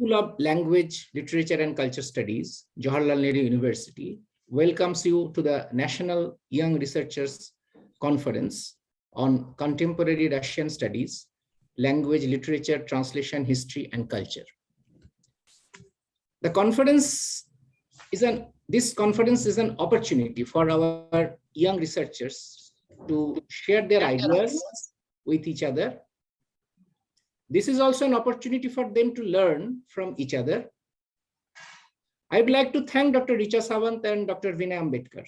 School of Language, Literature and Culture Studies, Jawaharlal Nehru University, welcomes you to the National Young Researchers Conference on Contemporary Russian Studies, Language, Literature, Translation, History and Culture. This conference is an opportunity for our young researchers to share their ideas with each other. This is also an opportunity for them to learn from each other. I would like to thank Dr. Richa Sawant and Dr. Vinay Ambedkar.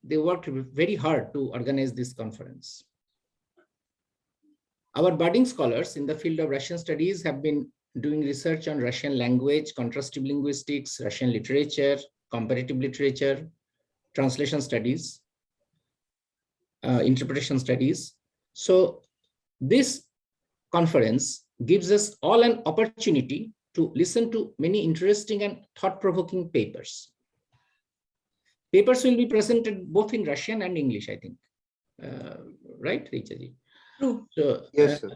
They worked very hard to organize this conference. Our budding scholars in the field of Russian studies have been doing research on Russian language, contrastive linguistics, Russian literature, comparative literature, translation studies, interpretation studies. So this conference gives us all an opportunity to listen to many interesting and thought-provoking papers. Papers will be presented both in Russian and English, I think. Right, Richa? True. So, yes, sir.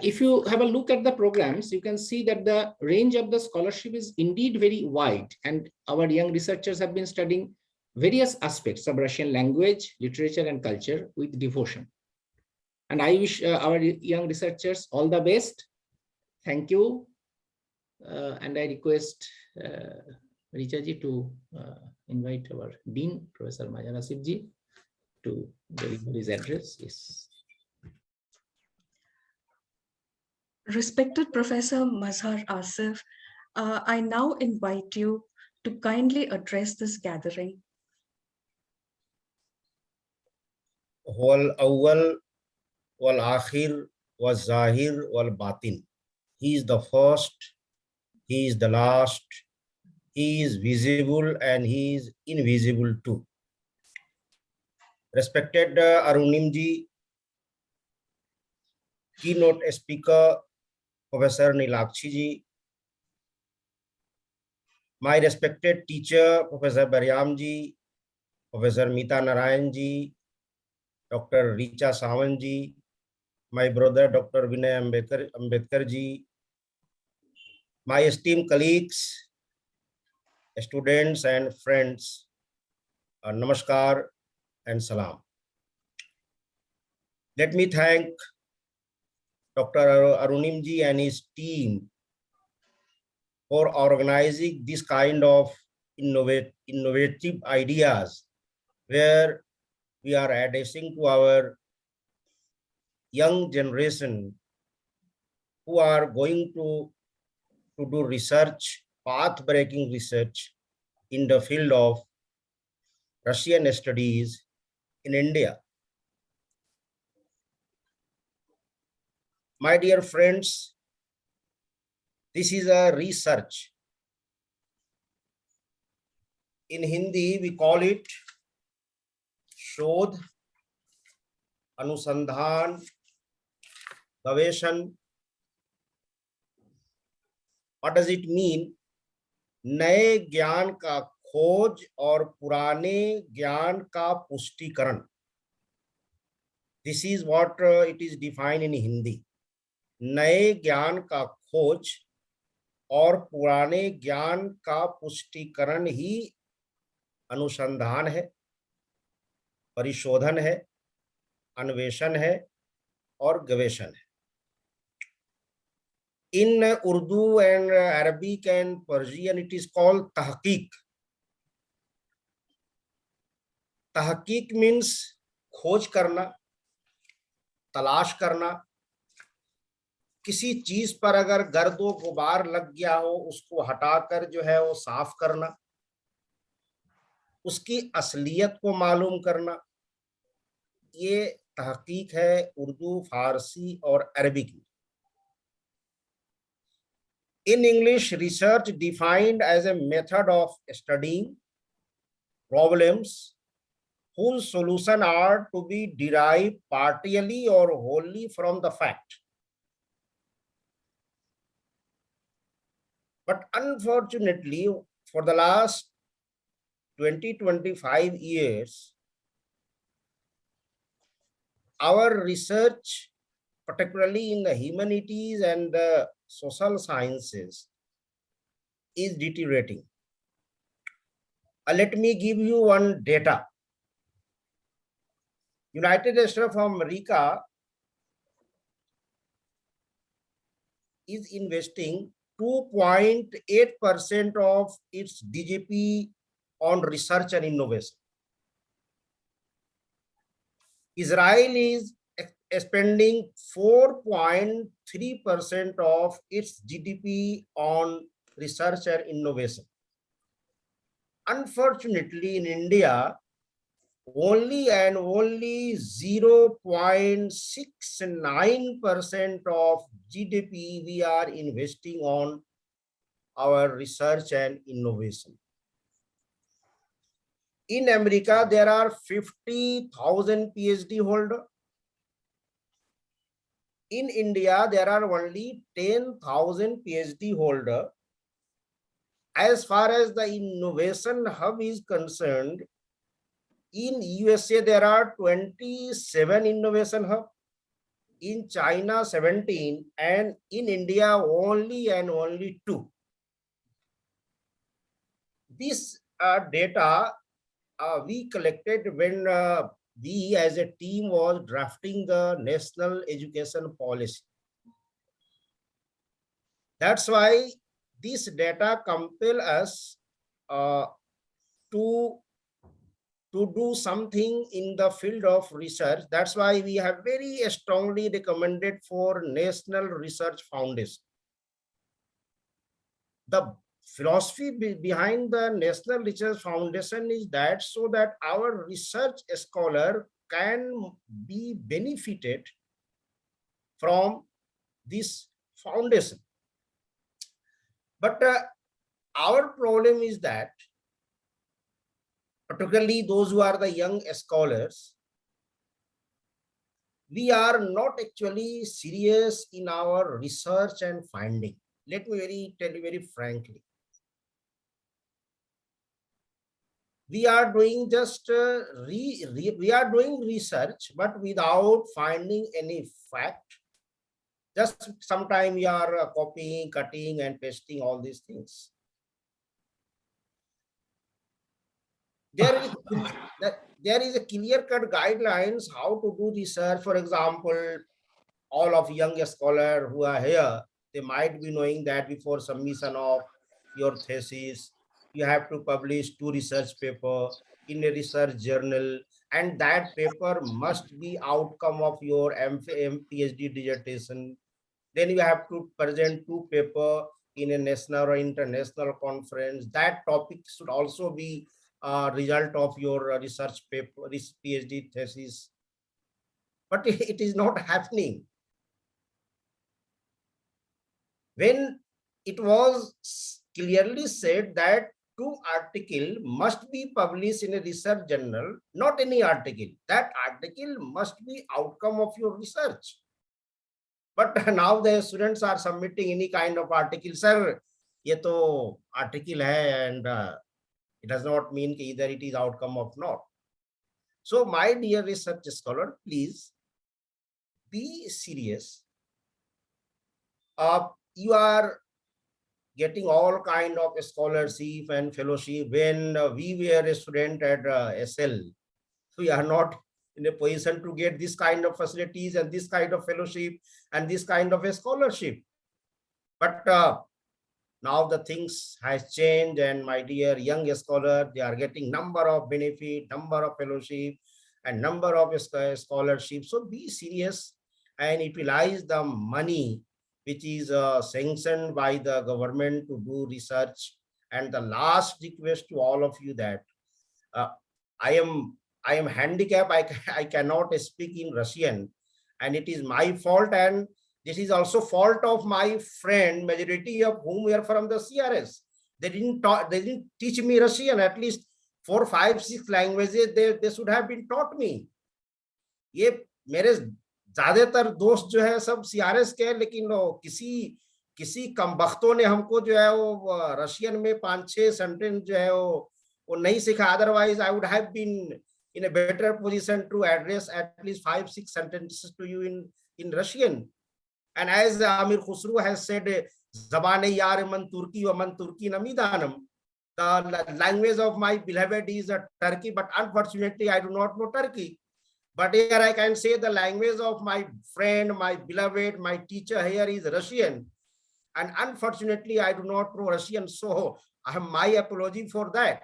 If you have a look at the programs, you can see that the range of the scholarship is indeed very wide, and our young researchers have been studying various aspects of Russian language, literature, and culture with devotion. And I wish our young researchers all the best. Thank you. And I request Richa ji to invite our Dean, Professor Majan Asif ji, to deliver his address. Yes. Respected Professor Mazhar Asif, I now invite you to kindly address this gathering. wal awwal wal akhir wal zahir wal batin. He is the first, he is the last, he is visible and he is invisible too. Respected Arunim ji, keynote speaker Professor Nilakshi ji, my respected teacher Professor Baryam ji, Professor Meeta Narayan ji, Dr. Richa Sawant ji, my brother Dr. Vinay Ambedkar ji, my esteemed colleagues, students and friends, namaskar and salam. Let me thank Dr. Arunim ji and his team for organizing this kind of innovative ideas where we are addressing to our young generation who are going to do research, path-breaking research in the field of Russian studies in India. My dear friends, this is a research. In Hindi, we call it शोध, अनुसंधान, गवेषण. What does it mean? नए ज्ञान का खोज और पुराने ज्ञान का पुष्टिकरण. This is what it is defined in Hindi. नए ज्ञान का खोज और पुराने ज्ञान का पुष्टिकरण ही अनुसंधान है, परिशोधन है, अन्वेषण है और गवेषण है. In Urdu and Arabic and Persian, it is called tahqiq. Tahqiq means खोज करना, तलाश करना. किसी चीज पर अगर गर्दो गुबार लग गया हो, उसको हटाकर जो है वो साफ करना, उसकी असलियत को मालूम करना, ये तहकीक है उर्दू, फारसी और अरबिक में. In English, research defined as a method of studying problems whose solution are to be derived partially or wholly from the fact. But unfortunately, for the last 20-25 years, our research, particularly in the humanities and the social sciences, is deteriorating. Let me give you one data. United States of America is investing 2.8% of its GDP on research and innovation. Israel is spending 4.3% of its GDP on research and innovation. Unfortunately, in India, only 0.69% of GDP we are investing on our research and innovation. In America, there are 50,000 PhD holders. In India, there are only 10,000 PhD holders. As far as the innovation hub is concerned, in USA, there are 27 innovation hubs. In China, 17, and in India, only 2. This data we collected when we as a team was drafting the national education policy. That's why this data compel us to do something in the field of research. That's why we have very strongly recommended for National Research Foundation. The philosophy behind the National Research Foundation is that so that our research scholar can be benefited from this foundation. But our problem is that particularly those who are the young scholars, we are not actually serious in our research and finding. Let me tell you very frankly. We are doing just we are doing research, but without finding any fact. Just sometime we are copying, cutting, and pasting all these things. There is a clear-cut guidelines how to do research. For example, all of young scholars who are here, they might be knowing that before submission of your thesis, you have to publish 2 research papers in a research journal, and that paper must be outcome of your PhD dissertation. Then you have to present 2 papers in a national or international conference. That topic should also be result of your research paper, this PhD thesis. But it is not happening. When it was clearly said that 2 articles must be published in a research journal, not any article. That article must be outcome of your research. But now the students are submitting any kind of article. Sir, ye to article hai, and it does not mean either it is outcome of not. So my dear research scholar, please be serious. You are getting all kind of scholarship and fellowship. When we were a student at SL, we are not in a position to get this kind of facilities and this kind of fellowship and this kind of a scholarship. But now the things has changed, and my dear young scholar, they are getting number of benefit, number of fellowship, and number of scholarships. So be serious and utilize the money which is sanctioned by the government to do research. And the last request to all of you that I am handicapped. I cannot speak in Russian, and it is my fault, and this is also fault of my friend, majority of whom were from the CRS. They didn't teach me Russian. At least 4, 5, 6 languages they should have been taught me. ये मेरे ज्यादातर दोस्त जो है सब CRS के, लेकिन किसी कमबख्तों ने हमको जो है वो रशियन में 5-6 सेंटेंस जो है वो नहीं सिखा. Otherwise I would have been in a better position to address at least 5-6 sentences to you in Russian. And as Amir Khusru has said, Zabane yar man Turki wa man Turki namidanam. The language of my beloved is Turkey, but unfortunately I do not know Turkey. But here I can say the language of my friend, my beloved, my teacher here is Russian. And unfortunately, I do not know Russian. So I have my apology for that.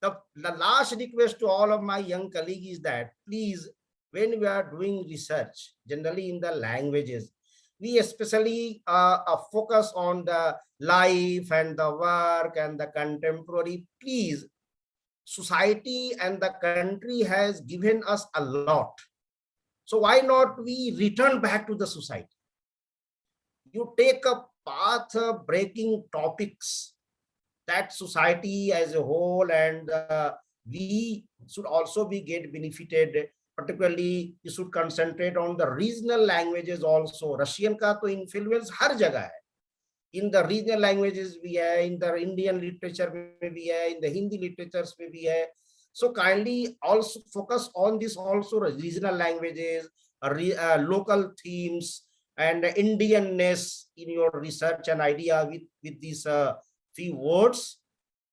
The last request to all of my young colleagues is that please, when we are doing research, generally in the languages, we especially focus on the life and the work and the contemporary. Please, society and the country has given us a lot. So why not we return back to the society? You take a path breaking topics that society as a whole and we should also be get benefited. Particularly you should concentrate on the regional languages also. Russian ka to influence har jagah hai. In the regional languages we are, in the Indian literature maybe hai, in the Hindi literatures maybe hai. So kindly also focus on this also regional languages, local themes and Indianness in your research and idea with these few words.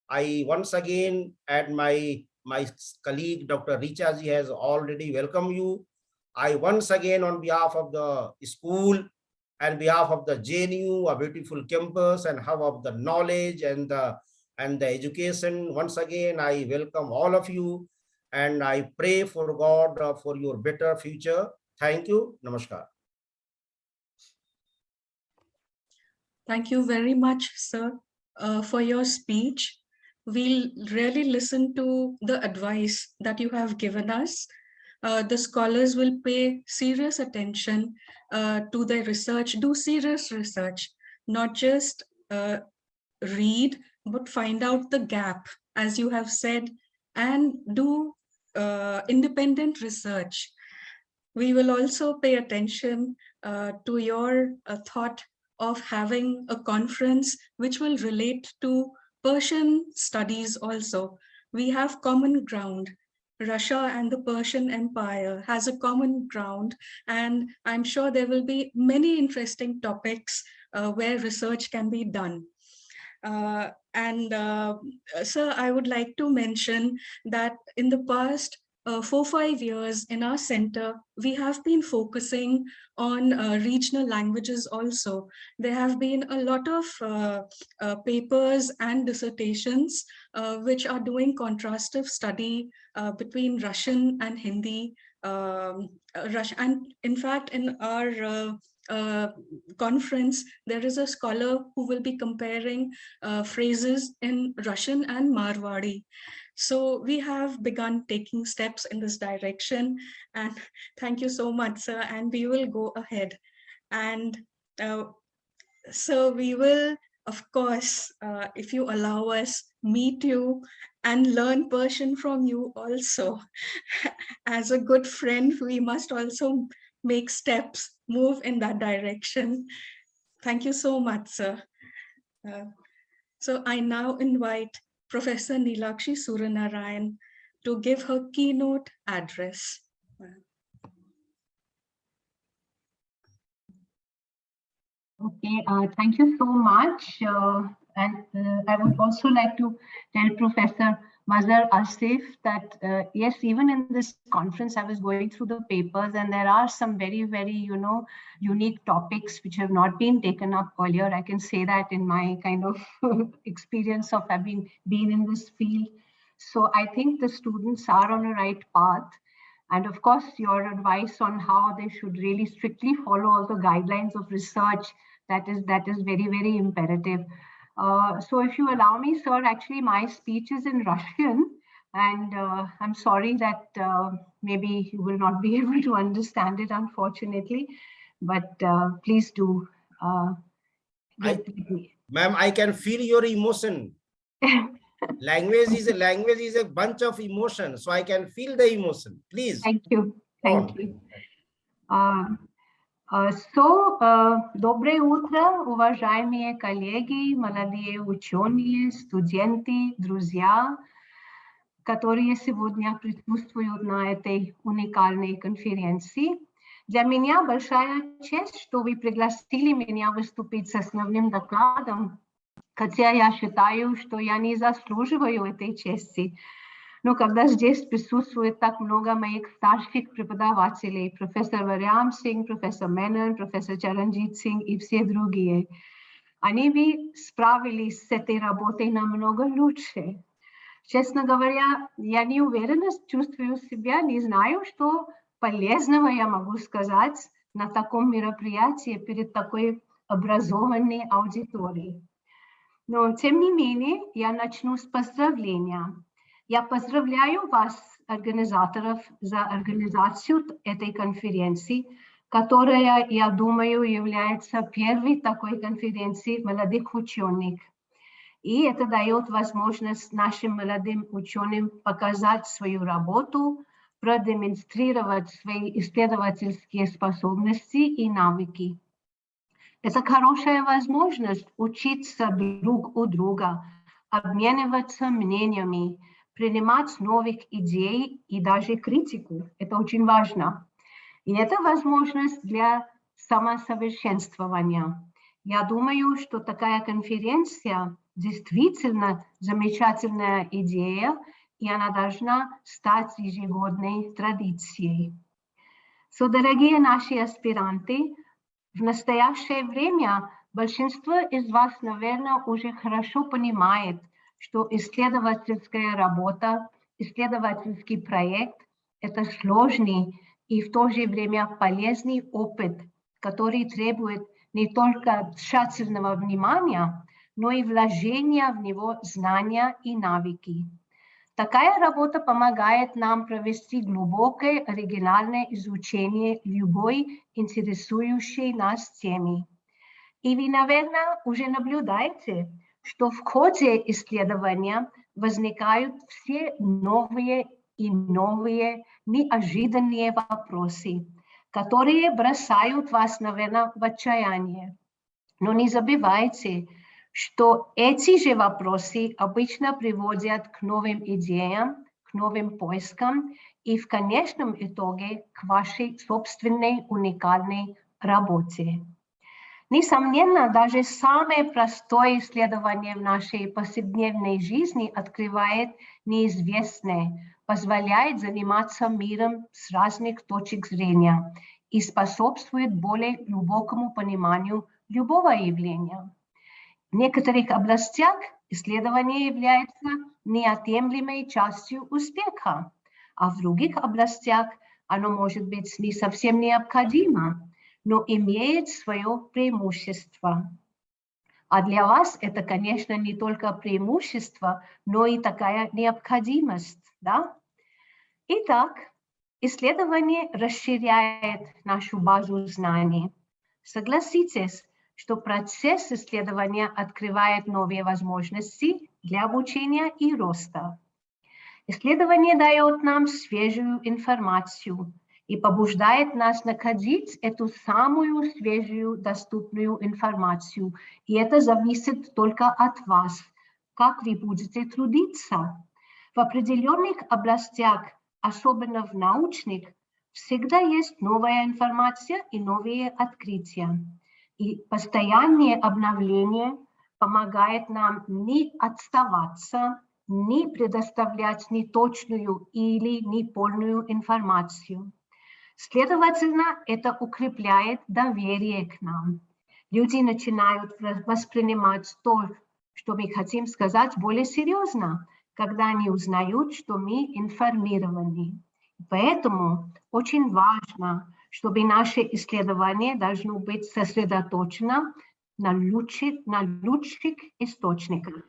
I once again at my colleague Dr. Richa ji has already welcomed you. I once again on behalf of the school and behalf of the JNU, a beautiful campus and hub of the knowledge and the education, once again I welcome all of you and I pray for God for your better future. Thank you. Namaskar. Thank you very much, sir, for your speech. We'll really listen to the advice that you have given us. The scholars will pay serious attention to their research, do serious research, not just read, but find out the gap, as you have said, and do independent research. We will also pay attention to your thought of having a conference which will relate to Persian studies also. We have common ground. Russia and the Persian Empire has a common ground, and I'm sure there will be many interesting topics where research can be done. Sir, I would like to mention that in the past 4-5 years in our center, we have been focusing on regional languages also. There have been a lot of papers and dissertations which are doing contrastive study between Russian and Hindi. And in fact, in our conference, there is a scholar who will be comparing phrases in Russian and Marwari. So we have begun taking steps in this direction, and thank you so much, sir, and we will go ahead. And so we will, of course, if you allow us, meet you and learn Persian from you also. As a good friend, we must also make steps, move in that direction. Thank you so much, sir. So I now invite Professor Nilakshi Suranarayan to give her keynote address. Okay, thank you so much. I would also like to tell Professor Mazhar Asif that, yes, even in this conference, I was going through the papers and there are some very, very, unique topics which have not been taken up earlier. I can say that in my kind of experience of having been in this field. So I think the students are on a right path. And of course, your advice on how they should really strictly follow all the guidelines of research, that is very, very imperative. So if you allow me, sir, actually my speech is in Russian, and I'm sorry that maybe you will not be able to understand it, unfortunately, but please do. Ma'am, I can feel your emotion. Language is a bunch of emotion, so I can feel the emotion. Please. Thank you. Thank you. Доброе утро, уважаемые коллеги, молодые ученые, студенты, друзья, которые сегодня присутствуют на этой уникальной конференции. Для меня большая честь, что вы пригласили меня выступить с основным докладом, хотя я считаю, что я не заслуживаю этой чести. Но когда здесь присутствует так много моих старших преподавателей, профессор Вариам Синг, профессор Менен, профессор Чаранджит Синг и все другие, они бы справились с этой работой намного лучше. Честно говоря, я не уверенно чувствую себя, не знаю, что полезного я могу сказать на таком мероприятии перед такой образованной аудиторией. Но, тем не менее, я начну с поздравления. Я поздравляю вас, организаторов, за организацию этой конференции, которая, я думаю, является первой такой конференцией молодых ученых. И это дает возможность нашим молодым ученым показать свою работу, продемонстрировать свои исследовательские способности и навыки. Это хорошая возможность учиться друг у друга, обмениваться мнениями, принимать новых идей и даже критику. Это очень важно. И это возможность для самосовершенствования. Я думаю, что такая конференция действительно замечательная идея, и она должна стать ежегодной традицией. Дорогие наши аспиранты, в настоящее время большинство из вас, наверное, уже хорошо понимает, что исследовательская работа, исследовательский проект – это сложный и в то же время полезный опыт, который требует не только тщательного внимания, но и вложения в него знания и навыки. Такая работа помогает нам провести глубокое оригинальное изучение любой интересующей нас темы. И вы, наверное, уже наблюдаете, что в ходе исследования возникают все новые и новые неожиданные вопросы, которые бросают вас, наверное, в отчаяние. Но не забывайте, что эти же вопросы обычно приводят к новым идеям, к новым поискам и в конечном итоге к вашей собственной уникальной работе. Несомненно, даже самое простое исследование в нашей повседневной жизни открывает неизвестное, позволяет заниматься миром с разных точек зрения и способствует более глубокому пониманию любого явления. В некоторых областях исследование является неотъемлемой частью успеха, а в других областях оно может быть не совсем необходимо, но имеет свое преимущество. А для вас это, конечно, не только преимущество, но и такая необходимость, да? Итак, исследование расширяет нашу базу знаний. Согласитесь, что процесс исследования открывает новые возможности для обучения и роста. Исследование дает нам свежую информацию и побуждает нас находить эту самую свежую доступную информацию. И это зависит только от вас, как вы будете трудиться. В определенных областях, особенно в научных, всегда есть новая информация и новые открытия. И постоянное обновление помогает нам не отставаться, не предоставлять неточную или неполную информацию. Следовательно, это укрепляет доверие к нам. Люди начинают воспринимать то, что мы хотим сказать, более серьезно, когда они узнают, что мы информированы. Поэтому очень важно, чтобы наше исследование должно быть сосредоточено на лучших источниках.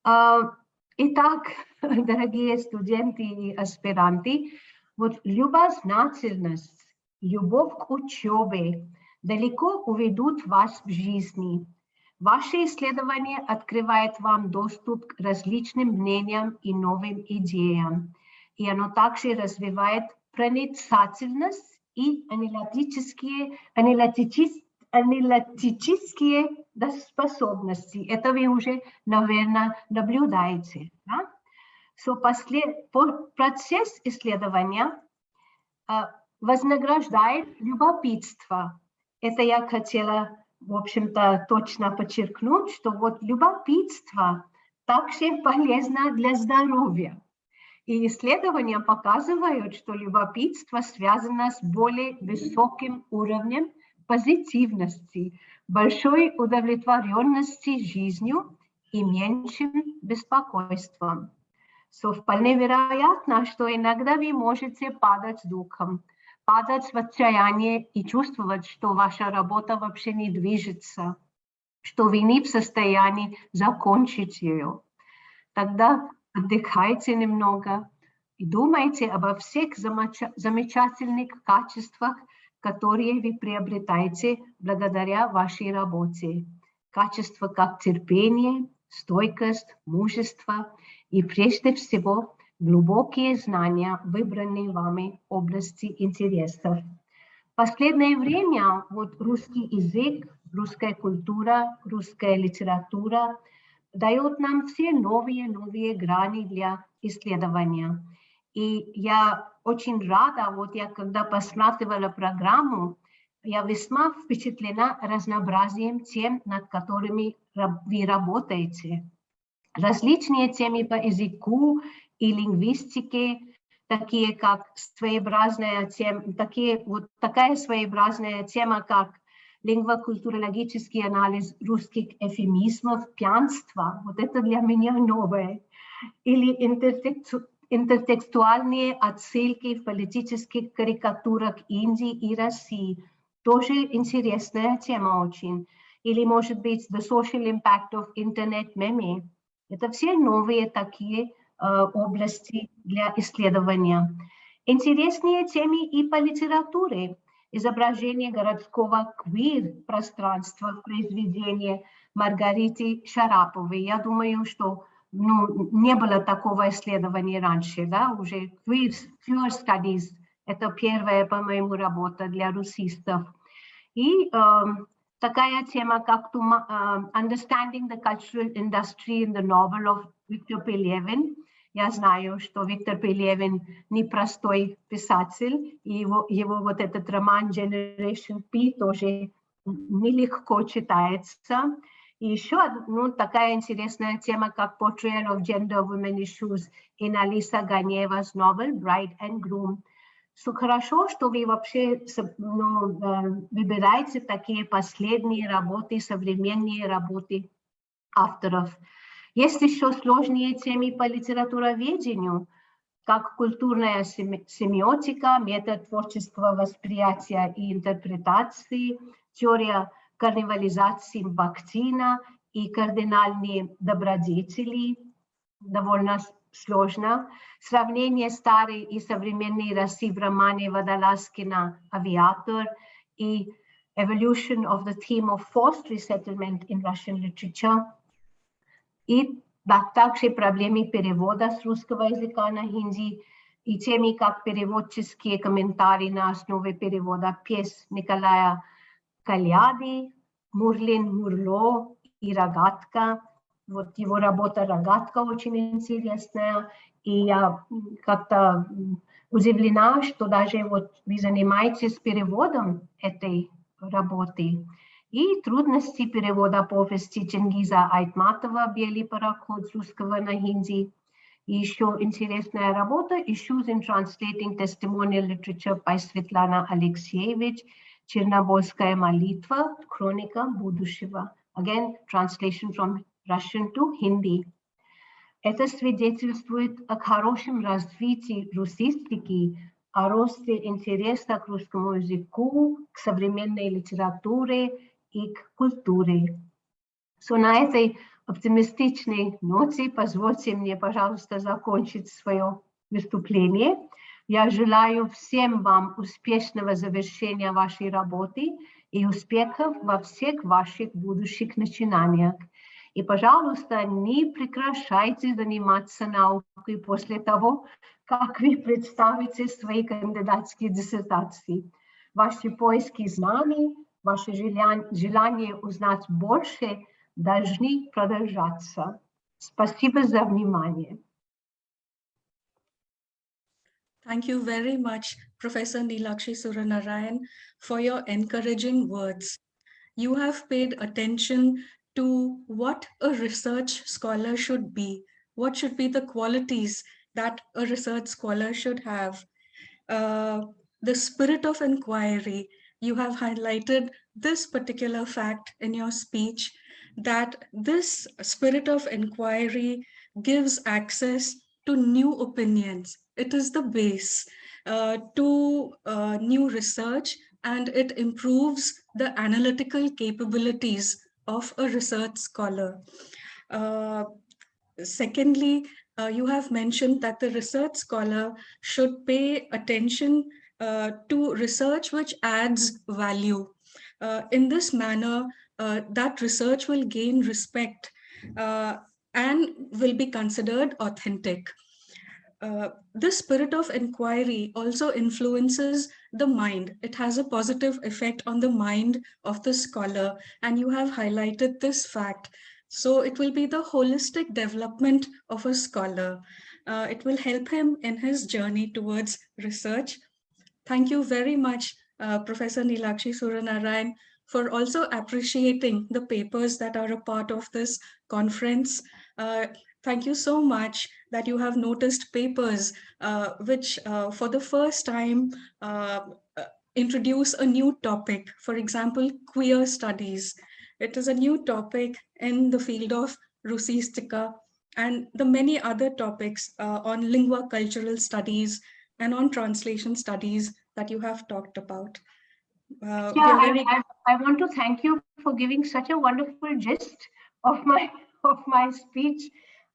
Итак, дорогие студенты и аспиранты, вот любознательность, любовь к учебе далеко уведут вас в жизни. Ваше исследование открывает вам доступ к различным мнениям и новым идеям. И оно также развивает проницательность и аналитические способности. Это вы уже, наверное, наблюдаете. Да? Процесс исследования вознаграждает любопытство. Это я хотела, в общем-то, точно подчеркнуть, что вот любопытство также полезно для здоровья. И исследования показывают, что любопытство связано с более высоким уровнем позитивности, большой удовлетворенности жизнью и меньшим беспокойством. Вполне вероятно, что иногда вы можете падать духом, падать в отчаяние и чувствовать, что ваша работа вообще не движется, что вы не в состоянии закончить ее. Тогда отдыхайте немного и думайте обо всех замечательных качествах, которые вы приобретаете благодаря вашей работе. Качества как терпение, стойкость, мужество и прежде всего глубокие знания выбранной вами области интересов. В последнее время вот русский язык, русская культура, русская литература дают нам все новые грани для исследования. И я очень рада, вот я когда посматривала программу, я весьма впечатлена разнообразием тем, над которыми вы работаете. Различные темы по языку и лингвистике, такие как своеобразная тема, такая своеобразная тема, как лингвокультурологический анализ русских эвфемизмов, пьянства, вот это для меня новое, или интертекстуальные отсылки в политических карикатурах Индии и России, тоже интересная тема очень, или, может быть, the social impact of internet meme. Это все новые такие области для исследования. Интереснее темы и по литературе. Изображение городского квир-пространства в произведении Маргариты Шараповой. Я думаю, что не было такого исследования раньше, да, уже queer studies, это первая, по-моему, работа для русистов. И такая тема, как Understanding the Cultural Industry in the Novel of Victor Pelevin. Я знаю, что Виктор Пелевин непростой писатель, и его вот этот роман Generation P тоже нелегко читается. И еще такая интересная тема, как Portrayal of Gender Women Issues in Алиса Ганеева's novel Bride and Groom. Хорошо, что вы вообще выбираете такие последние работы, современные работы авторов. Есть еще сложные темы по литературоведению, как культурная семиотика, метод творческого восприятия и интерпретации, теория карнивализации Бахтина и кардинальные добродетели, довольно сложно. Сравнение старой и современной России в романе Водолазкина «Авиатор» и Evolution of the Theme of Forced Resettlement in Russian Literature. И также проблемы перевода с русского языка на хинди и темы как переводческие комментарии на основе перевода пьес Николая Каляды, Мурлин Мурло и Рогатка. Вот его работа «Рогатка» очень интересная. И я как-то удивлена, что даже вот вы занимаетесь переводом этой работы. И трудности перевода повести Чингиза Айтматова «Белый пароход» с русского на хинди. И еще интересная работа «Issues in Translating Testimonial Literature» by Svetlana Alexeyevich, «Чернобыльская молитва. Хроника будущего». Again, translation from Russian to Hindi. Это свидетельствует о хорошем развитии русистики, о росте интереса к русскому языку, к современной литературе и к культуре. На этой оптимистичной ноте позвольте мне, пожалуйста, закончить свое выступление. Я желаю всем вам успешного завершения вашей работы и успехов во всех ваших будущих начинаниях. И, пожалуйста, не прекращайте заниматься наукой после того, как вы представите свои кандидатские диссертации. Ваши поиски знаний, ваше желание узнать больше должны продолжаться. Спасибо за внимание. Thank you very much, Professor Nilakshi Suranarayan, for your encouraging words. You have paid attention to what a research scholar should be, what should be the qualities that a research scholar should have. uh, the spirit of inquiry. You have highlighted this particular fact in your speech, that this spirit of inquiry gives access to new opinions. It is the base to new research, and it improves the analytical capabilities of a research scholar. Uh, Secondly, you have mentioned that the research scholar should pay attention to research which adds value. In this manner, that research will gain respect uh, and will be considered authentic. This spirit of inquiry also influences the mind. It has a positive effect on the mind of the scholar, and you have highlighted this fact. So, it will be the holistic development of a scholar. It will help him in his journey towards research. Thank you very much, Professor Nilakshi Suranarayan, for also appreciating the papers that are a part of this conference. Thank you so much that you have noticed papers which, for the first time, uh, uh, introduce a new topic. For example, queer studies. It is a new topic in the field of Rusistica and the many other topics on lingua cultural studies and on translation studies that you have talked about. We Yeah, are very I want to thank you for giving such a wonderful gist of my of my speech.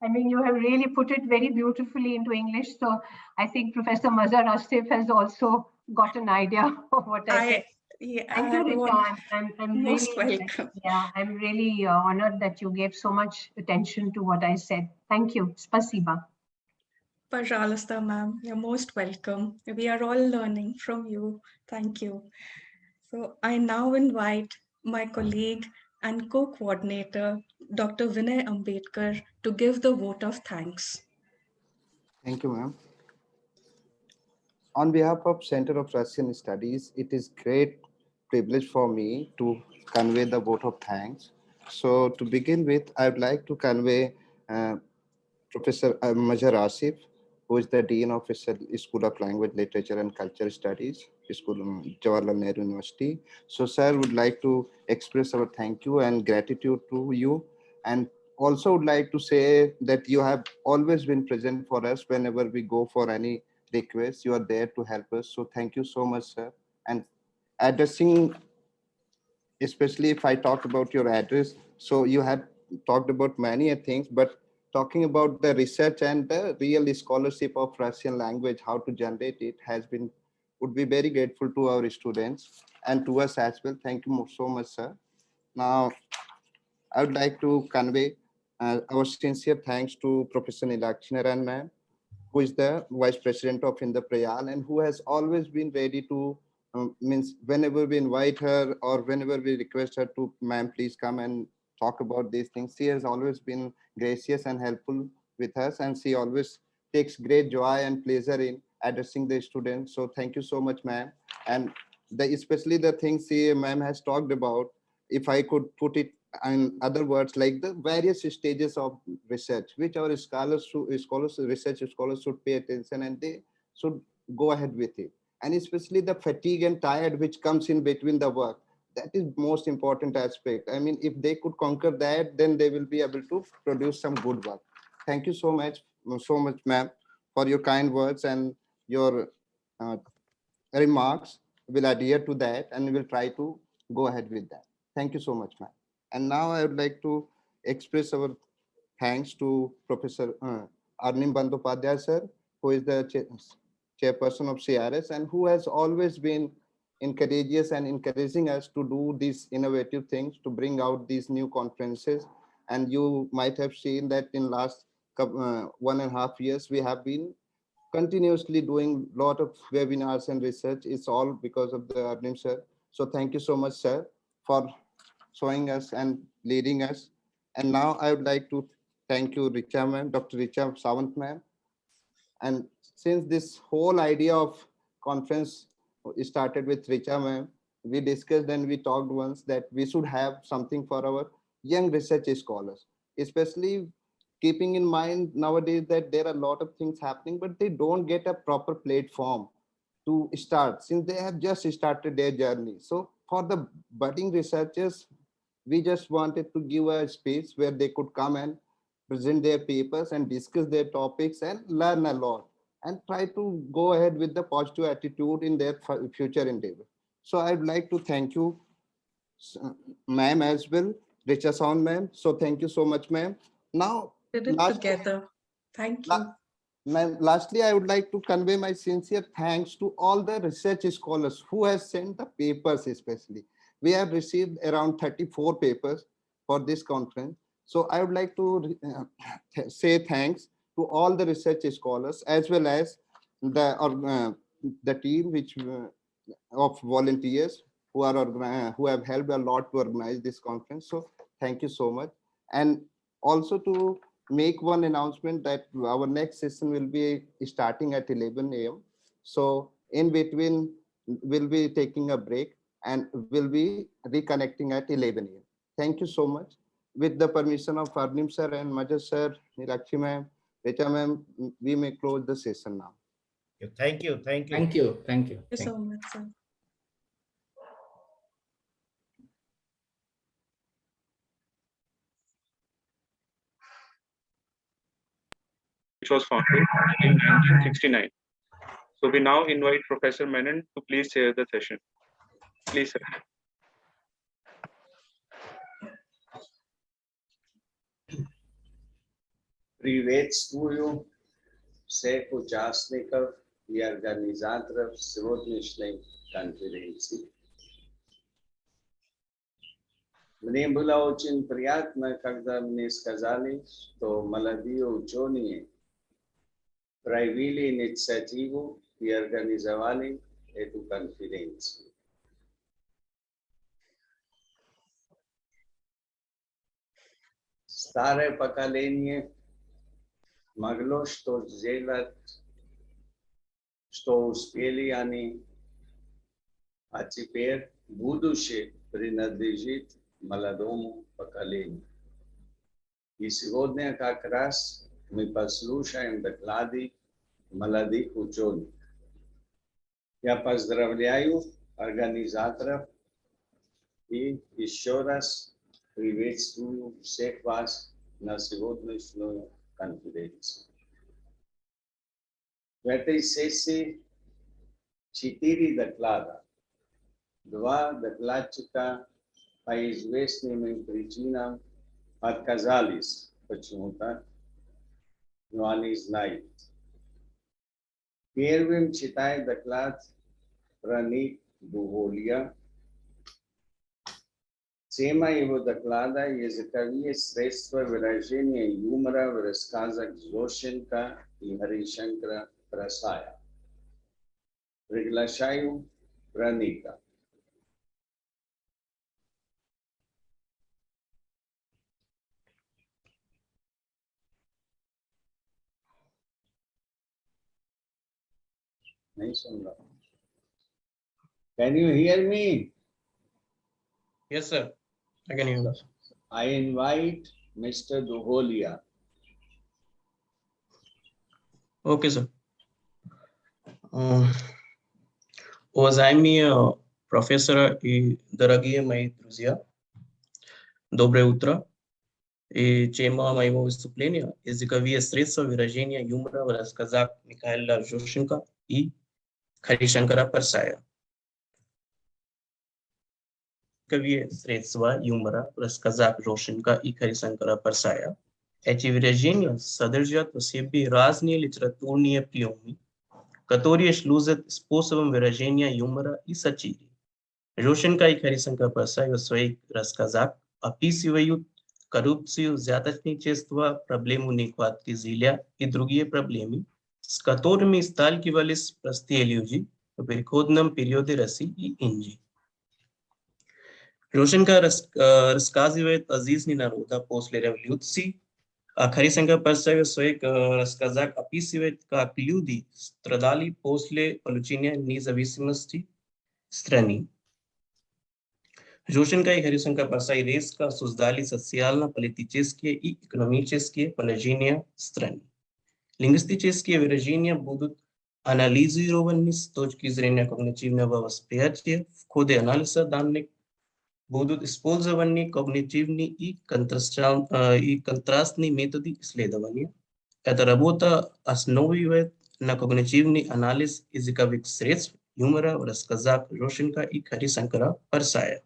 I mean, you have really put it very beautifully into English. So I think Professor Mazhar Asif has also got an idea of what I said. I yeah, Thank you, I Rita. want I'm most really, welcome. yeah, I'm really honored that you gave so much attention to what I said. Thank you. Spasiba. Pajalasta ma'am, you're most welcome. We are all learning from you. Thank you. So I now invite my colleague and co-coordinator, Dr. Vinay Ambedkar, to give the vote of thanks. Thank you, ma'am. On behalf of Center of Russian Studies, it is great privilege for me to convey the vote of thanks. So to begin with, I would like to convey uh, Professor Mazhar Asif, who is the Dean of School of Language, Literature and Culture Studies, School Jawaharlal Nehru University. So, sir, would like to express our thank you and gratitude to you, and also would like to say that you have always been present for us whenever we go for any request. You are there to help us. So, thank you so much, sir. And addressing, especially if I talk about your address. So you had talked about many things, but talking about the research and the real scholarship of Russian language, how to generate it has been, would be very grateful to our students and to us as well. Thank you so much, sir. Now, I would like to convey our sincere thanks to Professor Nilakshi Narayan ma'am, who is the vice president of Indraprayal and who has always been ready to means whenever we invite her or whenever we request her to, ma'am, please come and talk about these things. She has always been gracious and helpful with us, and she always takes great joy and pleasure in addressing the students. So thank you so much, ma'am. And especially the things she, ma'am, has talked about, if I could put it in other words, like the various stages of research, which our research scholars should pay attention and they should go ahead with it. And especially the fatigue and tired which comes in between the work. That is most important aspect. I mean, if they could conquer that, then they will be able to produce some good work. Thank you so much, ma'am, for your kind words and your uh, remarks. Will adhere to that and will try to go ahead with that. Thank you so much, ma'am. And now I would like to express our thanks to Professor Arnim Bandopadhyay sir, who is the chairperson of CRS and who has always been encourageous and encouraging us to do these innovative things, to bring out these new conferences. And you might have seen that in last 1.5 years, we have been continuously doing a lot of webinars and research. It's all because of the Arnim sir. So thank you so much, sir, for showing us and leading us. And now I would like to thank you, Richa ma'am, Dr. Richa Sawant ma'am, And since this whole idea of conference started with Richa ma'am, we discussed and we talked once that we should have something for our young research scholars, especially keeping in mind nowadays that there are a lot of things happening, but they don't get a proper platform to start since they have just started their journey. So for the budding researchers, we just wanted to give a space where they could come and present their papers and discuss their topics and learn a lot and try to go ahead with the positive attitude in their future endeavor. So I'd like to thank you, ma'am, as well, Richa Sound ma'am. So thank you so much, ma'am. Now, Did it together. Thank you. lastly, I would like to convey my sincere thanks to all the research scholars who have sent the papers especially. We have received around 34 papers for this conference. So I would like to say thanks to all the research scholars as well as the team which of volunteers who are who have helped a lot to organize this conference. So thank you so much. And also to make one announcement that our next session will be starting at 11 a.m. So in between, we'll be taking a break and we'll be reconnecting at 11 a.m. Thank you so much. With the permission of Arnim sir and Major sir, Nilakshi ma'am, Richa ma'am, we may close the session now. Thank you. Thank you. Thank you. Thank you. Thank you so much, sir. Which was founded in 1969. So we now invite Professor Menon to please chair the session. Please, sir. Приветствую всех участников и организаторов сегодняшней конференции. Мне было очень приятно, когда мне сказали, что молодые ученые проявили инициативу и организовали эту конференцию. Старое поколение могло что сделать, что успели они, а теперь будущее принадлежит молодому поколению. И сегодня как раз мы послушаем доклады молодых ученых. Я поздравляю организаторов и еще раз приветствую всех вас на сегодняшнюю конференцию. В этой сессии 4 доклада. 2 докладчика по известным им причинам отказались почему-то, но они знают. Первым читает доклад Праник Дуголия. Тема его доклада – языковые средства выражения юмора в рассказах Зощенко и Харишанкара Прасая. Приглашаю Праника. नहीं सुन रहा. Can you hear me? Yes, sir. I can hear you. I invite Mr. Duholia. Okay, sir. Уважаемые профессора и дорогие мои друзья, доброе утро. И тема моего выступления – языковые средства выражения юмора в рассказах Михаила Зощенко и Харишанкара Прасая. Языковые средства юмора в рассказах Зощенко и Харишанкара Прасая. Эти выражения содержат в себе разные литературные приемы, которые служат способом выражения юмора и сатиры. Зощенко и Харишанкара Прасая в своих рассказах описывают коррупцию, взяточничество, проблему нехватки жилья и другие проблемы, с которыми сталкивались простые люди в переходном периоде России и Индии. Зощенко рассказывает о жизни народа после революции, Харисенко представил своих рассказах, описывает, как люди страдали после получения независимости страны. Жошенко и Харисенко резко создали социально-политические и экономические положения страны. Лингвистические выражения будут анализированы с точки зрения когнитивного восприятия. В ходе анализа данных будут использованы когнитивные и контрастные методы исследования. Эта работа основывает на когнитивный анализ языковых средств юмора в рассказах Жошенко и Харисенко Парсая.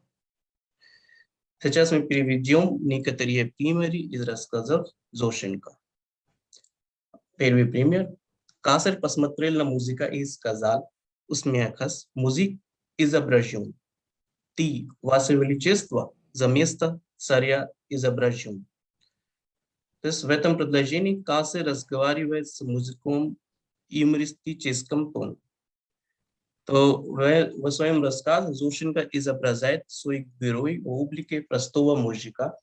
Сейчас мы переведем некоторые примеры из рассказов Жошенко. Первый пример. Касар посмотрел на музыка и сказал, усмехаясь, музык изображен. Ты, Ваше Величество, за место царя изображен. То есть в этом предложении Касар разговаривает с музыком юмористическом тоне. То в своем рассказе Жошенко изображает своих героев в облике простого мужика,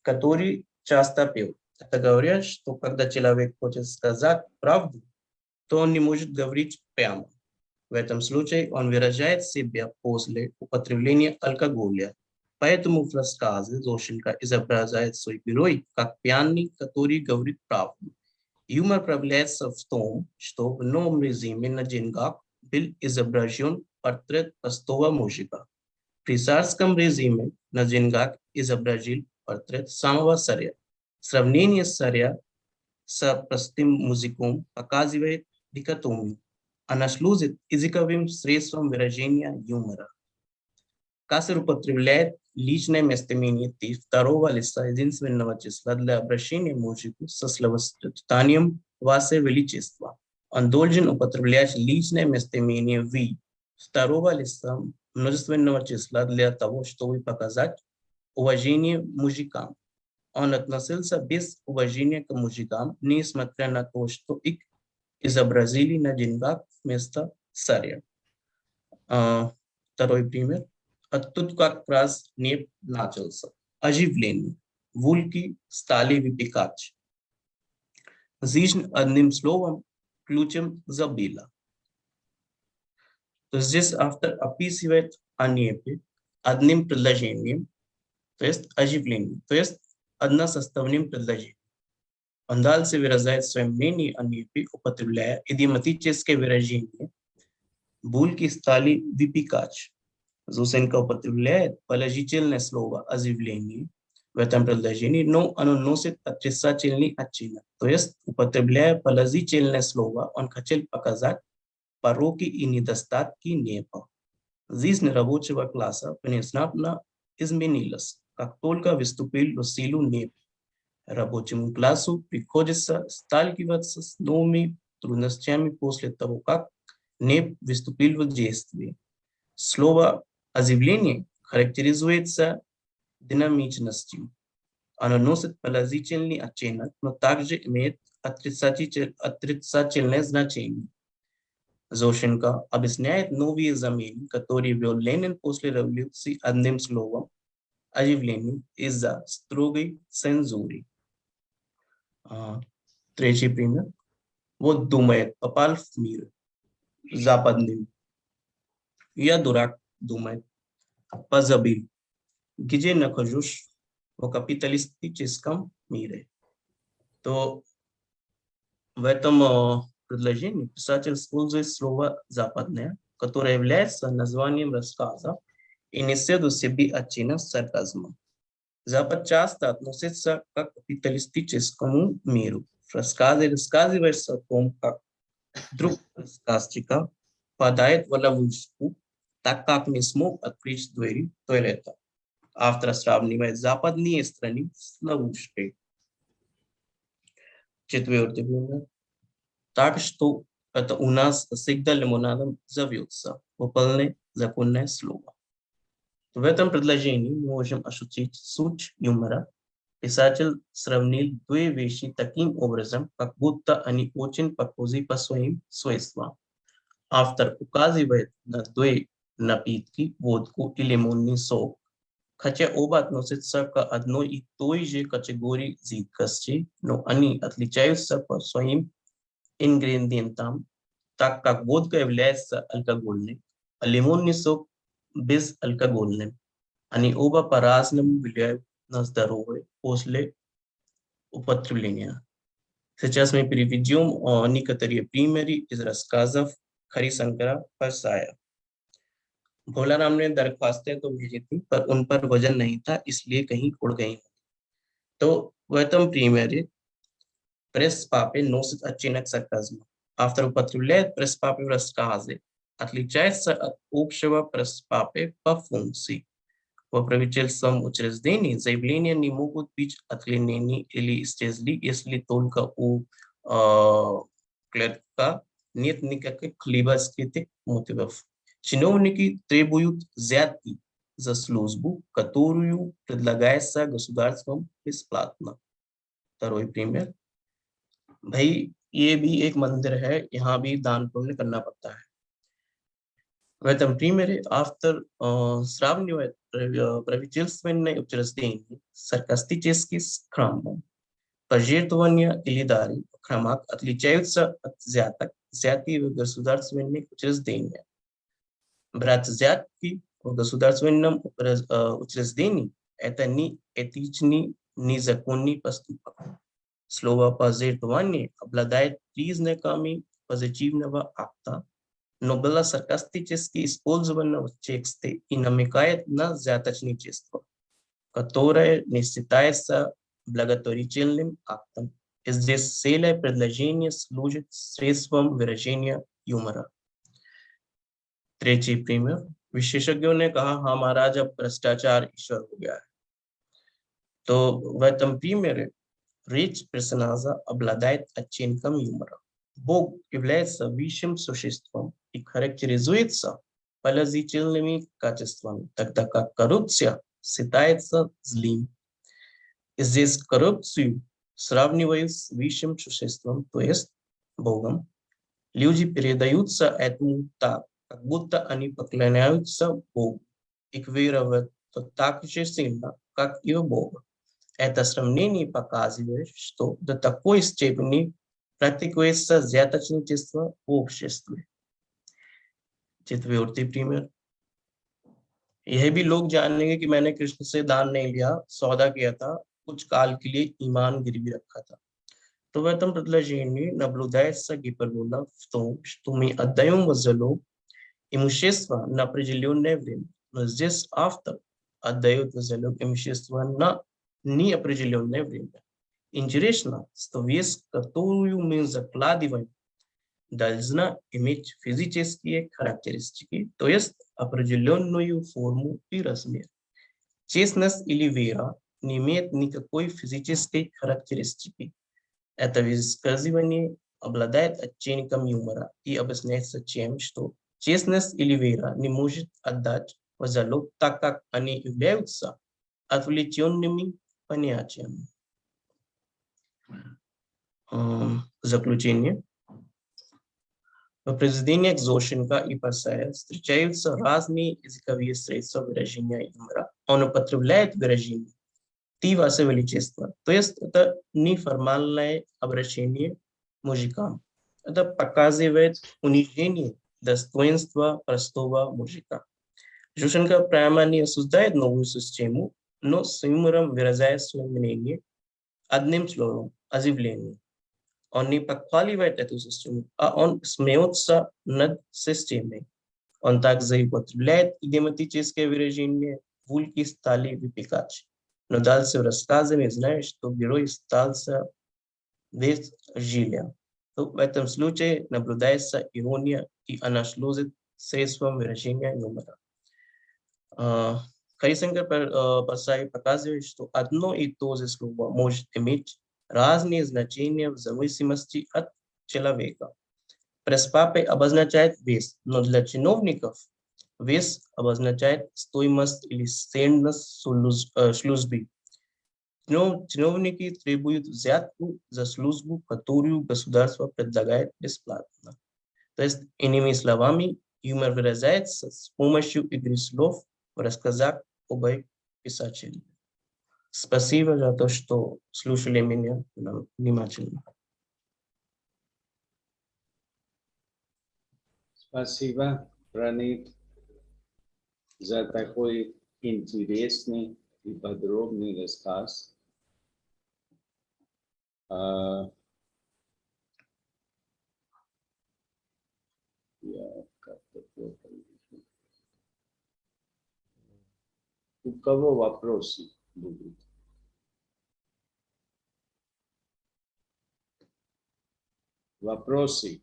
который часто пел. Это говорят, что когда человек хочет сказать правду, то он не может говорить прямо. В этом случае он выражает себя после употребления алкоголя. Поэтому в рассказе Жошенко изображает свой герой как пьяный, который говорит правду. Юмор проявляется в том, что в новом режиме на деньгах был изображен портрет простого мужика. При царском режиме на деньгах изобразил портрет самого царя. Сравнение царя с простым мужиком показывает дикотомию. Она служит языковым средством выражения юмора. Касар употребляет личное местоимение «ты» второго лица единственного числа для обращения к мужику со словосочетанием «Ваше Величество». Он должен употреблять личное местоимение «вы» второго лица множественного числа для того, чтобы показать уважение мужикам. Он относился без уважения к мужикам, несмотря на то, что их изобразили на деньгах вместо царя. Второй пример. А тут как раз не начался. Оживление. Вулки стали выпекать. Жизнь одним словом, ключом забила. То здесь автор описывает Анепи одним предложением, то есть оживление, то есть односоставным предложением. Он дальше выражает свое мнение о Непе, употребляя идиоматическое выражение «булки стали выпекать». Жошенко употребляет положительное слово «оживление» в этом предложении, но оно носит отрицательный оттенок. То есть, употребляя положительное слово, он хотел показать пороки и недостатки Непа. Жизнь рабочего класса внезапно изменилась, как только выступил в силу Неп. Рабочему классу приходится сталкиваться с новыми трудностями после того, как НЕП выступил в действии. Слово «оживление» характеризуется динамичностью. Оно носит положительный оттенок, но также имеет отрицательное значение. Жошенко объясняет новые замены, которые ввел Ленин после революции одним словом «оживление» из-за строгой цензуры. Третий пример. Вот думает, попал в мир западный. Я дурак, думает, позабыл, где нахожусь в капиталистическом мире. То в этом предложении писатель использует слово «западное», которое является названием рассказа и несет в себе оттенок сарказма. Запад часто относится к капиталистическому миру. В рассказе рассказывается о том, как друг рассказчика попадает в ловушку, так как не смог открыть двери туалета. Автор сравнивает западные страны с ловушкой. Четвертый пример. Так что это у нас всегда лимонадом зовется. Выполненное законное слово. В этом предложении мы можем ощутить суть юмора. Писатель сравнил две вещи таким образом, как будто они очень похожи по своим свойствам. Автор указывает на две напитки, водку и лимонный сок. хотя оба относятся к одной и той же категории жидкости, но они отличаются по своим ингредиентам, так как водка является алкогольной, а лимонный сок безалкогольным. Они оба по-разному влияют на здоровье после употребления. Сейчас мы переведем некоторые примеры из рассказов हरिशंकर परसाया। भोला राम ने दरख्वास्तें तो भेजी थी पर उन पर वजन नहीं था, इसलिए कहीं उड़ गई। तो в этом примере пресс папы носит оттенок сарказма. Автор употребляет пресс папы в рассказе, отличается от общего пресс папы по функции. В правительственном учреждении заявления не могут быть отклонены или исчезли, если только у клерка нет никаких либо скрытых мотивов. Чиновники требуют взятки за службу, которую предлагается государством бесплатно. Второй пример. भाई ये भी एक मंदिर है, यहाँ भी दान पुण्य करना पड़ता है. В этом примере автор сравнивает правительственные учреждения саркастически с храмом. Пожертвования или дары в храмах отличаются от взяток, взятые в государственных учреждениях. Брать взятки в государственном учреждении – это не этичный, незаконный поступок. Слово «пожертвование» обладает признаками позитивного акта, но было саркастически использовано в тексте и намекает на взяточничество, которое не считается благотворительным актом. Здесь целое предложение служит средством выражения юмора. Третий пример. विशेषज्ञों ने कहा हाँ महाराज अब भ्रष्टाचार ईश्वर हो गया है. То в этом примере речь персонажа обладает оттенком юмора. Бог является высшим существом и характеризуется положительными качествами, тогда как коррупция считается злым. Здесь коррупцию сравнивают с высшим существом, то есть Богом. Люди передаются этому так, как будто они поклоняются Богу. Их вера в это так же сильна, как и в Бога. Это сравнение показывает, что до такой степени практикуется взяточничество в обществе. Четвертый пример. यह भी लोग जानेंगे कि मैंने कृष्ण से दान नहीं लिया, सौदा किया था, कुछ काल के लिए ईमान गिरवी रखा था. То в этом предложении наблюдается гипербола в том, что мы отдаем в залог имущество на определенное время. Но здесь автор отдает в залог имущество на неопределенное время. Интересно, что вещь, которую мы закладываем, должна иметь физические характеристики, то есть определенную форму и размер. Честность или вера не имеет никакой физической характеристики. Это высказывание обладает оттенком юмора и объясняется тем, что честность или вера не может отдать в залог, так как они являются отвлеченными понятиями. Заключение. В произведениях Зощенко и Персая встречаются разные языковые средства выражения юмора. Он употребляет выражение «ты, ваше величество», то есть это неформальное обращение к мужикам. Это показывает унижение достоинства простого мужика. Зощенко прямо не осуждает новую систему, но с юмором выражает свое мнение одним словом – оживление. Он не похваливает эту систему, а он смеется над системой. Он также употребляет идиоматическое выражение «вульки стали выпекать». Но дальше в рассказе мы знаем, что герой остался без жилья. То в этом случае наблюдается ирония, и она служит средством выражения юмора. Харисенко Персай показывает, что одно и то же слово может иметь разные значения в зависимости от человека. Пресс папы обозначает вес, но для чиновников вес обозначает стоимость или ценность службы. Чиновники требуют взятку за службу, которую государство предлагает бесплатно. То есть, иными словами, юмор выражается с помощью игры слов в рассказах об писатель. Спасибо за то, что слушали меня внимательно. Спасибо, Пранит, за такой интересный и подробный рассказ. Я как-то плохо вижу. У кого вопросы будут? Вопросы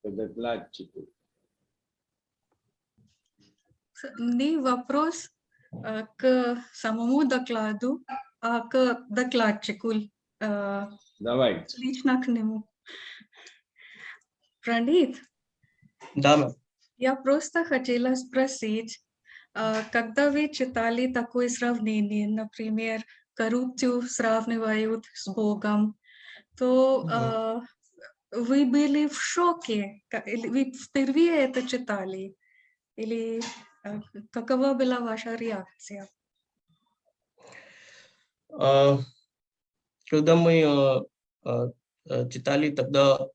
к докладчику. Не вопрос к самому докладу, а к докладчику. Давайте. Лично к нему. Пранит, Да, мэм. я просто хотела спросить, когда вы читали такое сравнение, например, коррупцию сравнивают с Богом, то вы были в шоке? Или вы впервые это читали? Или какова была ваша реакция? Когда мы читали, тогда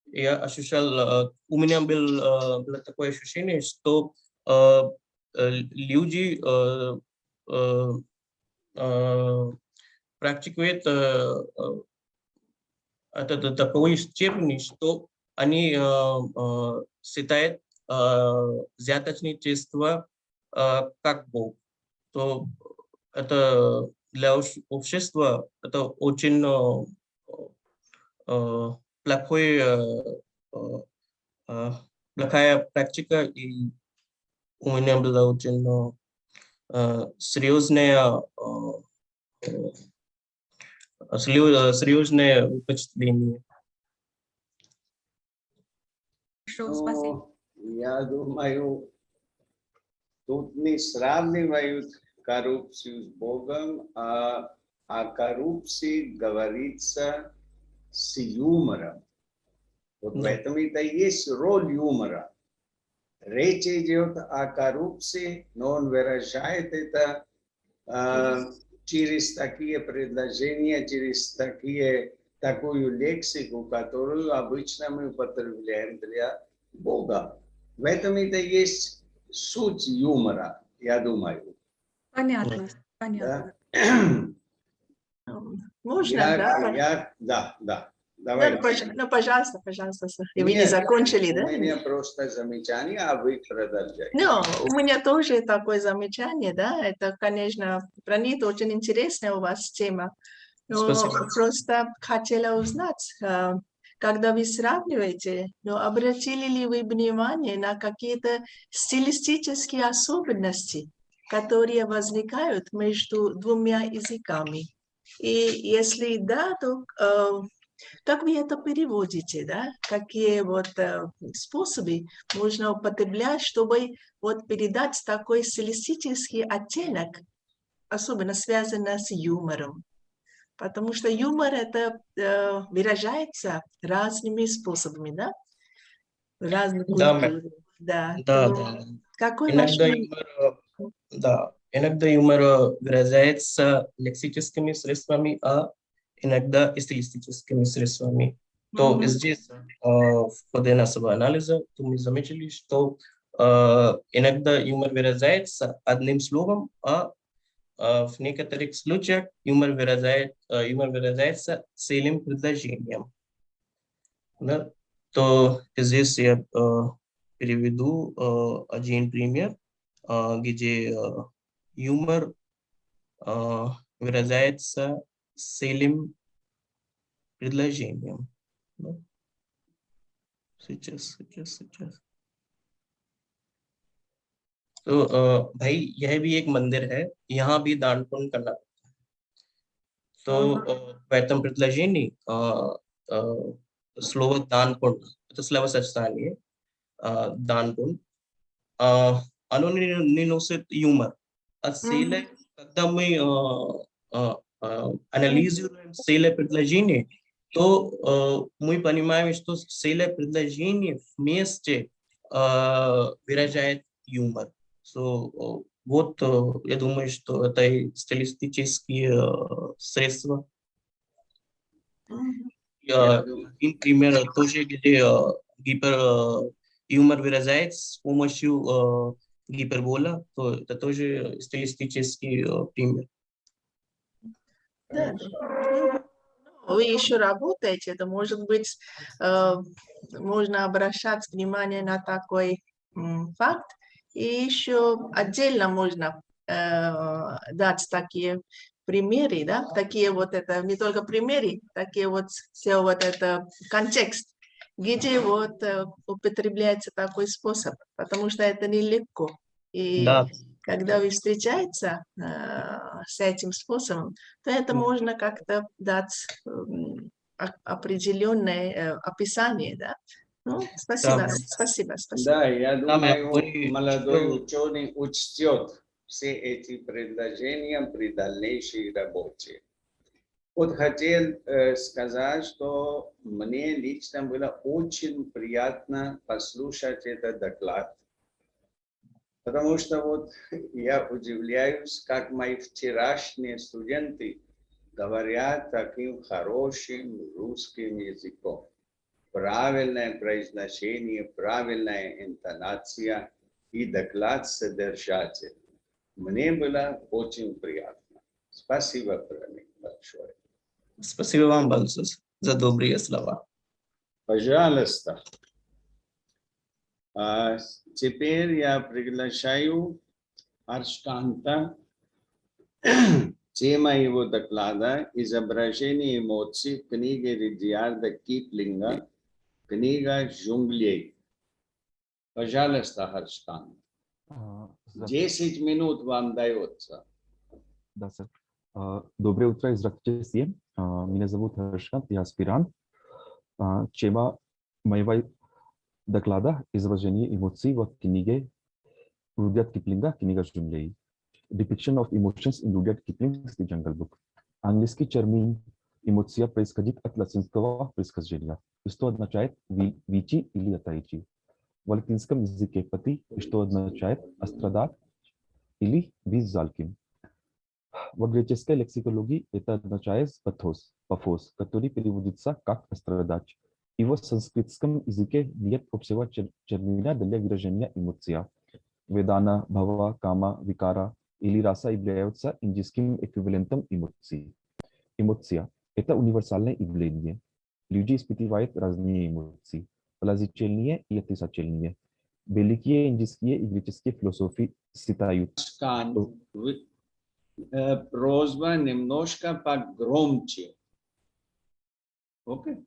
я ощущал, у меня было такое ощущение, что люди практикуют это до такой степени, что они считают взяточничество как Бог. То это для общества это очень плохая практика, и у меня было очень серьезное впечатление. Ну, я думаю, тут не сравнивают коррупцию с Богом, а о коррупции говорится с юмором. Вот в этом это и есть роль юмора. Речь идет о коррупции, но он выражает это через такие предложения, через такую лексику, которую обычно мы употребляем для Бога. В этом это и есть суть юмора, я думаю. Понятно, понятно. Да? Можно, Да. Давай. Ну, пожалуйста, пожалуйста. И вы не Нет, закончили, у да? меня просто замечание, а вы продолжайте. Ну, у меня тоже такое замечание, да, это, конечно, Пранит, очень интересная у вас тема. Но Спасибо. просто хотела узнать, когда вы сравниваете, но обратили ли вы внимание на какие-то стилистические особенности, которые возникают между двумя языками? И если да, то как вы это переводите, да? Какие вот способы можно употреблять, чтобы вот передать такой стилистический оттенок, особенно связанный с юмором? Потому что юмор это выражается разными способами, да? В разных культурах. Да. Какой ваш... Иногда юмор выражается лексическими средствами, а иногда стилистическими средствами. То здесь в ходе нашего анализа мы заметили, что иногда юмор выражается одним словом, а в некоторых случаях юмор выражается целым предложением. Да? То здесь я переведу один пример, где юмор выражается целым предложением. Да? Сейчас. तो भाई यह भी एक मंदिर है, यहाँ भी दान पुण्य करना पड़ता है. तो в этом предложении слово дан पुण्य, это словосочетание дан पुण्य, оно не носит юмор. А целое, когда мы анализируем целое предложение, то мы понимаем, что целое предложение вместе выражает юмор. So Вот, я думаю, что это и стилистические средства. Пример тоже, где юмор выражается с помощью гипербола, то это тоже стилистический пример. Да. Вы еще работаете, это может быть, можно обращать внимание на такой факт, и еще отдельно можно дать такие примеры, да, такие вот это, не только примеры, такие вот все вот это контекст, где вот употребляется такой способ, потому что это нелегко. И Да. когда вы встречаетесь с этим способом, то это можно как-то дать определенное описание, да? Ну, спасибо, Да. спасибо. Да, я Да, думаю, молодой ученый учтет все эти предложения при дальнейшей работе. Вот хотел сказать, что мне лично было очень приятно послушать этот доклад, потому что вот я удивляюсь, как мои вчерашние студенты говорят таким хорошим русским языком. Правильное произношение, правильная интонация и доклад содержательный. Мне было очень приятно. Спасибо большое. Спасибо вам большое за добрые слова. Пожалуйста. Теперь я приглашаю Аршканта. Тема его доклада «Изображение эмоций» в книге Ридиарда Киплинга, книга «Джунглей». Пожалуйста, Аршкант. 10 минут вам дается. Да, сэр. Доброе утро из России. Меня зовут Аршкант, я аспирант. Тема моего доклада «Изображение эмоций» в книге Рудиарда Киплинга, книга «Джунглей». Depiction of emotions in Rudyard Kipling's The Jungle Book. Английский термин «эмоция» происходит от латинского происхождения, что означает «вичи» или «отойти». В латинском языке «пати», что означает «страдать» или «быть жалким». В греческой лексикологии это означает «пафос», который переводится как «страдать». И в санскритском языке нет общего термина для выражения «эмоция». Ведана, Бхава, Кама, Викара или раса являются индийским эквивалентом эмоций. Эмоция – это универсальное явление. Люди испытывают разные эмоции, положительные и отрицательные. Великие индийские и греческие философы считают, Просьба немножко погромче. Окей?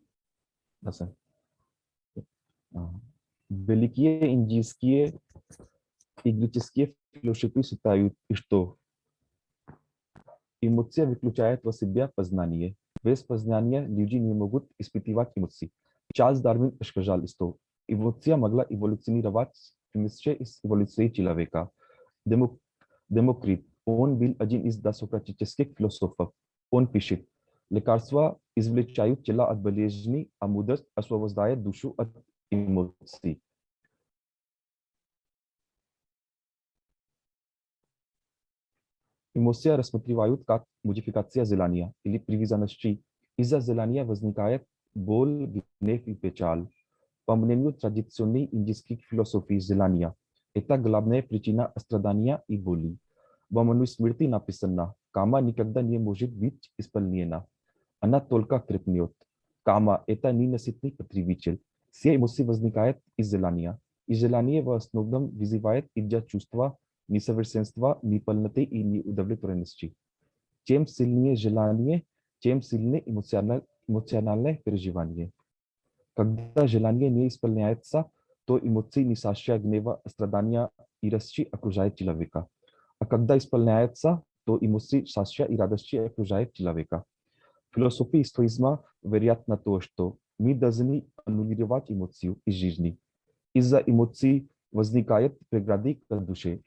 Да, сэр. Великие индийские и греческие философы считают, что эмоция выключает в себя познание. Без познания люди не могут испытывать эмоции. Чарльз Дарвин сказал, что эмоция могла эволюционировать вместе с эволюцией человека. Демокрит, он был один из досократических философов. Он пишет, лекарства извлечают тело от болезни, а мудрость освобождает душу от эмоций. Эмоции рассматривают как модификация желания или привязанности. Из-за желания возникает боль, гнев и печаль. По мнению традиционной индийской философии желания, это главная причина страдания и боли. В Манусмрити написано, кама никогда не может быть исполнена. Она только крепнет. Кама – это ненасытный потребитель. Все эмоции возникают из желания. И желание в основном вызывает из-за чувства несовершенства, неполноты и неудовлетворенности. Чем сильнее желание, тем сильнее эмоциональное переживание. Когда желание не исполняется, то эмоции несчастья, гнева, страдания и радости окружают человека. А когда исполняется, то эмоции счастья и радости окружают человека. Философия стоизма верят на то, что мы должны аннулировать эмоцию из жизни. Из-за эмоций возникают преграды к душе.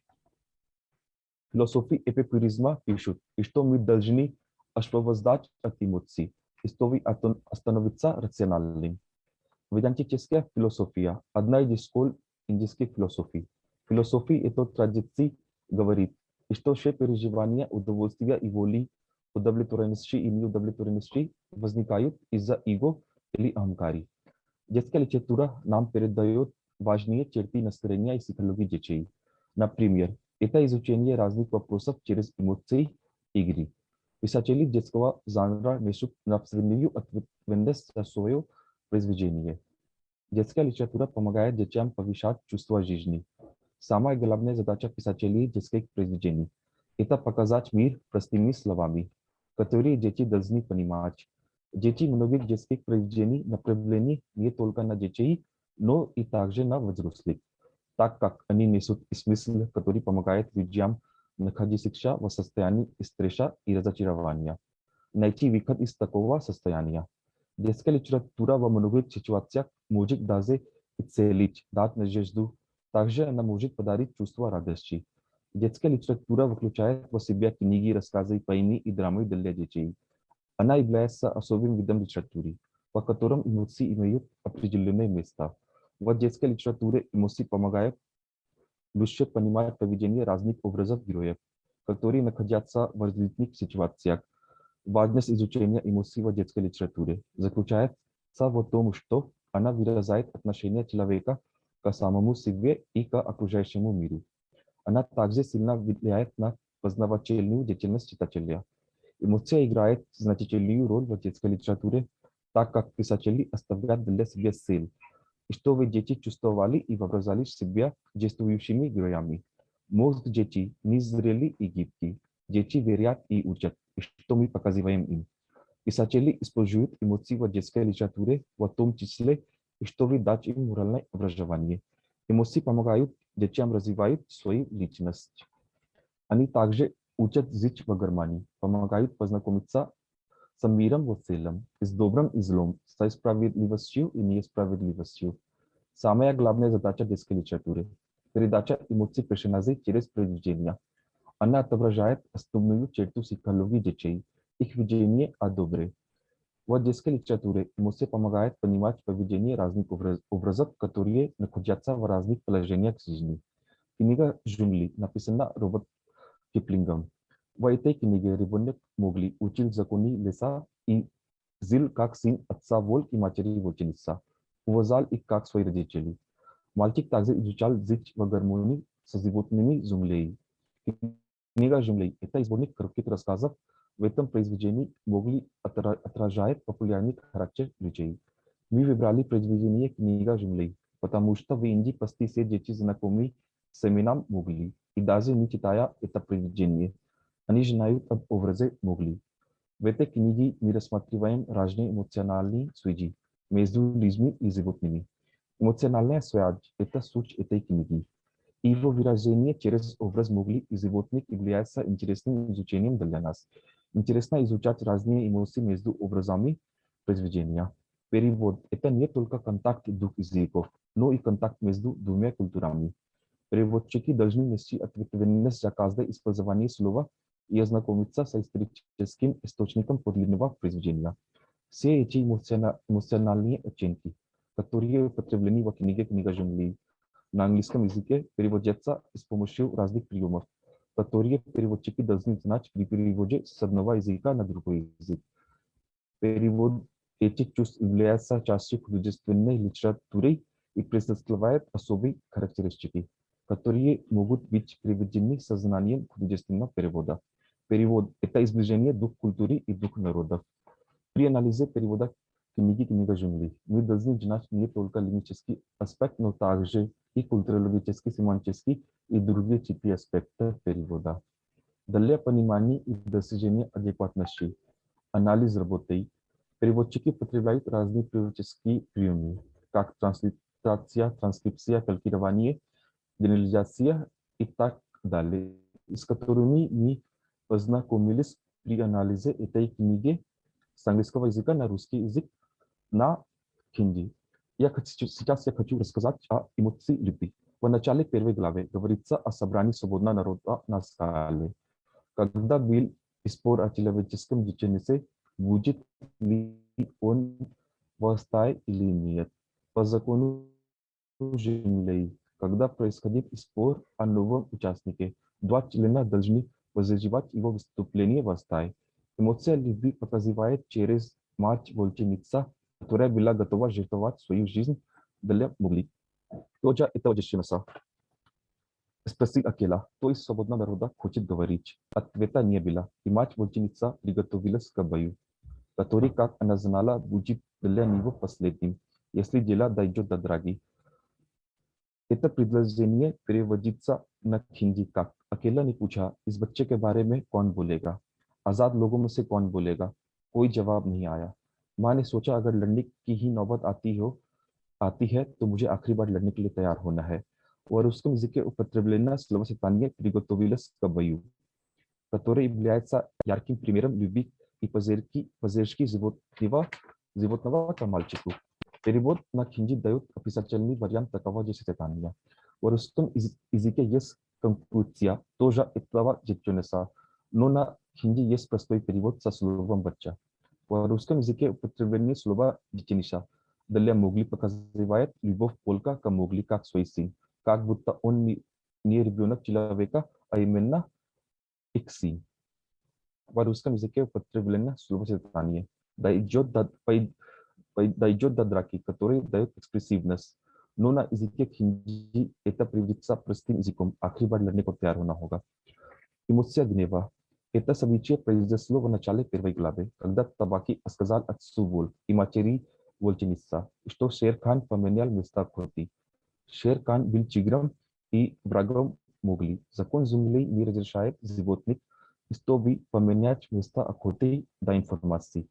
Философии эпикуризма пишут, что мы должны освобождать от эмоций, чтобы становиться рациональным. Ведантическая философия – одна из школ индийской философии. Философия этой традиции говорит, Isto się переживания удовольствия и воли удовлетворенности и неудовлетворенности возникают из-за эго или аханкари. Детская литература нам передает важные черты настроения и психологии детей. Например, это изучение разных вопросов через эмоции игры. Писатели детского жанра несут нравственную ответственность за свое произведение. Детская литература помогает детям повышать чувство жизни. Самая главная задача писателей детских произведений – это показать мир простыми словами, которые дети должны понимать. Дети многих детских произведений направлены не только на детей, но и также на взрослых, так как они несут смысл, который помогает людям находиться в состоянии стресса и разочарования. Найти выход из такого состояния. Детская литература во многих ситуациях может даже исцелить, дать надежду. Также она может подарить чувство радости. Детская литература включает в себя книги, рассказы, поэмы и драмы для детей. Она является особым видом литературы, по которым эмоции имеют определенное место. В детской литературе эмоции помогают лучше понимать поведение разных образов героев, которые находятся в различных ситуациях. Важность изучения эмоций в детской литературе заключается в том, что она выражает отношение человека к самому себе и к окружающему миру. Она также сильно влияет на познавательную деятельность читателя. Эмоция играет значительную роль в детской литературе, так как писатели оставляют для себя цель, чтобы дети чувствовали и воображали себя действующими героями. Мозг детей незрелый и гибкий. Дети верят и учат, что мы показываем им. Писатели используют эмоции в детской литературе, в том числе, чтобы дать им моральное образование. Эмоции помогают детям развивать свою личность. Они также учат жить в гармонии, помогают познакомиться с миром в целом, с добром и злом, с справедливостью и несправедливостью. Самая главная задача детской литературы – передача эмоций персонажей через произведения. Она отображает основную черту психологии детей, их видение о добре. В детской литературе эмоции помогают понимать поведение разных образов, которые находятся в разных положениях жизни. Книга «Джунгли» написана Роберт Киплингом. В этой книге ребенок Мowgli учил законы леса и жил как сын отца волк и матери волчица. Уважал их как своих родителей. Мальчик также изучал жить в гармонии с животными землей. Книга «Джунгли» – это сборник коротких рассказов. В этом произведении Мowgli отражает популярный характер людей. Мы выбрали произведение «Книга «Джунгли», потому что в Индии почти все дети знакомы с именем Mowgli. И даже не читая это произведение, они знают об образе Mowgli. В этой книге мы рассматриваем разные эмоциональные связи между людьми и животными. Эмоциональная связь – это суть этой книги. Его выражение через образ Mowgli и животных является интересным изучением для нас. Интересно изучать разные эмоции между образами произведения. Перевод – это не только контакт двух языков, но и контакт между двумя культурами. Переводчики должны нести ответственность за каждое использование слова и ознакомиться с историческим источником подлинного произведения. Все эти эмоциональные оттенки, которые употреблены в книге «Книга Джунгли», на английском языке переводятся с помощью разных приемов, которые переводчики должны знать при переводе с одного языка на другой язык. Перевод этих чувств является частью художественной литературы и представляет особые характеристики, которые могут быть приведены сознанием художественного перевода. Перевод – это изближение двух культур и двух народов. При анализе перевода книги «Книга Джунгли» мы должны знать не только лингвистический аспект, но также и культурологический, семантический и другие типы аспектов перевода. Для понимания и достижения адекватности анализ работы переводчики употребляют разные переводческие приемы, как транслитерация, транскрипция, калькирование, генерализация и так далее, с которыми мы познакомились при анализе этой книги с английского языка на русский язык на хинди. Сейчас я хочу рассказать о эмоции любви. В начале первой главы говорится о собрании свободного народа на скале. Когда был спор о человеческом дичине, будет ли он в стае или нет. По закону Земли, когда происходит спор о новом участнике, Lena должны возживать его выступление в стае. Эмоция любви показывает через мать-вольченица, которая была готова жертвовать свою жизнь для Мугли. Тоже этого Джешинаса. Спросил Акела, то есть свободного народа хочет говорить. Ответа не было, и мать-вольченица приготовилась к бою, который, как она знала, будет для него последним, если дело дойдет до драги. Это предложение переводится на हिंदी как अकेला ने पूछा इस बच्चे के बारे में कौन बोलेगा आजाद लोगों में से कौन बोलेगा कोई जवाब नहीं आया माँ ने सोचा अगर लड़ने की ही नौबत आती है तो मुझे आखिरी बार लड़ने के लिए तैयार होना है और उसको языке употреблена словосочетание приготовилась к бою которое является ярким примером любви и поддержки животного к мальчику. Перевод на хинди дает описательный вариант такого же сочетания. В русском языке есть конструкция тоже этого детенеса, но на хинди есть простой перевод со словом «бачча». В русском языке употребление слова «детеныша» для Мowgli показывает любовь волка к Мowgli как свой сын, как будто он не ребенок человека, а именно их сын. В русском языке употреблено словосочетание дойдет до драки, который дает экспрессивность. Но на языке хинди это приводится простым языком. आखिरी बार लड़ने को तैयार होना होगा. Эмоция гнева. Это событие произошло в начале первой главы, когда Табаки сказал отцу Вол и матери Вольченица, что Шер Хан поменял места охоты. Шер Хан был тигром и врагом Мowgli. Закон земли не разрешает животных, чтобы поменять места охоты до информации.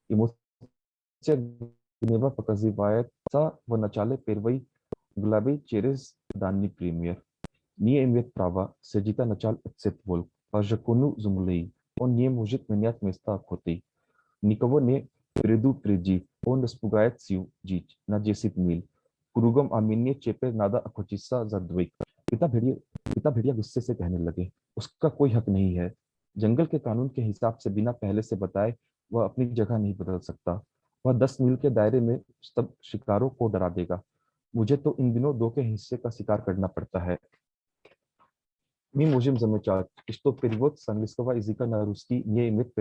Эмоция гнева показывается в начале первой главы через данный пример. Не имеет права сидеть начал отцет волк. По закону земли он не может менять места охоты. Никого не предупредив, он испугает всю дичь на 10 миль. Кругом आमीने चेपे नादा अखोचिसा जद्विक पिता भेड़िया गुस्से से कहने लगे उसका कोई हक नहीं है जंगल के कानून के हिसाब से बिना पहले से बताए वह अपनी जगह नहीं बदल सकता वह 10 मील के दायरे में सब शिकारों को डरा देगा मुझे तो इन दिनों 2 के हिस्से का शिकार करना पड़ता है Ми можем замечать, что перевод с английского языка на русский не имеет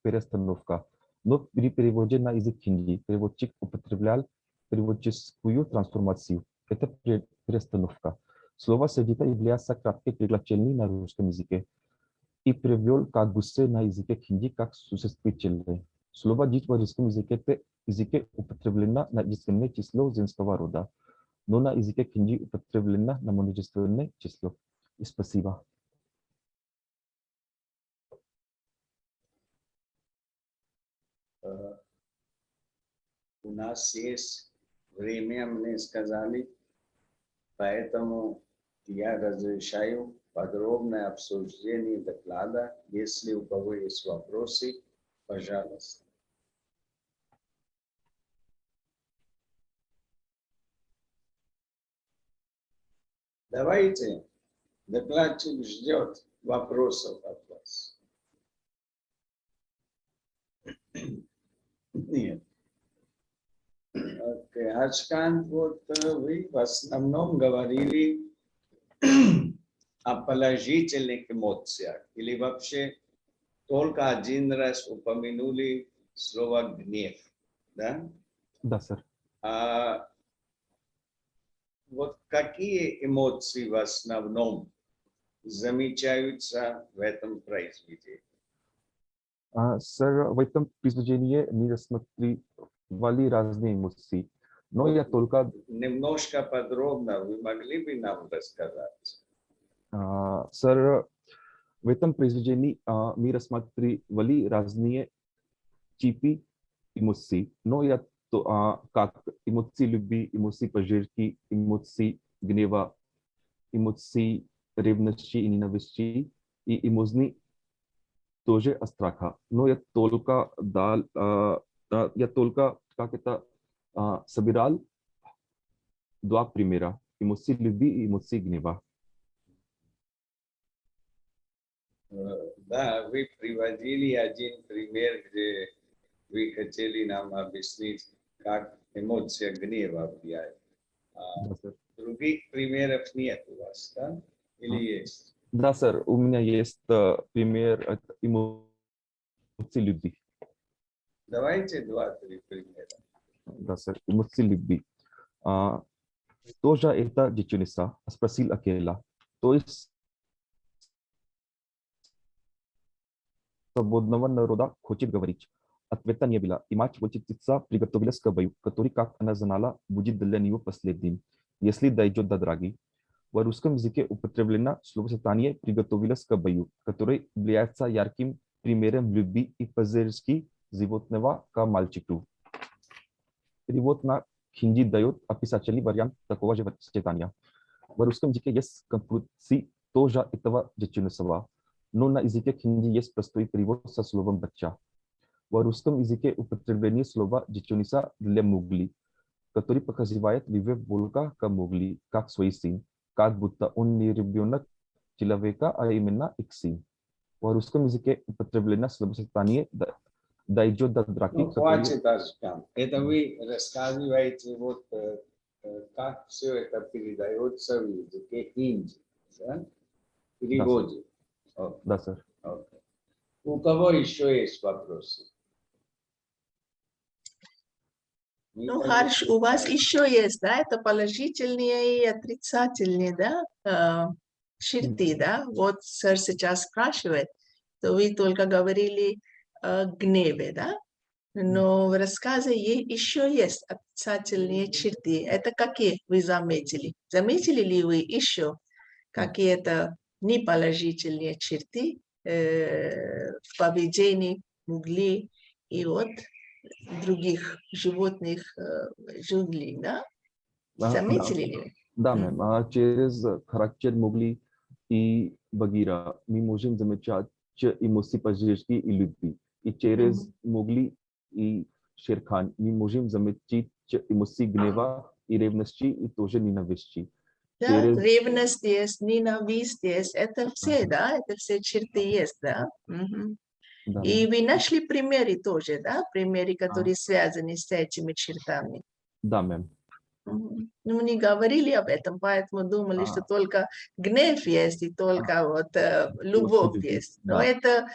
перестановка, но при переводе на язык хинди переводчик употреблял переводческую трансформацию. Это перестановка. Слово «сердито» является краткой приглашением на русском языке и привел как гусей на языке хинди как существительное. Слово «дичь» в русском языке употреблено на единственное число женского рода, но на языке хинди употреблено на множественное число. Спасибо. У нас есть время, мне сказали, поэтому я разрешаю подробное обсуждение доклада. Если у кого есть вопросы, пожалуйста. Давайте. Докладчик ждет вопросов от вас. Нет. Окей. Ачкан, вот вы в основном говорили о положительных эмоциях. Или вообще только один раз упомянули слово гнев. Да? Да, сэр. Вот какие эмоции в основном замечаются в этом произведении? Сэр, в этом произведении мы рассматривали разные эмоции, но я только... Немножко подробно вы могли бы нам рассказать? Сэр, в этом произведении мы рассматривали разные типы эмоций, но я как эмоции любви, эмоции поддержки, эмоции гнева, эмоции ревности и ненависти и эмоции тоже страха. Но я только как это собирал 2 примера: эмоции любви и эмоции гнева. Да, вы приводили один пример, где вы хотели нам объяснить, как эмоция гнева влияет. Других примеров нет у вас, да? Или есть? Да, сэр, у меня есть пример эмоций любви. Давайте 2-3 примера. Да, сэр, эмоции любви. Тоже это девчонка спросил Акела. То есть свободного народа хочет говорить. Ответа не было, и мать волчица приготовилась к бою, который, как она знала, будет для нее последним, если дойдет до драги. В русском языке употреблено словосочетание «приготовилась к бою», которое является ярким примером любви и поддержки животного к мальчику. Перевод на хинди дает описательный вариант такого же сочетания. В русском языке есть конструкции тоже этого девчонства, но на языке хинди есть простой перевод со словом «бача». В русском языке употребление слова «девчонка» для мугли, который показывает любовь волка к мугли, как свой сын, как будто он не ребенок человека, а именно их сын. В русском языке употреблено словосочетание «дойдет до драки». Ну, хватит, Ашкан. Это вы рассказываете, вот как все это передается в языке Индии. Да? Переводе. Да, сэр. Okay. У кого еще есть вопросы? Ну, Харш, у вас еще есть, да, это положительные и отрицательные, да, черты, да? Вот сэр сейчас спрашивает, то вы только говорили о гневе, да? Но в рассказе еще есть отрицательные черты. Это какие вы заметили? Заметили ли вы еще какие-то неположительные черты в поведении мугли и вот других животных джунглей, да? Заметили ли вы? Да, мэм. Через характер мугли и багира мы можем замечать эмоции поддержки и любви. И через мугли и шерхан мы можем заметить эмоции гнева и ревности и тоже ненависти. Да, ревность есть, ненависть есть, это все, да, это все черты есть, да. Да, И вы нашли примеры тоже, да, примеры, которые связаны с этими чертами. Да, мэм. Ну, не говорили об этом, поэтому думали, что только гнев есть и только вот любовь есть. Но это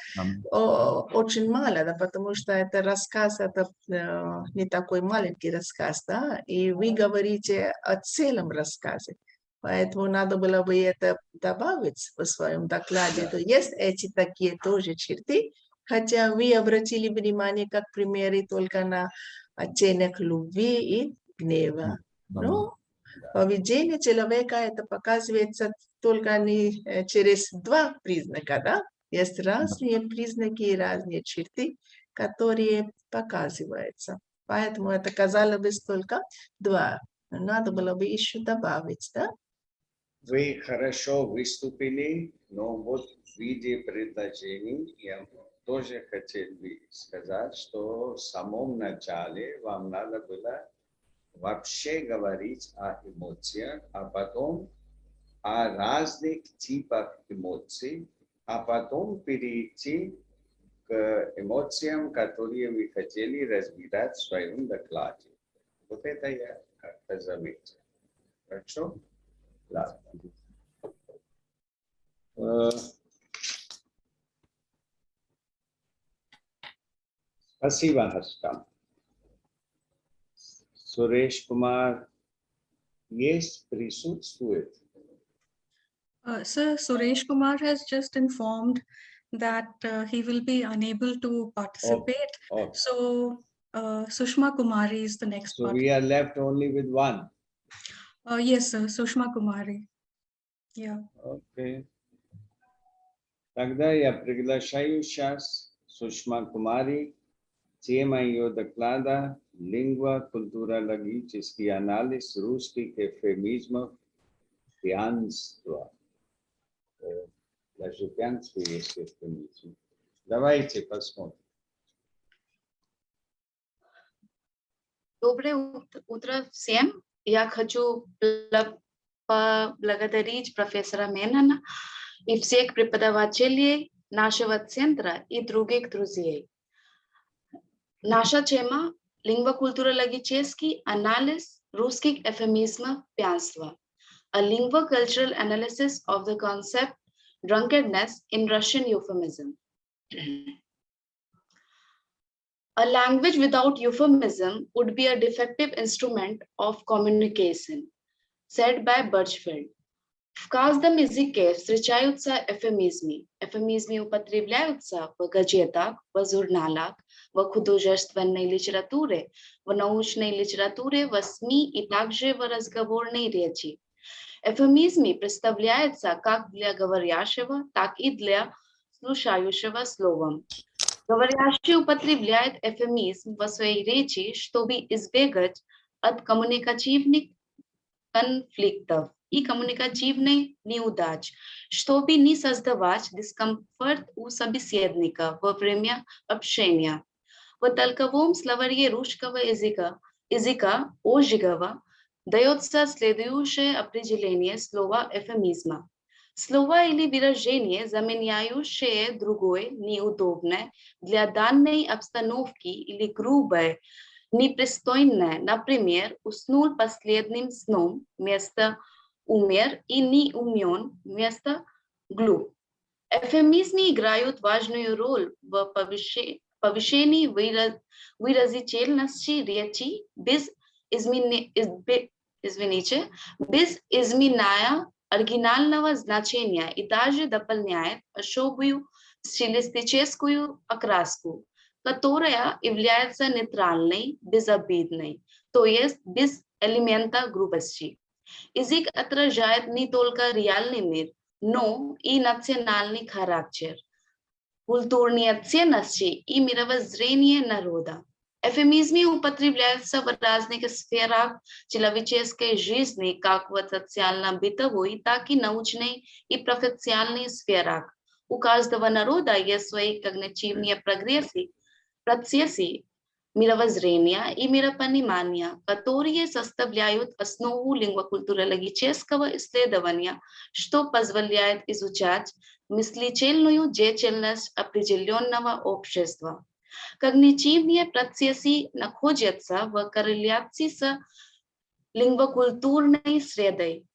очень мало, да, потому что это рассказ, это не такой маленький рассказ, да, и вы говорите о целом рассказе. Поэтому надо было бы это добавить в своем докладе. То есть эти такие тоже черты, хотя вы обратили внимание как примеры только на оттенок любви и гнева. Ну, поведение человека это показывается только не через два признака, да? Есть разные признаки и разные черты, которые показываются. Поэтому это казалось бы только два. Надо было бы еще добавить, да? Вы хорошо выступили, но вот в виде предложений я тоже хотел бы сказать, что в самом начале вам надо было вообще говорить о эмоциях, а потом о разных типах эмоций, а потом перейти к эмоциям, которые вы хотели разбирать в своем докладе. Вот это я как-то заметил. Хорошо? Ладно. Спасибо, Хаскам. Суреш Кумар есть, присутствует. Sir, Suresh Kumar has just informed that he will be unable to participate. So Sushma Kumari is the next So we are left only with one. Yes, sir, Sushma Kumari. Yeah. Okay. Тогда я приглашаю сейчас Сушма Кумари, тема ее доклада «Лингва, культура, логический анализ русских эвфемизмов, пьянства». Даже пьянство есть эвфемизм. Давайте посмотрим. Доброе утро всем. Я хочу поблагодарить профессора Менена и всех преподавателей нашего центра и других друзей. Наша тема – лингвокультурологический анализ русских эвфемизмов пьянства. A lingvo-cultural analysis of the concept drunkenness in Russian euphemism. A language without euphemism would be a defective instrument of communication, said by Birchfield. В каждом языке встречаются эвфемизмы. Эвфемизмы употребляются в газетах, в журналах, в художественной литературе, в научной литературе, в СМИ и также в разговорной речи. Эвфемизмы представляются как для говорящего, так и для слушающего словом. Говорящий употребляет эвфемизм в своей речи, чтобы избегать от коммуникативных конфликтов и коммуникативных неудач, чтобы не создавать дискомфорт у собеседника во время общения. В толковом словаре русского языка Ожегова дается следующее определение слова эвфемизма. Слово или выражение, заменяющее другое, неудобное для данной обстановки или грубое, непристойное, например, уснул последним сном вместо умер и не умен вместо глуп. Эвфемизмы играют важную роль в повышении выразительности речи без изменения оригинального значения и даже дополняет особую стилистическую окраску, которая является нейтральной, безобидной, то есть без элемента грубости. Язык отражает не только реальный мир, но и национальный характер, культурные ценности и мировоззрение народа. Эвфемизмы употребляются в разных сферах человеческой жизни, как в социально-бытовой, так и научной и профессиональной сферах. У каждого народа есть свои когнитивные процессы мировоззрения и миропонимания, которые составляют основу лингвокультурологического исследования, что позволяет изучать мыслительную деятельность определенного общества. Когнитивные процессы находятся в корреляции с лингвокультурной средой.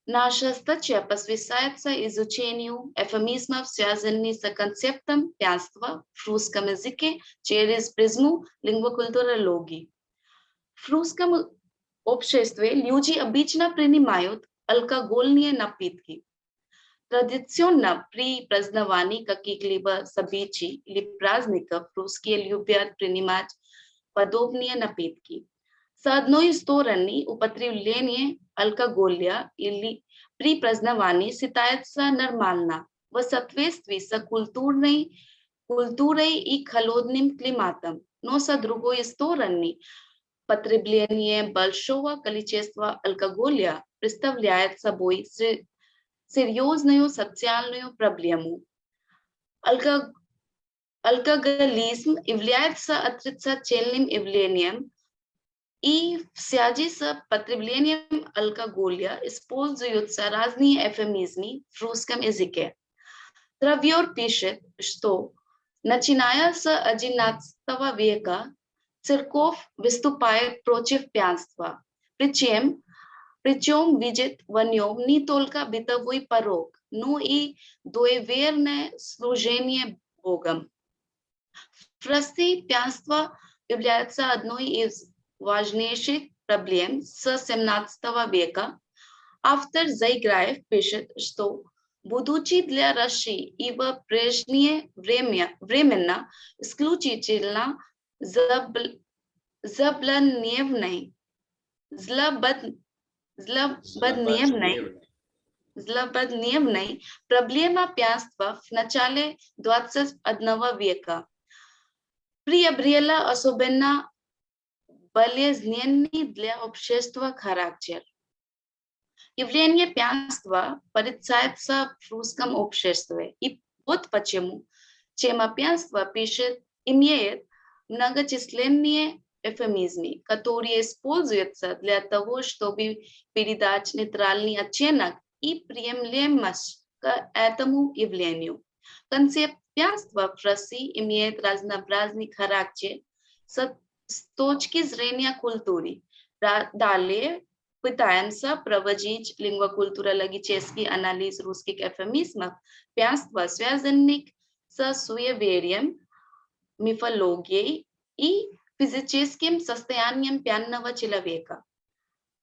Наша статья посвящается изучению эвфемизмов, связанных с концептом пьянства в русском языке через призму лингвокультурологии. В русском обществе люди обычно принимают алкогольные напитки. Традиционно при праздновании каких-либо событий или праздников русские любят принимать подобные напитки. С одной стороны, употребление алкоголя или при праздновании считается нормально в соответствии с культурой и холодным климатом, но с другой стороны, потребление большого количества алкоголя представляет собой серьезную социальную проблему. Алкоголизм является отрицательным явлением, и в связи с потреблением алкоголя используются разные эвфемизмы в русском языке. Травьер пишет, что начиная с XI века церковь выступает против пьянства, причем видит в нем не только бытовой порок, но и дуеверное служение Богом. В России пьянство является одной из важнейших проблем с XVII века. Автор Зайграев пишет, что, будучи для России и в прежнее времена исключительно злободневной проблема пьянства в начале XXI века приобрела особенно болезненный для общества характер. Явление пьянства порицается в русском обществе. И вот почему тема пьянства, пишет, имеет многочисленные эвфемизмы, которые используются для того, чтобы передать нейтральный оттенок и приемлемость к этому явлению. Концепт пьянства в России имеет разнообразный характер с точки зрения культуры. Далее Pытаемся проводить лингвокультурологический анализ русских эвфемизмов, пьянства, связанных с суеверием, мифологией и физическим состоянием пьяного человека.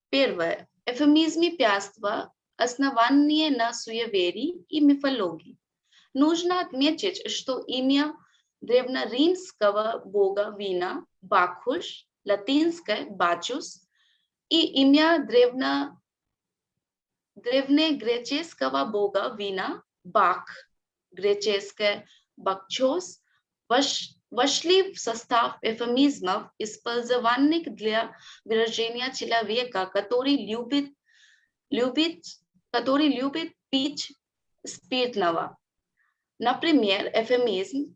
Первое. Эвфемизмы пьянства основанные на суеверии и мифологии. Нужно отметить, что имя древнеримского бога вина Бакхуш, латинское Бачус, и имя древнегреческого бога вина Бак, греческое Бакчос, вошли в состав эвфемизмов, использованных для выражения человека, который любит пить спиртного. Например, эвфемизм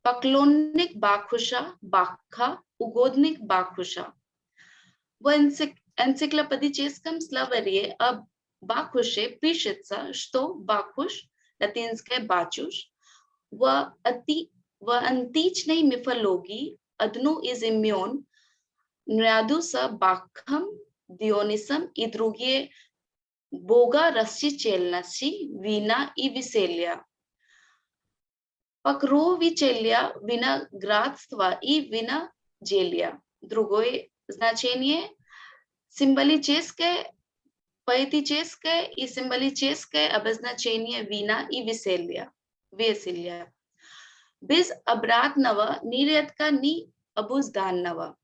поклонник Бакхуша, Бакха, угодник Бакхуша. В энциклопедическом словаре об Бакхуше пишется, что Бакхуш, латинское Бачуш, в античной мифологии одно из имен наряду с Бакхом, Дионисом и другие бога растительности, вина и веселья. Покровителя виноградства и виноделия. Другое значение символическое, поэтическое и символическое обозначение вина и веселья. Без обратного нередко необузданного.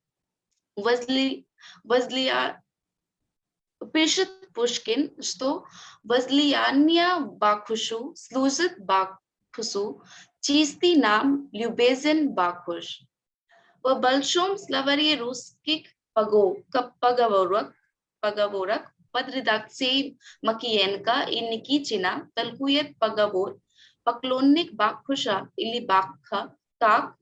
Пишет Пушкин, что возлияние Бакхушу служит Бакхусу, чистый нам любезен Бакхуш. В большом словаре русских поговорок под редакцией Макиенко и Никитина толкует поговор поклонник Бакхуша или Бакха как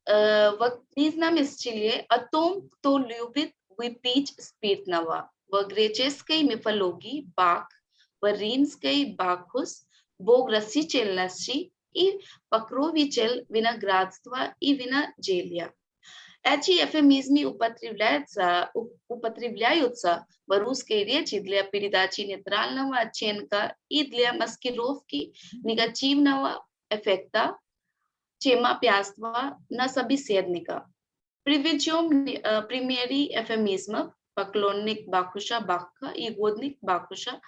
в книжном стиле о том, кто любит выпить спиртного. В греческой мифологии Бак, в римской Бакхус, бог растительности и покровитель виноградства и виноделия. Эти эвфемизмы употребляются в русской речи для передачи нейтрального оттенка и для маскировки негативного эффекта тема пьянства на собеседника. Приведем примеры эвфемизмов поклонник Бакхуша Бакха и угодник Бакхуша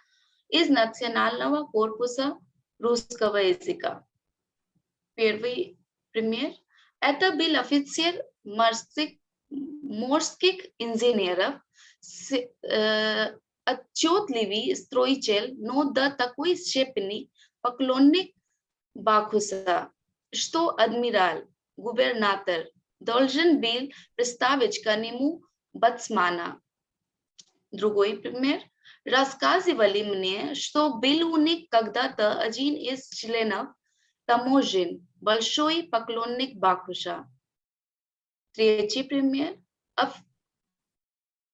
из национального корпуса русского языка. Первый пример. Это был офицер морских инженеров, отчетливый строитель, но до такой степени поклонник Бакхуса, что адмирал, губернатор должен был представить к нему бацмана. Другой пример. Рассказывали мне, что был у них когда-то один из членов таможен, большой поклонник Бакхуша. Третий пример.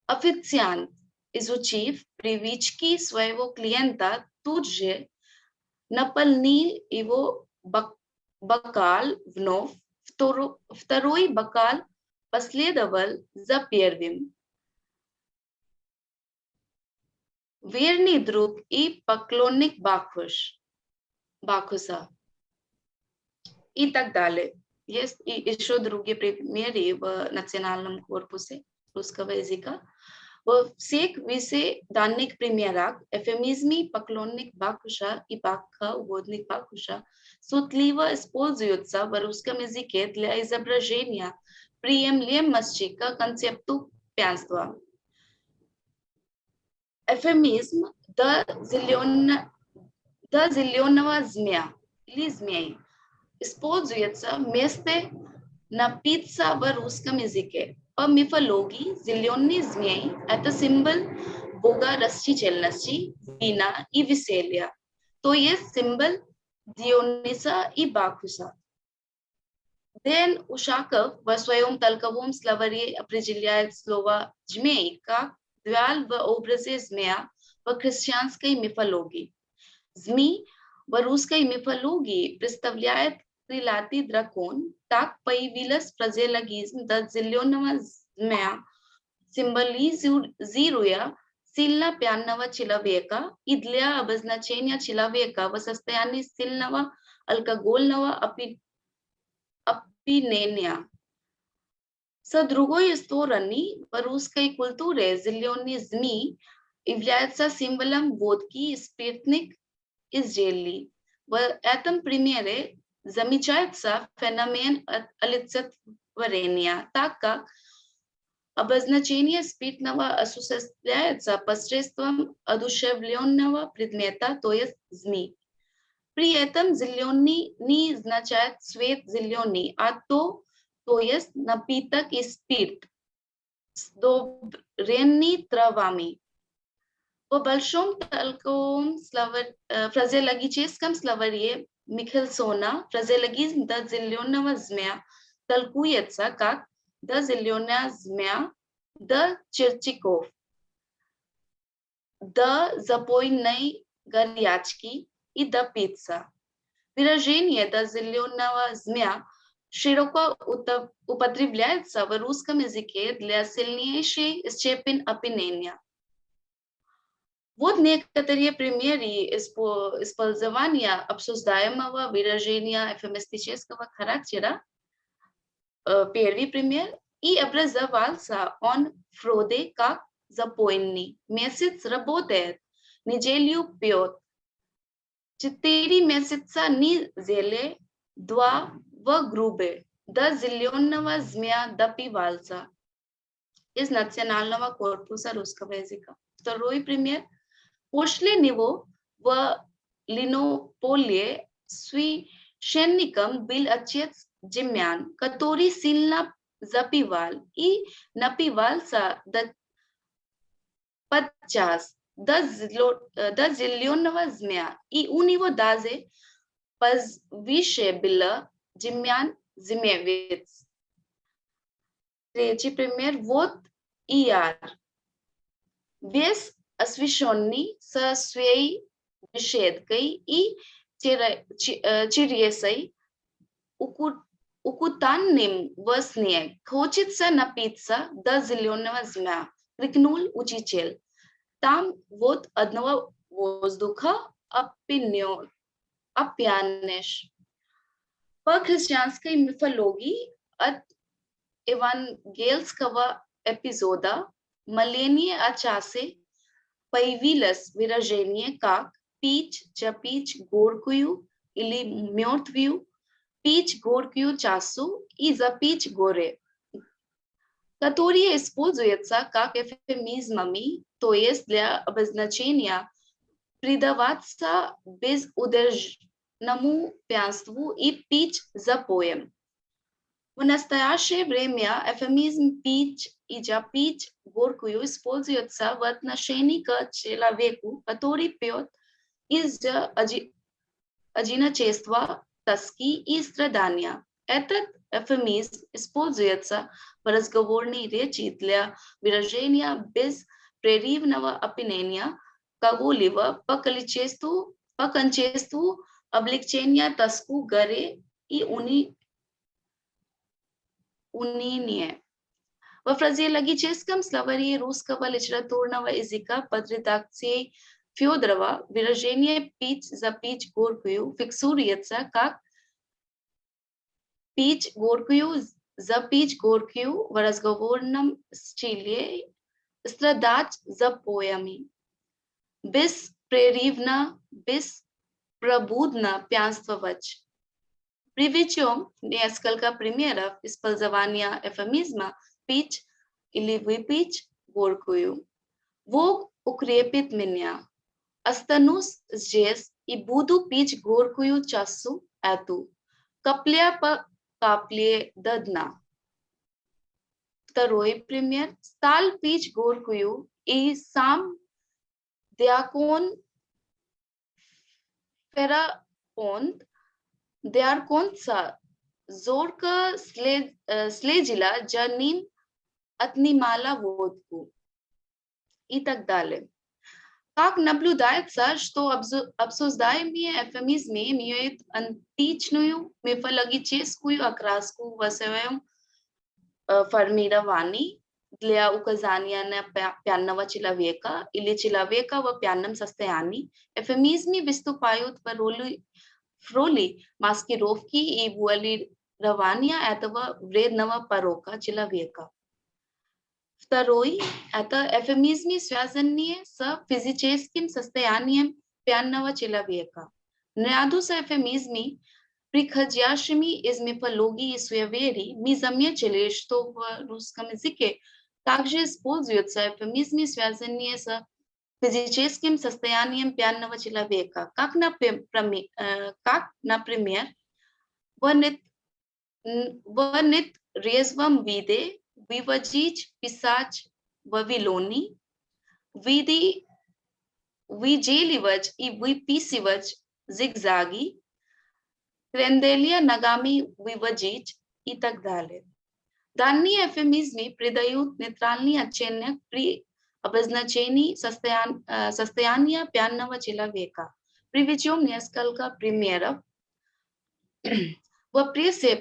Официант, изучив привычки своего клиента, тут же наполнил его бокал вновь. Второй бокал последовал за первым. Верный друг и поклонник Бакхуса. И так далее. Есть и еще другие примеры в национальном корпусе русского языка. Во всех выше данных примерах эвфемизмы поклонник Бакхуша и Бакха, угодник Бакхуша, шутливо используются в русском языке для изображения приемлемости к концепту пьянства. Эвфемизм до зеленого змея или змей используется вместо напиться в русском языке. По мифологии зеленый змей – это символ бога растительности, вина и веселья, то есть символ Диониса и Бакхуса. Дэн Ушаков в своем толковом словаре определяет слово «змей» как дуаль в образе змея в христианской мифологии. Змей в русской мифологии представляет крылатый дракон. Так появилась фразеологизм до зеленого змея symbolizuję silna pianowa человека и для обозначения человека в состоянии сильного алкогольного опьянения. С другой стороны, в русской культуре зеленый змей является символом водки и спиртных изделий. В этом примере замечается феномен олицетворения, так как обозначение спиртного осуществляется посредством одушевленного предмета, то есть змей. При этом зеленый не означает цвет зеленый, а то есть напиток и спирт с удобренными травами. В большом толковом фразеологическом словаре Михельсона фразеологизм до зеленого змея толкуется как до зеленая змея, до черчиков, до запойной горячки и до пицца. Выражение до зеленого змея широко употребляется в русском языке для сильнейшей степени опьянения. Вот некоторые примеры использования обсуждаемого выражения эвфемистического характера. Первый пример. И образовался он в роде как запойный. Месяц работает, неделю пьет. 4 месяца не зеле, 2 в грубе. До зеленого змея допивался. Из национального корпуса русского языка. Второй пример. После него в Линополе священником был отец Демьян, который сильно запивал и напивался подчас до зеленого змея, и у него даже повыше было Демьян змеевец. Третий пример. Вот и яр. Весь освещенный со своей беседкой и чересой, укутанным в снег, хочется напиться до зеленого змея, крикнул учитель. Там вот одного воздуха опьянешь. По христианской мифологии от евангельского эпизода моления о часе появилось выражение как пить, запить горькую или мертвую, пить горькую чашу и запить горе, которые используются как эвфемизмами, то есть для обозначения предаваться безудержному пьянству и пить запоем. В настоящее время эвфемизм пить и запить горькую используется в отношении к человеку, который пьет из-за одиночества, тоски и страдания. Этот эвфемизм используется в разговорной речи для выражения беспрерывного опьянения кого-либо по количеству, облегчения тоску, горе и уныние. Во фразеологическом словаре русского литературного языка под редакцией Федорова выражение «пить, запить горькую» фиксируется как «пить горькую, запить горькую» в разговорном стиле, страдать запоями. Беспрерывно, беспробудно пьянствовать. Приведем несколько примеров использования эвфемизма «пить» или «выпить горькую». Бог укрепит меня. Останусь здесь и буду пить горькую чашу эту, капля по капле до дна. Второй пример. Стал пить горькую, и сам диакон Ферапонт Диарконца зорко следила за ним, отнимала водку и так далее. Как наблюдается, что обсуждаемые эвфемизмы имеют античную мифологическую окраску в своем формировании, для указания на пьяного человека или человека в пьяном состоянии. Эвфемизмы выступают в роли маскировки и вуалирования этого вредного порока человека. Второй – это эвфемизмы, связанные с физическим состоянием пьяного человека. Наряду с эвфемизмами, приходящими из мифологии и суеверий, мы заметили, что в русском языке также используются эвфемизмы, связанные с физическим состоянием пьяного человека, как, например, в нетрезвом виде выводить, писать Вавилоне, выделивать и выписывать зигзаги, кренделя ногами выводить и так далее. Данные эвфемизмы придают нейтральный оттенок при обозначении состояния пьяного человека. Приведем несколько примеров. В прессе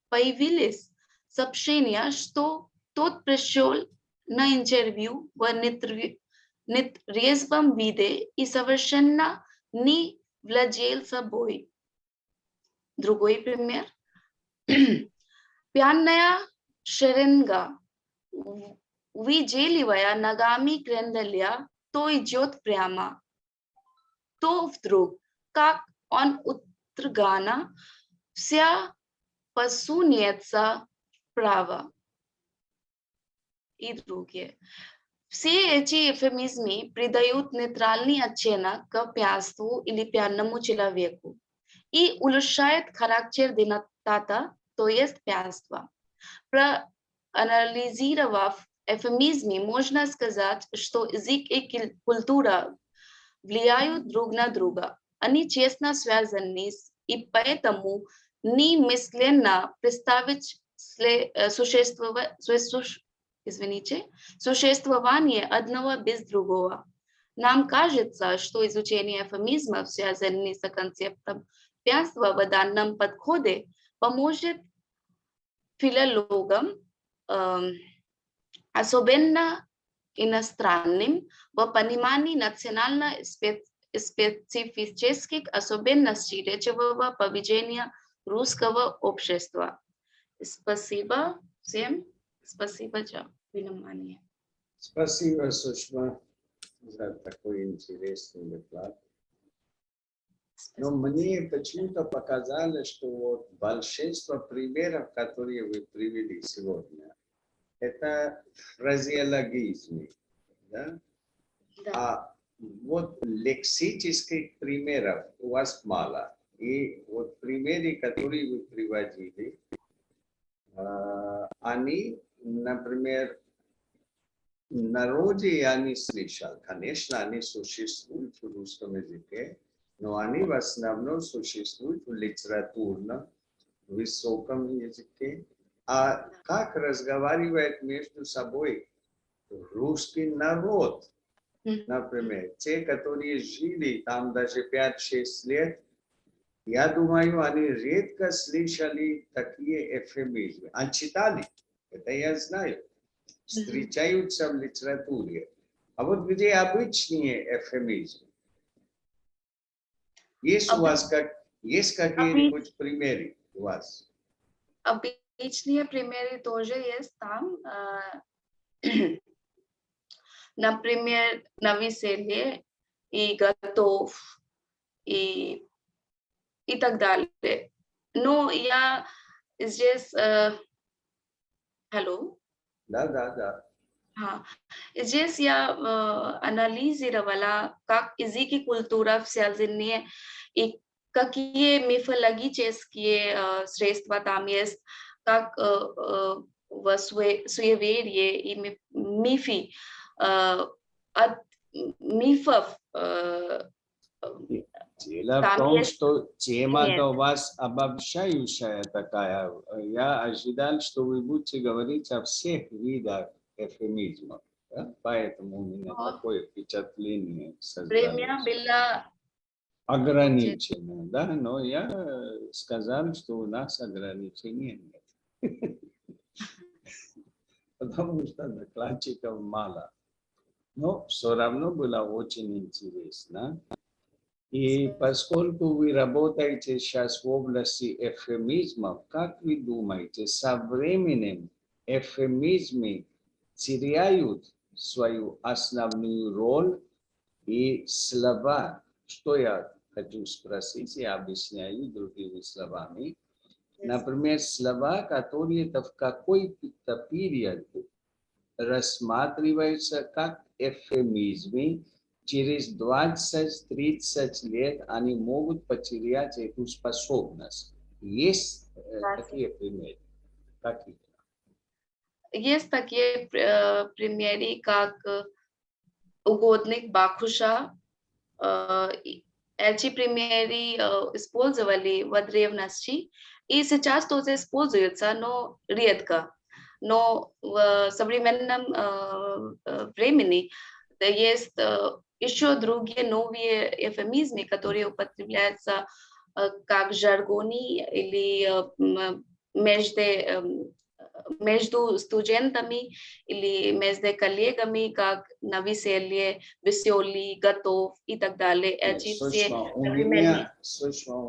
появились сообщения, что тот пришел на интервью в нетрезвом виде и совершенно не владел собой. Другой пример. Пьяная шеренга, выделивая ногами кренделя, то идет прямо, то вдруг, как он утргана, вся посунется вправо. И другие. Все эти эвфемизмы придают нейтральный оттенок к пьянству или пьяному человеку и улучшают характер денотата, то есть пьянства. Проанализировав эвфемизмы, можно сказать, что язык и культура влияют друг на друга. Они тесно связаны, и поэтому немысленно представить существование одного без другого. Нам кажется, что изучение эвфемизмов, связанных с концептом пьянства в данном подходе, поможет филологам, особенно иностранным, в понимании национально-специфических особенностей речевого поведения русского общества. Спасибо всем. Спасибо за внимание. Спасибо, Сушма, за такой интересный доклад. Но мне почему-то показалось, что вот большинство примеров, которые вы привели сегодня, это фразеологизмы, да? Да. А вот лексических примеров у вас мало. И вот примеры, которые вы приводили, они, например, в народе я не слышал. Конечно, они существуют в русском языке, но они в основном существуют в литературном, высоком языке. А как разговаривает между собой русский народ, например, те, которые жили там даже 5-6 лет, я думаю, они редко слышали такие эвфемизмы. А читали, это я знаю, встречаются в литературе. А вот где обычные эвфемизмы? Есть у вас какие-нибудь примеры у вас? Обычные примеры тоже есть там. Например, на веселье и готов и так далее. Но я здесь... Алло? Да. Здесь я анализировала, как язык и культура связаны и какие мифологические средства там есть, как в суеверии и мифы. От мифов Дело в том, что тема-то у вас обобщающая такая. Я ожидал, что вы будете говорить о всех видах эвфемизмов. Да? Поэтому у меня такое впечатление создалось. Время было ограничено, да? Но я сказал, что у нас ограничений нет. потому что докладчиков мало. Но все равно было очень интересно. И поскольку вы работаете сейчас в области эвфемизмов, как вы думаете, со временем эвфемизмы теряют свою основную роль и слова, что я хочу спросить, я объясняю другими словами. Например, слова, которые в какой-то период рассматриваются как эвфемизмы, через 20-30 лет они могут потерять эту способность. Есть такие примеры? Какие? Есть такие примеры, как угодник, бакуша. Эти примеры использовали в древности, и сейчас тоже используются, но редко. Но в современном времени есть еще другие новые эвфемизмы, которые употребляются как жаргоны или между студентами или между коллегами, как на веселье, веселый, готов и так далее. Эти все у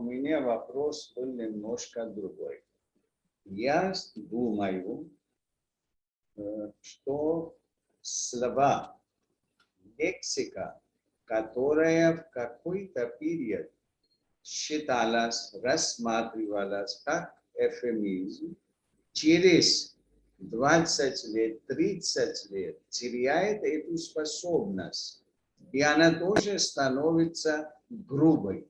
меня вопрос был немножко другой. Я думаю, что слова, лексика, которая в какой-то период считалась, рассматривалась как эвфемизм, через 20 лет, 30 лет теряет эту способность. И она тоже становится грубой,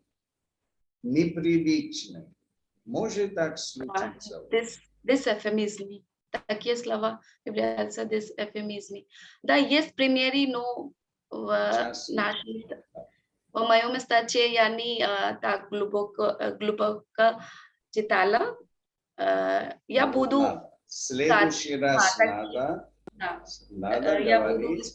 неприличной. Может так случиться? Дисэвфемизмы. Такие слова являются дисэвфемизмами. Да, есть примеры, но в моем статье я не так глубоко читала. Я буду... В следующий раз надо говорить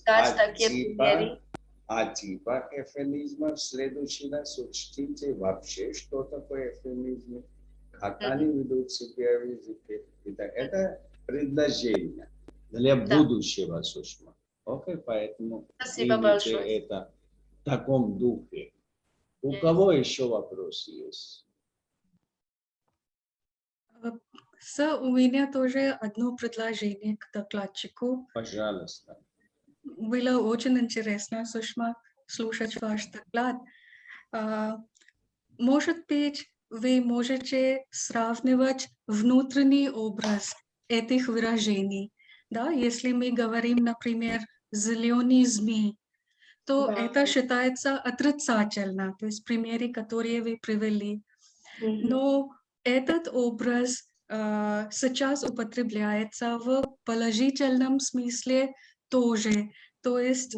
о типах эвфемизма. В следующий раз учтите вообще, что такое эвфемизм, как они ведут себя в языке. Это предложение для будущего, Сушма. Окей, поэтому примите это в таком духе. У кого еще вопросы есть? У меня тоже одно предложение к докладчику. Пожалуйста. Было очень интересно, Сушма, слушать ваш доклад. Может быть, вы можете сравнивать внутренний образ этих выражений. Да? Если мы говорим, например, зеленый змей, то это считается отрицательно, то есть примеры, которые вы привели. Но этот образ сейчас употребляется в положительном смысле тоже. То есть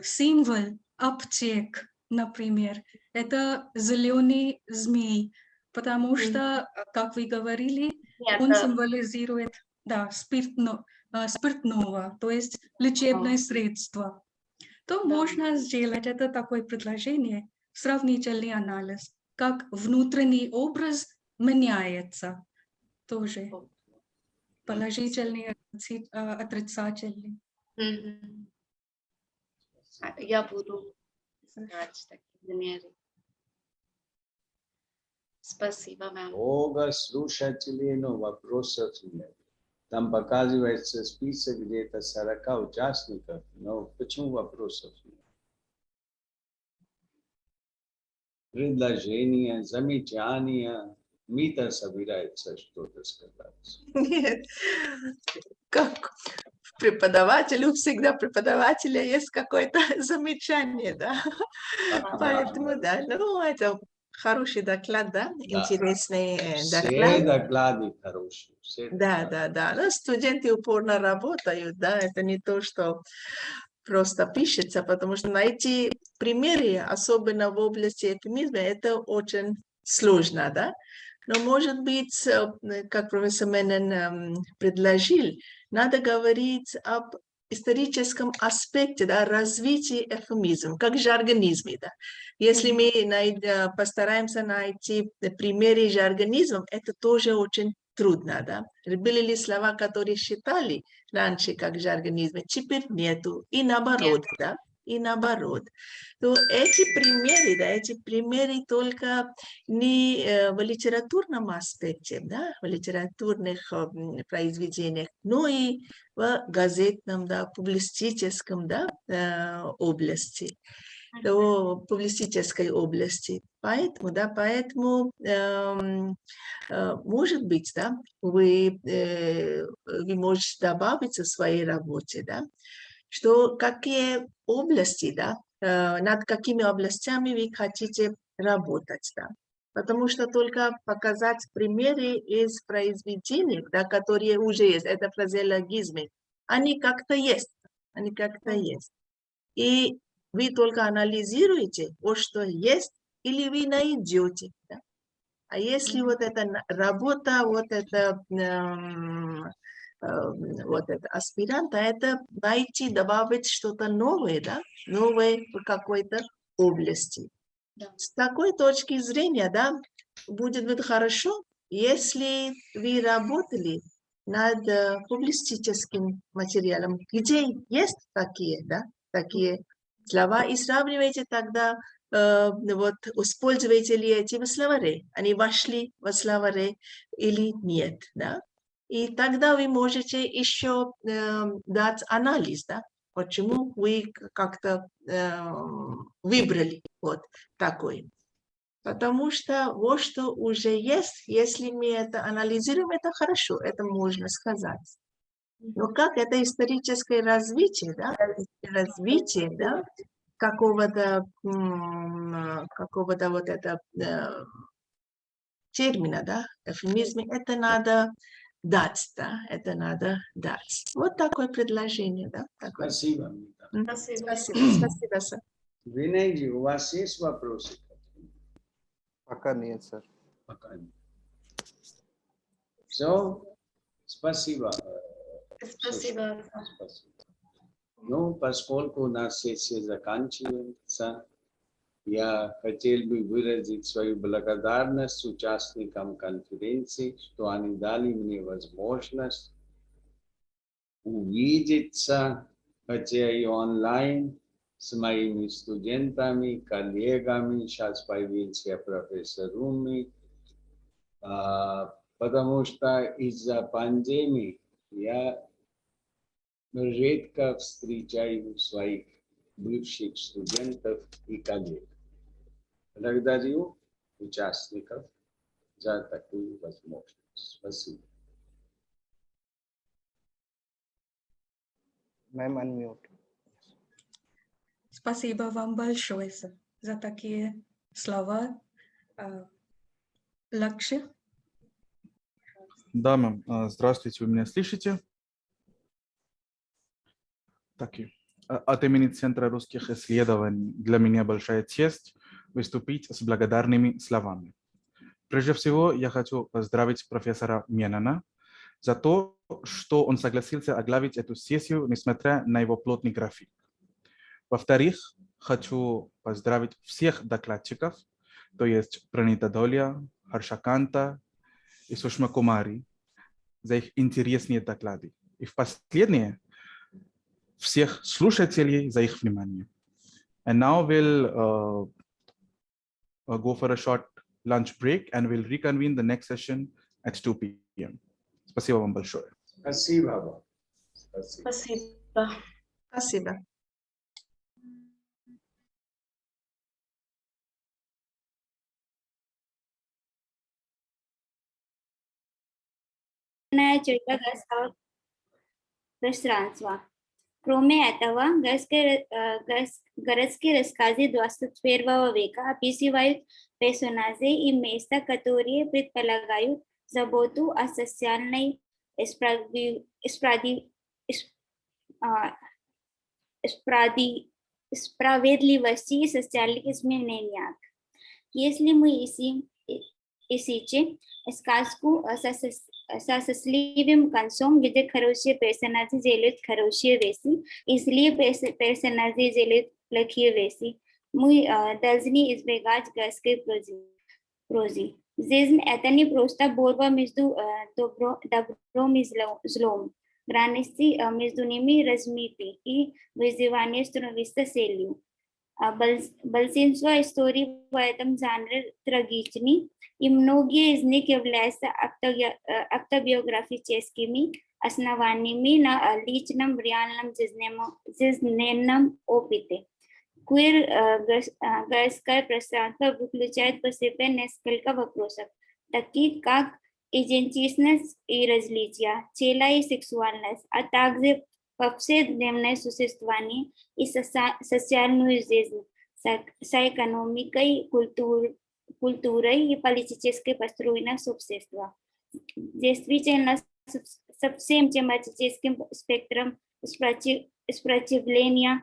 символ аптек, например, это зеленый змей, потому что, как вы говорили, он символизирует спиртного, то есть лечебное средство. То можно сделать это такое предложение, сравнительный анализ, как внутренний образ меняется тоже. Положительный, отрицательный. Я буду искать такие примеры. Спасибо вам. Много слушателей, но вопросов нет. Там показывается список где-то 40 участников, но почему вопросов нет? Предложения, замечания. Мита собирается что-то сказать. Нет. Как преподавателю, всегда преподавателя есть какое-то замечание, да. Поэтому, да, ну, это хороший доклад, да, интересный доклад. Все доклады хорошие. Да. Ну, студенты упорно работают, да, это не то, что просто пишется, потому что найти примеры, особенно в области эвфемизма, это очень сложно, да. Но, может быть, как профессор Меннен предложил, надо говорить об историческом аспекте, да, развития эвфемизма, как жаргонизме, да. Если мы постараемся найти примеры жаргонизмов, это тоже очень трудно, да. Были ли слова, которые считали раньше как же организмы, теперь нету, и наоборот, да, и наоборот. То эти примеры только не в литературном аспекте, да, в литературных произведениях, но и в газетном, да, публицистическом, да, области, публицистической области. Поэтому может быть, да, вы можете добавить в своей работе, да, что какие области, да, над какими областями вы хотите работать, да. Потому что только показать примеры из произведений, да, которые уже есть, это фразеологизмы, они как-то есть, И вы только анализируете, вот что есть, или вы найдете, да. А если вот эта работа, вот это аспиранта, это найти, добавить что-то новое, да, новое в какой-то области. Да. С такой точки зрения, да, будет хорошо, если вы работали над публицистическим материалом, где есть такие, да, такие слова, и сравниваете тогда, вот, используете ли эти в словаре, они вошли в словаре или нет, да. И тогда вы можете еще дать анализ, да, почему вы как-то выбрали вот такой. Потому что вот что уже есть, если мы это анализируем, это хорошо, это можно сказать. Но как это историческое развитие, да, какого-то вот это термина, да, эвфемизме, это надо дать, да, это надо дать. Вот такое предложение, да. Такое. Спасибо. Спасибо, сэр. Виней ji, у вас есть вопросы? Пока нет, сэр. Пока нет. Все, спасибо. Спасибо. Спасибо. Ну, поскольку у нас сессия заканчивается, я хотел бы выразить свою благодарность участникам конференции, что они дали мне возможность увидеться, хотя и онлайн, с моими студентами, коллегами, сейчас появился профессор Руми, потому что из-за пандемии я редко встречаю своих бывших студентов и коллег. Благодарю участников за такую возможность. Спасибо. Ma'am, unmute. Спасибо вам большое за такие слова. Лакши. Да, мэм. Здравствуйте, вы меня слышите? Так и от имени Центра русских исследований для меня большая честь выступить с благодарными словами. Прежде всего, я хочу поздравить профессора Менана за то, что он согласился оглавить эту сессию, несмотря на его плотный график. Во-вторых, хочу поздравить всех докладчиков, то есть Пранита Долия, Харшаканта и Сушма Кумари, за их интересные доклады. И в последнее, всех слушателей за их внимание. And now we'll go for a short lunch break and we'll reconvene the next session at 2 p.m. Спасибо вам большое. Спасибо вам. Спасибо. Спасибо. Пространство. Кроме этого, городские рассказы 21 века описывают персонажей и места, которые предполагают заботу о социальной справедливости и социальных изменениях. Если мы ищем сказку со счастливым концом, где хорошие персонажи делают хорошие вещи, и злые персонажи делают плохие вещи, мы должны избегать городской прозы. Zizn etani prosta borba mizdu dobro mizlom. Granisti mizdunimi razmiti I vizivanie stronvista seliu. Большинство историй в этом жанре трагичны, и многие из них являются автобиографическими основаниями на личном реальном жизненном опыте. Queer пространство выключает по себе несколько вопросов, таких как идентичность и различия, тело и сексуальность, а также повседневное существование и социальную жизнь с экономикой, культурой и политической построенных общества. Действительно, со всем тематическим спектром сопротивления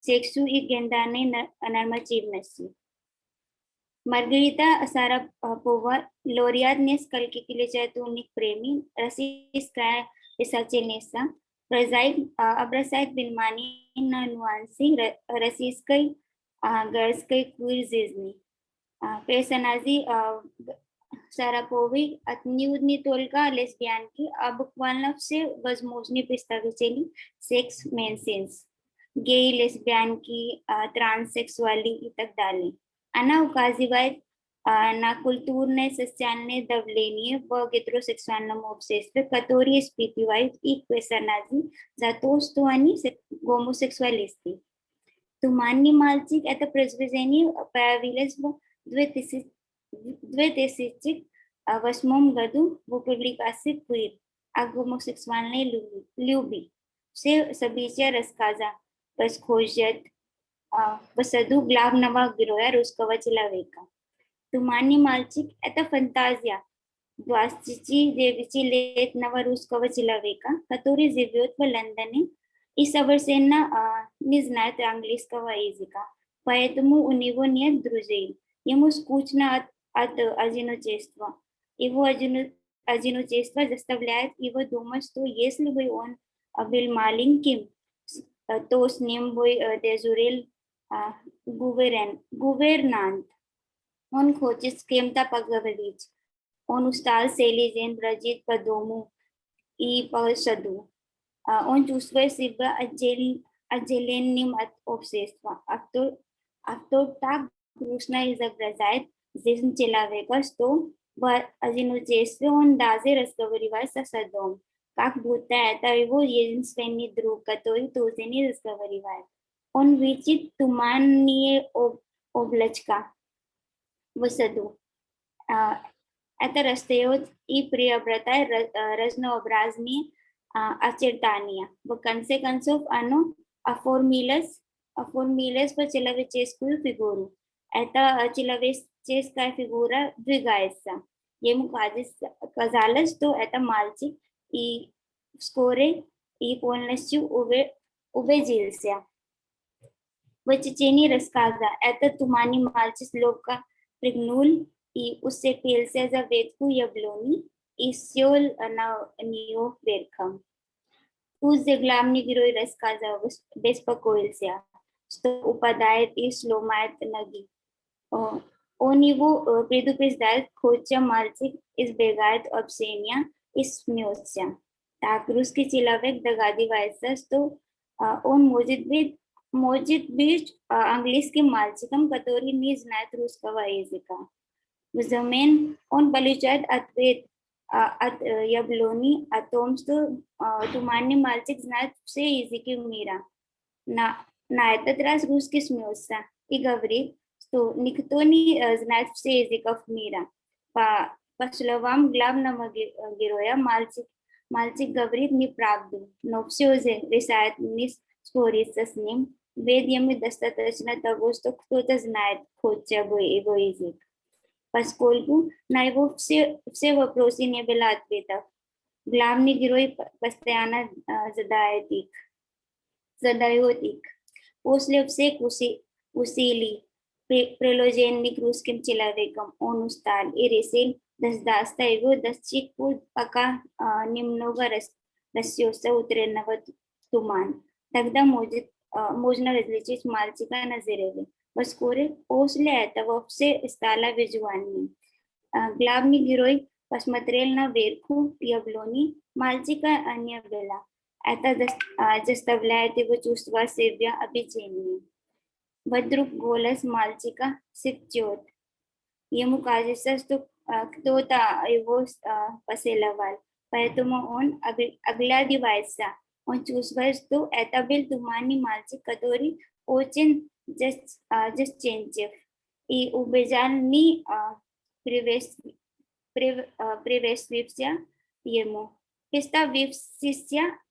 сексу и гендерной нормативности. Маргарита Сарапова, лауреат нескольких литературных премий, российская писательница, обращает внимание на нюансы российской городской квир-жизни. Персонажи Сараповой отнюдь не только лесбиянки, а буквально все возможные представители секс-меншинств, геи, лесбиянки, транссексуалы и так далее. Она указывает на культурное социальное давление в гетеросексуальном обществе, которое испытывают их персонажи за то, что они гомосексуалисты. «Туманный мальчик» — это произведение появилось в 2008 году в публикации «Queer» о гомосексуальной любви. Все события рассказа происходят в саду главного героя русского человека. «Туманный мальчик» — это фантазия 29-летнего русского человека, который живет в Лондоне и совершенно не знает английского языка, поэтому у него нет друзей. Ему скучно от одиночества. Его одиночество заставляет его думать, что если бы он был маленьким, то с ним бы дежурил гувернант. Он хочет с кем-то поговорить. Он устал целый день бродить по дому и по саду. Он чувствует себя отделенным от общества. Автор так грустно изображает жизнь человека, что в одиночестве он даже разговаривает со садом, как будто это его единственный друг, который тоже не разговаривает. Он видит туманные облачка в саду. Это растет и приобретает разнообразные очертания. В конце концов, оно оформилось в человеческую фигуру. Эта человеческая фигура двигается. Ему казалось, что это мальчик, и вскоре и полностью убедился. В течение рассказа этот туманный мальчик ловко прыгнул и уцепился за ветку яблони и сел на нее верхом. Тут же главный герой рассказа беспокоился, что упадает и сломает ноги. Он его предупреждает, хотя мальчик избегает общения и смеется. Так русский человек догадывается, что он может быть английским мальчиком, который не знает русского языка. Взамен он получает ответ от яблони о том, что туманный мальчик знает все языки мира. На этот раз русский смеется и говорит, что никто не знает все языков мира. По словам главного героя, мальчик говорит неправду, но все же решает не спориться с ним, ведь ему достаточно того, что кто-то знает хотя бы его язык. Поскольку на его все вопросы не было ответов, главный герой постоянно задает их. После всех усилий, приложенных русским человеком, он устал и решил дождаться его достичь путь, пока немного рассеется утреннего туман. Тогда можно различить мальчика на дереве. Вскоре после этого все стало визуальным. Главный герой посмотрел на верху яблони, мальчика, а не было. Это заставляет его чувствовать себя обиденным. Вдруг голос мальчика шепчет. Ему кажется, что кто-то его поцеловал, поэтому он оглядывается. Он чувствует, что это был туманный мальчик, который очень застенчив и убежал не приветствовался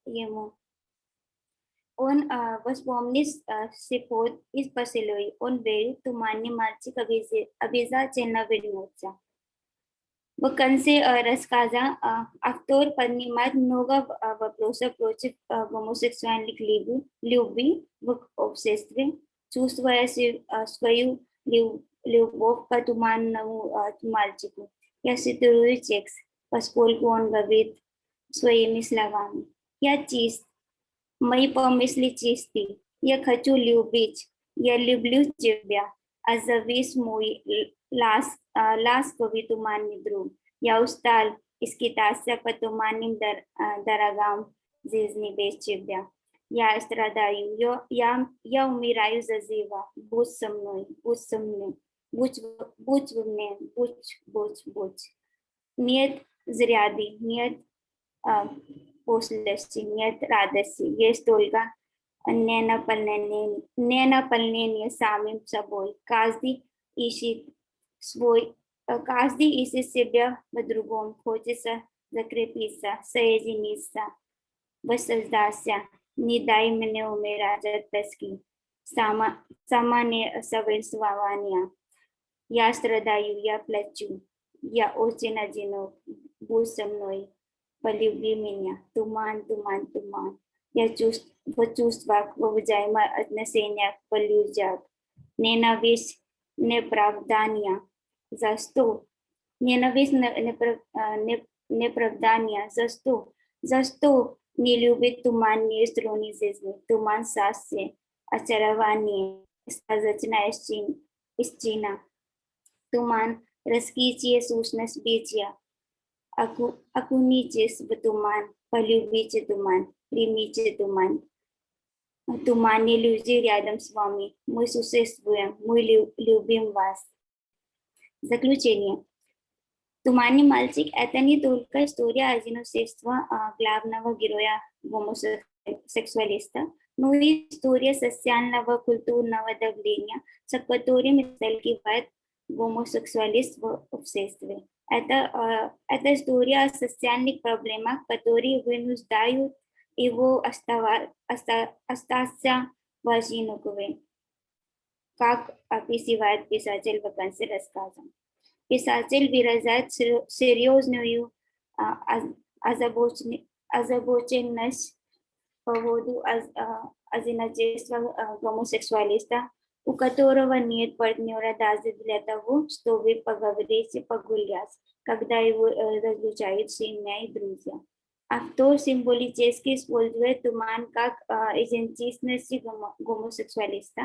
ему. Он вспомнил сиход из поселой. Он верит, туманный мальчик обязательно вернется. В конце рассказа автор поднимает много вопросов против гомосексуальных любви в обществе, чувствуя свою любовь к туманному мальчику. Я цитирую текст, поскольку он говорит своими словами. Я чист, мои помыслы чисты, я хочу любить, я люблю тебя, а завис мой ласковый туманный друг. Я устал скитаться по туманным дорогам жизни без тебя. Я страдаю, я умираю за зива. Будь со мной, будь со мной, будь в мне, будь. Нет зряды, нет пошлости, нет радости, есть только ненаполнение самим собой. Каждый ищет себя в другом, хочется закрепиться, соединиться, воссоздаться. Не дай мне умирать от тоски, самонесовершенствования. Я страдаю, я плачу, я очень одинок, будь со мной, полюби меня, туман, туман, туман. Я в чувствах, в взаимоотношениях в людях, ненависть, неправдания, за что? Ненависть, неправдания, за что не любит туманные струны жизни, туман счастья, очарование, сказочная истина, туман, раскрытие сущность бытия. Окунитесь в туман, полюбите туман, примите туман. Туманные люди рядом с вами, мы существуем, мы любим вас. Заключение. Туманный мальчик – это не только история одиночества главного героя гомосексуалиста, но и история социального культурного давления, с которым сталкивает гомосексуалист в обществе. Это история о социальных проблемах, которые вынуждают его остаться в одиночестве, как описывает писатель в конце рассказа. Писатель выражает серьезную озабоченность по поводу одиночества гомосексуалиста, у которого нет партнера даже для того, чтобы поговорить и погулять, когда его разлучают семья и друзья. Автор символически использует туман как идентичность гомосексуалиста.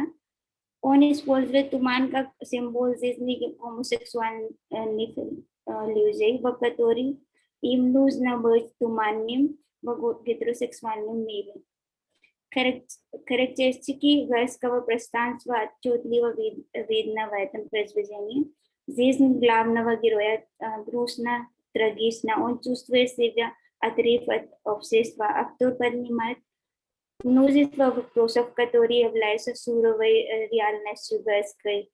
Он использует туман как символ жизни гомосексуальных людей, в которой им нужно быть туманным в гетеросексуальном мире. Характеристики гайского пространства отчетливо видно в этом произведении. Жизнь главного героя грустна, трагична, он чувствует себя отрыв от общества. Автор поднимает множество вопросов, которые являются суровой реальностью гайской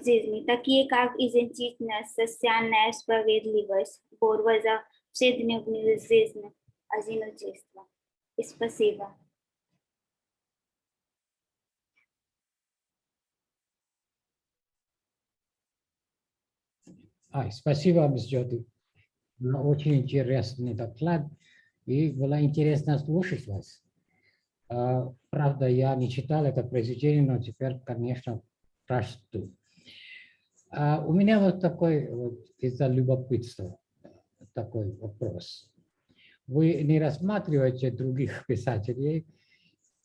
жизни, такие как идентичность, социальная справедливость, борьба за вседневную жизнь, одиночество. Спасибо. Спасибо, мисс Джоди. Очень интересный доклад, и было интересно слушать вас. Правда, я не читал это произведение, но теперь, конечно, прочту. У меня вот такой, из-за любопытства, такой вопрос. Вы не рассматриваете других писателей,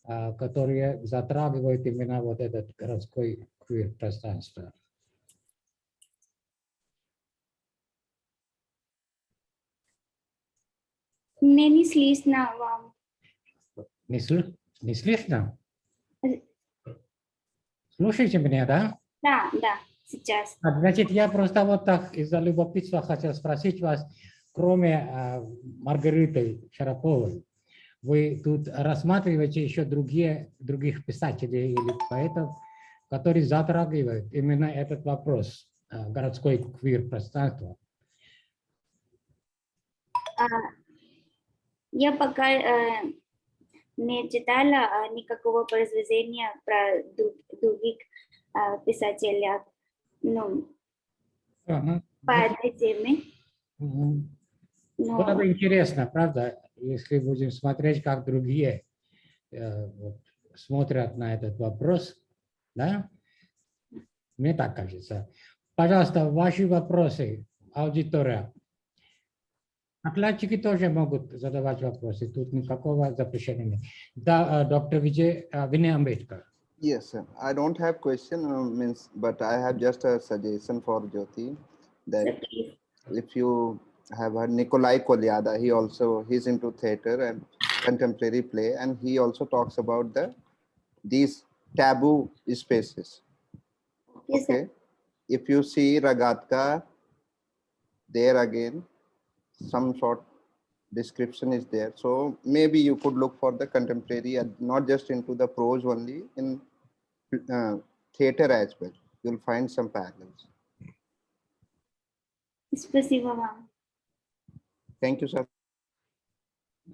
которые затрагивают именно вот этот городской квир-пространство? Не, не слышно вам. Не слышно? Слушайте меня, да? Да, да, сейчас. Значит, я просто вот так из-за любопытства хотел спросить вас, кроме Маргариты Шараповой, вы тут рассматриваете еще других писателей или поэтов, которые затрагивают именно этот вопрос городской квир-пространства? Я пока не читала никакого произведения про других писателей, ну, по этой теме. Было бы интересно, правда, если будем смотреть, как другие вот, смотрят на этот вопрос, да? Мне так кажется. Пожалуйста, ваши вопросы, аудитория. Докладчики тоже могут задавать вопросы, тут никакого запрещения нет. Да, доктор Vinay Ambedkar. Yes, sir. I don't have question, but I have just a suggestion for Jyoti that if you have heard Nikolai Kolyada, he's into theater and contemporary play, and he also talks about these taboo spaces. Okay, if you see Ragatka, there again, some short description is there. So maybe you could look for the contemporary, not just into the prose only, in theater as well. You'll find some parallels. Thank you, sir.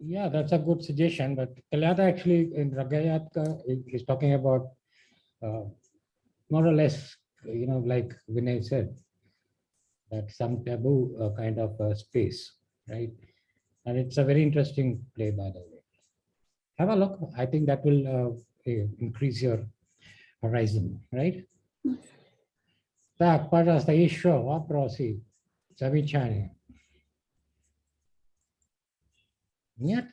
Yeah, that's a good suggestion. But Kolyada actually in Ragatka is talking about more or less, you know, like Vinay said, that some taboo kind of space, right? And it's a very interesting play, by the way. Have a look. I think that will increase your horizon, right? Так, пожалуйста, еще вопросы, замечания. Нет?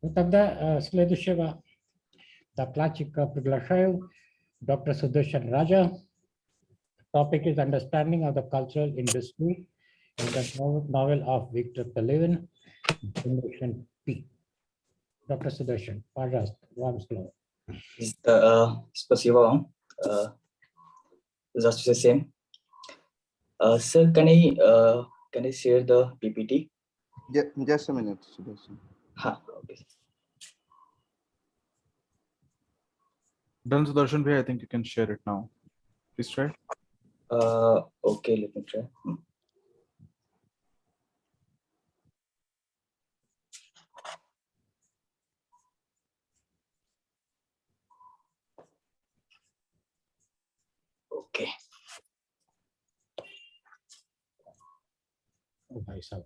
Ну тогда следующего докладчика приглашаю, доктор Sudarshan Raja. Topic is understanding of the cultural industry in the novel of Victor Pelevin, Generation P. Dr. Sudarshan, пожалуйста, вам слово. Спасибо. Здравствуйте всем. Sir, can I share the PPT? Just a minute, Sudarshan. Okay. Done, Sudarshan bhai, I think you can share it now. Please try. Okay, let me try. Okay. О, भाई साहब.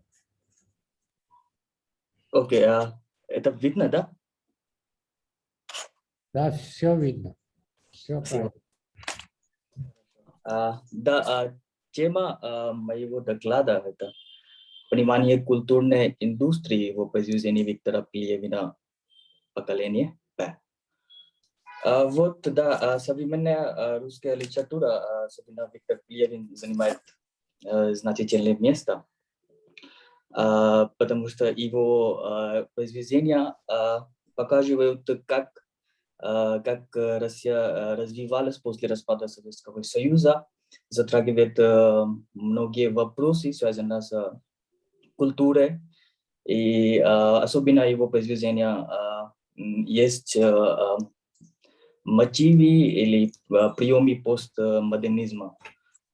Okay, это видно, да? Да, все видно. Все правильно. Да, тема моего доклада — это понимание культурной индустрии в произведении Виктора Пелевина «Поколение П». Вот, да, современная русская литература, особенно Виктор Пелевин, занимает значительное место, потому что его произведения показывают, как Россия развивалась после распада Советского Союза, затрагивает многие вопросы, связанные с культурой, и особенно его произведения есть мотивы или приемы постмодернизма.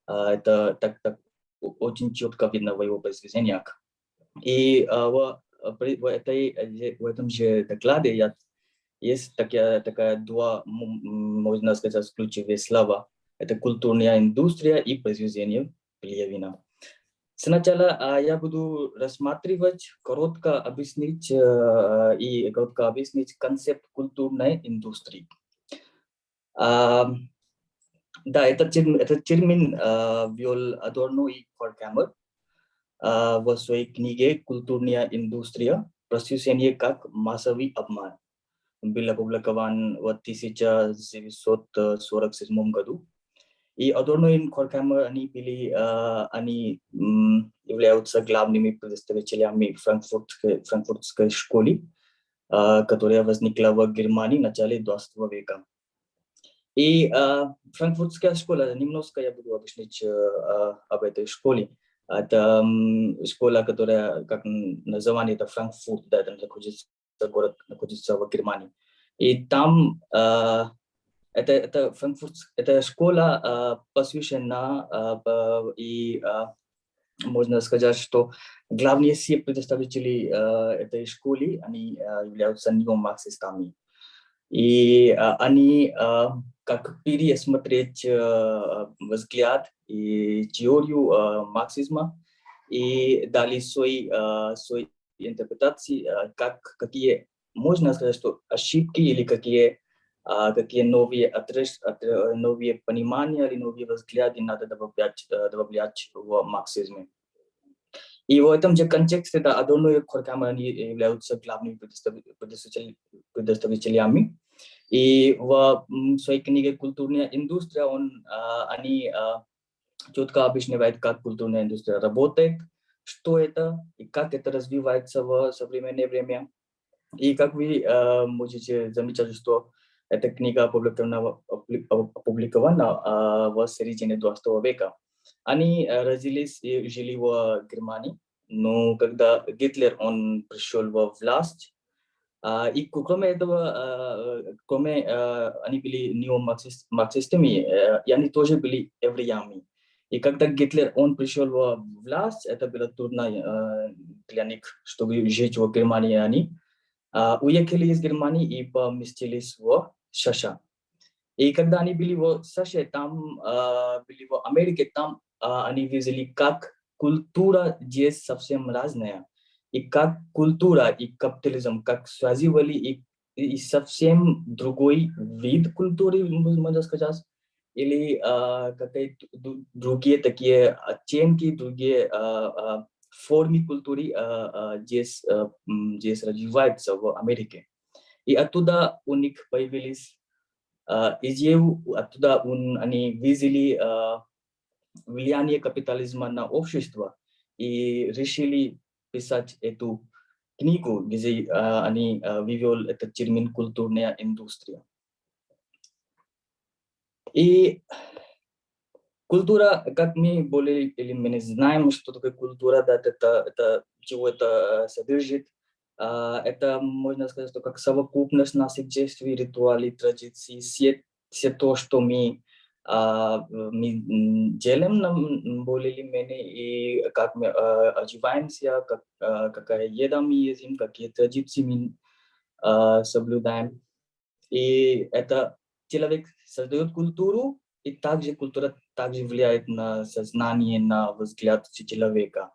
Это так очень четко видно в его произведениях. И в этом же докладе есть такая два, можно сказать, ключевые слова. Это культурная индустрия и произведение Пелевина. Сначала я буду рассматривать, коротко объяснить концепт культурной индустрии. Да, этот термин ввел Адорно и Хоркхэмер в своей книге «Культурная индустрия. Просвещение как массовый обман». Был опубликован в 1947 году. И Adorno Korkamer они были они являются главными представителями франкфуртской школы, которая возникла в Германии в начале 20 века. И франкфуртская школа, немножко я буду объяснить об этой школе. Это школа, которая, как название, это Франкфурт, да, это город находится в Германии. И там это школа посвящена и можно сказать, что главные все представители этой школы, они являются неомарксистами. И они как пересмотреть взгляд и теорию марксизма и дали свои интерпретации, какие, можно сказать, что ошибки или какие новые новые понимания или новые взгляды надо добавлять в марксизме. И в этом же контексте Адорно и Хоркхаймер они являются главными представителями. И в своей книге «Культурная индустрия» они четко объясняют, как культурная индустрия работает, что это и как это развивается в современное время. И как вы можете заметить, что эта книга опубликована в середине 20 века. Они родились и жили в Германии, но когда Гитлер пришел во власть, и кроме этого, они были неомарксистами, и они тоже были евреями. И когда Гитлер пришел во власть, это было трудно для них, чтобы жить в Германии. Они уехали из Германии и поместились в США. И когда они были в США, там были в Америке, там они видели, как культура здесь совсем разная. И как культура и капитализм, как связывали и совсем другой вид культуры, можно сказать, или какие-то другие такие оттенки, другие формы культуры здесь развиваются в Америке. И оттуда у них появились идею, оттуда они видели влияние капитализма на общество и решили писать эту книгу, где они ввели этот термин «культурная индустрия». И культура, как мы более или менее знаем, что такое культура, да, это чего это содержит. Это, можно сказать, что как совокупность наших действий, ритуалов, традиций, все то, что мы делаем более или менее, и как мы одеваемся, какая еда мы едим, какие традиции мы соблюдаем. И это человек создает культуру, и также культура также влияет на сознание, на взгляд человека.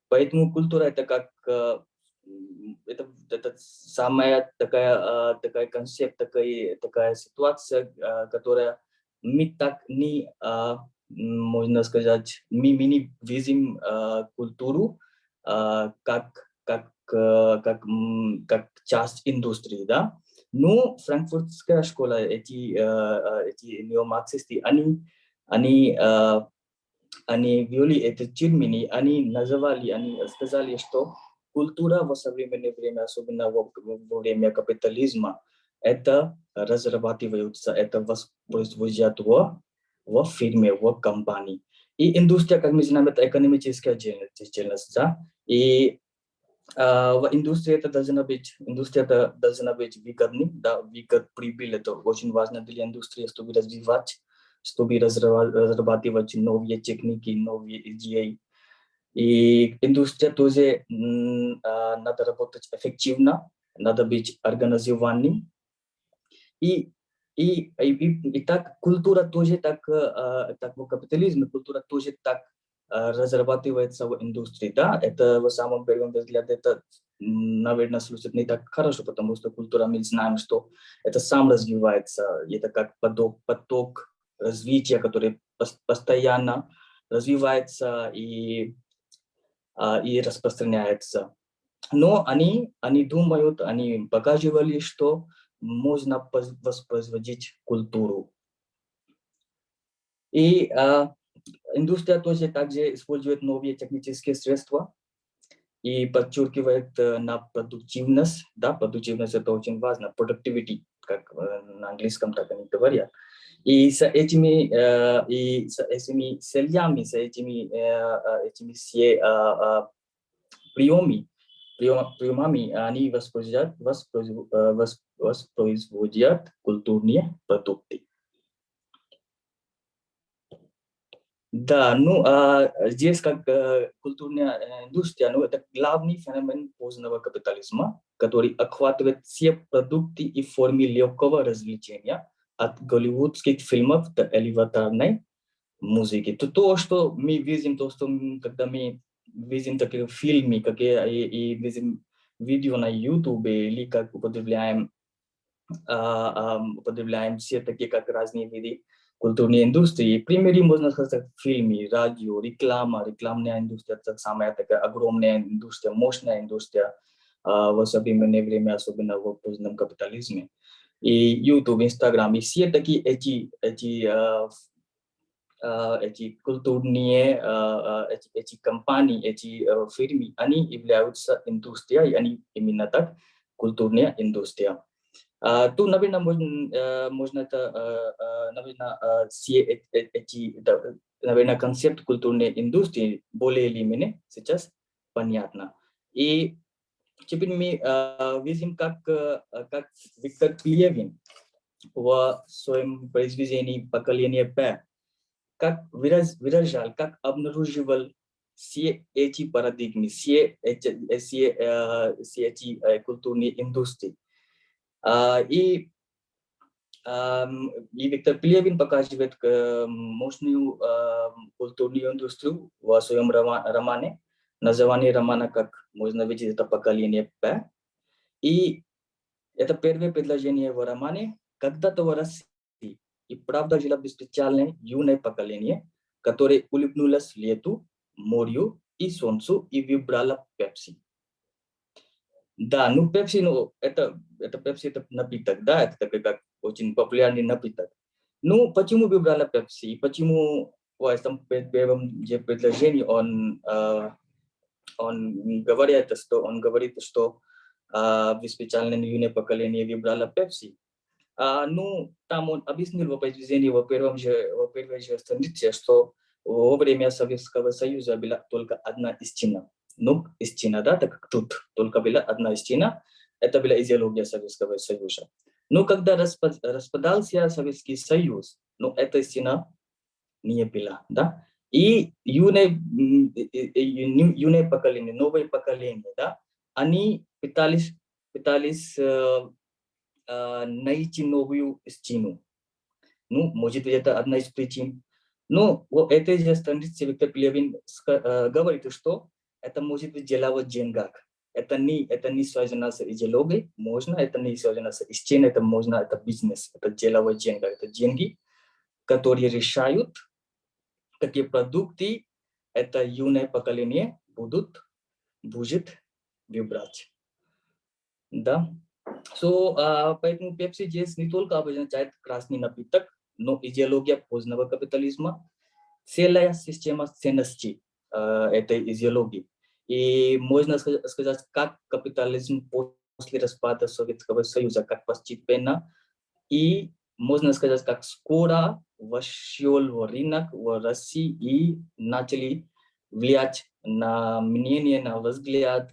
Поэтому культура это как это самая такая концепт, такая ситуация, которая мы так не, можно сказать, мы не видим культуру как часть индустрии, да? Но франкфуртская школа, эти неомарксисты, они ввели этот термин, они сказали, что культура в современное время, особенно во время капитализма, это разрабатывается, это воспроизводят в фирме, в компании. И индустрия, как мы знаем, это экономическая деятельность, да? И в индустрии это должна быть выгодной, да, прибыль, это очень важно для индустрии, чтобы развивать, чтобы разрабатывать новые техники, новые идеи. И индустрия тоже надо работать эффективно, надо быть организованным. И так культура тоже так в капитализме, культура тоже так разрабатывается в индустрии, да, это в самом первом взгляде, это, наверное, слушать не так хорошо, потому что культура, мы знаем, что это сам развивается, это как поток развития, который постоянно развивается и распространяется. Но они думают, они показывали, что можно воспроизводить культуру. И индустрия тоже также использует новые технические средства и подчеркивает на продуктивность. Да, продуктивность это очень важно, productivity, как на английском так они говорят. И с этими целями, с этими все приемами они воспроизводят культурные продукты. Да, ну здесь как культурная индустрия, ну это главный феномен позднего капитализма, который охватывает все продукты и формы легкого развлечения, от голливудских фильмов до элеваторной музыки. То, что мы видим, когда мы видим такие фильмы, и видим видео на YouTube, или как употребляем все такие как разные виды культурной индустрии. Примеры можно сказать фильмы, радио, реклама, рекламная индустрия, это самая такая огромная индустрия, мощная индустрия в современное время, особенно в позднем капитализме. И YouTube, Instagram, и все такие эти культурные эти компании, эти фирмы, они являются индустрией, они именно так культурная индустрия. Тут, наверное, можно это, наверное, все эти, наверное, концепт культурной индустрии более или менее сейчас понятно. И теперь мы видим, как Виктор Пелевин в своем произведении «Поколение П» как выражал, как обнаруживал все эти парадигмы, все эти культурные индустрии. И Виктор Пелевин показывает мощную культурную индустрию в своем романе. Название романа, как можно видеть, это «Поколение П». И это первое предложение в романе. Когда-то в России и правда жило беспечальное юное поколение, которое улыбнулось лету, морю и солнцу и выбрало пепси. Да, ну пепси, ну это пепси, это напиток, да, это такой как очень популярный напиток. Ну, почему выбрала пепси? Почему в этом первом предложении он говорит, что беспечальное юное поколение выбрало пепси? Ну, там он объяснил в произведении во первой же странице, что во время Советского Союза была только одна истина. Ну, истина, да, так как тут только была одна истина, это была идеология Советского Союза. Но когда распадался Советский Союз, ну, эта истина не была, да. И юное поколение, новое поколение, да, они пытались найти новую истину. Ну, может быть, это одна из причин. Но в этой же странице Виктор Пелевин говорит, что это может быть дело в деньгах. Это не связано с идеологией, можно, это не связано с истиной, это можно, это бизнес, это дело в деньгах, это деньги, которые решают, какие продукты это юное поколение будет выбрать. Да. Поэтому Пепси здесь не только обозначает красный напиток, но идеология позднего капитализма, целая система ценностей этой идеологии. И можно сказать, как капитализм после распада Советского Союза, как постепенно, и можно сказать, как скоро вошел в рынок в России и начали влиять на мнение, на взгляд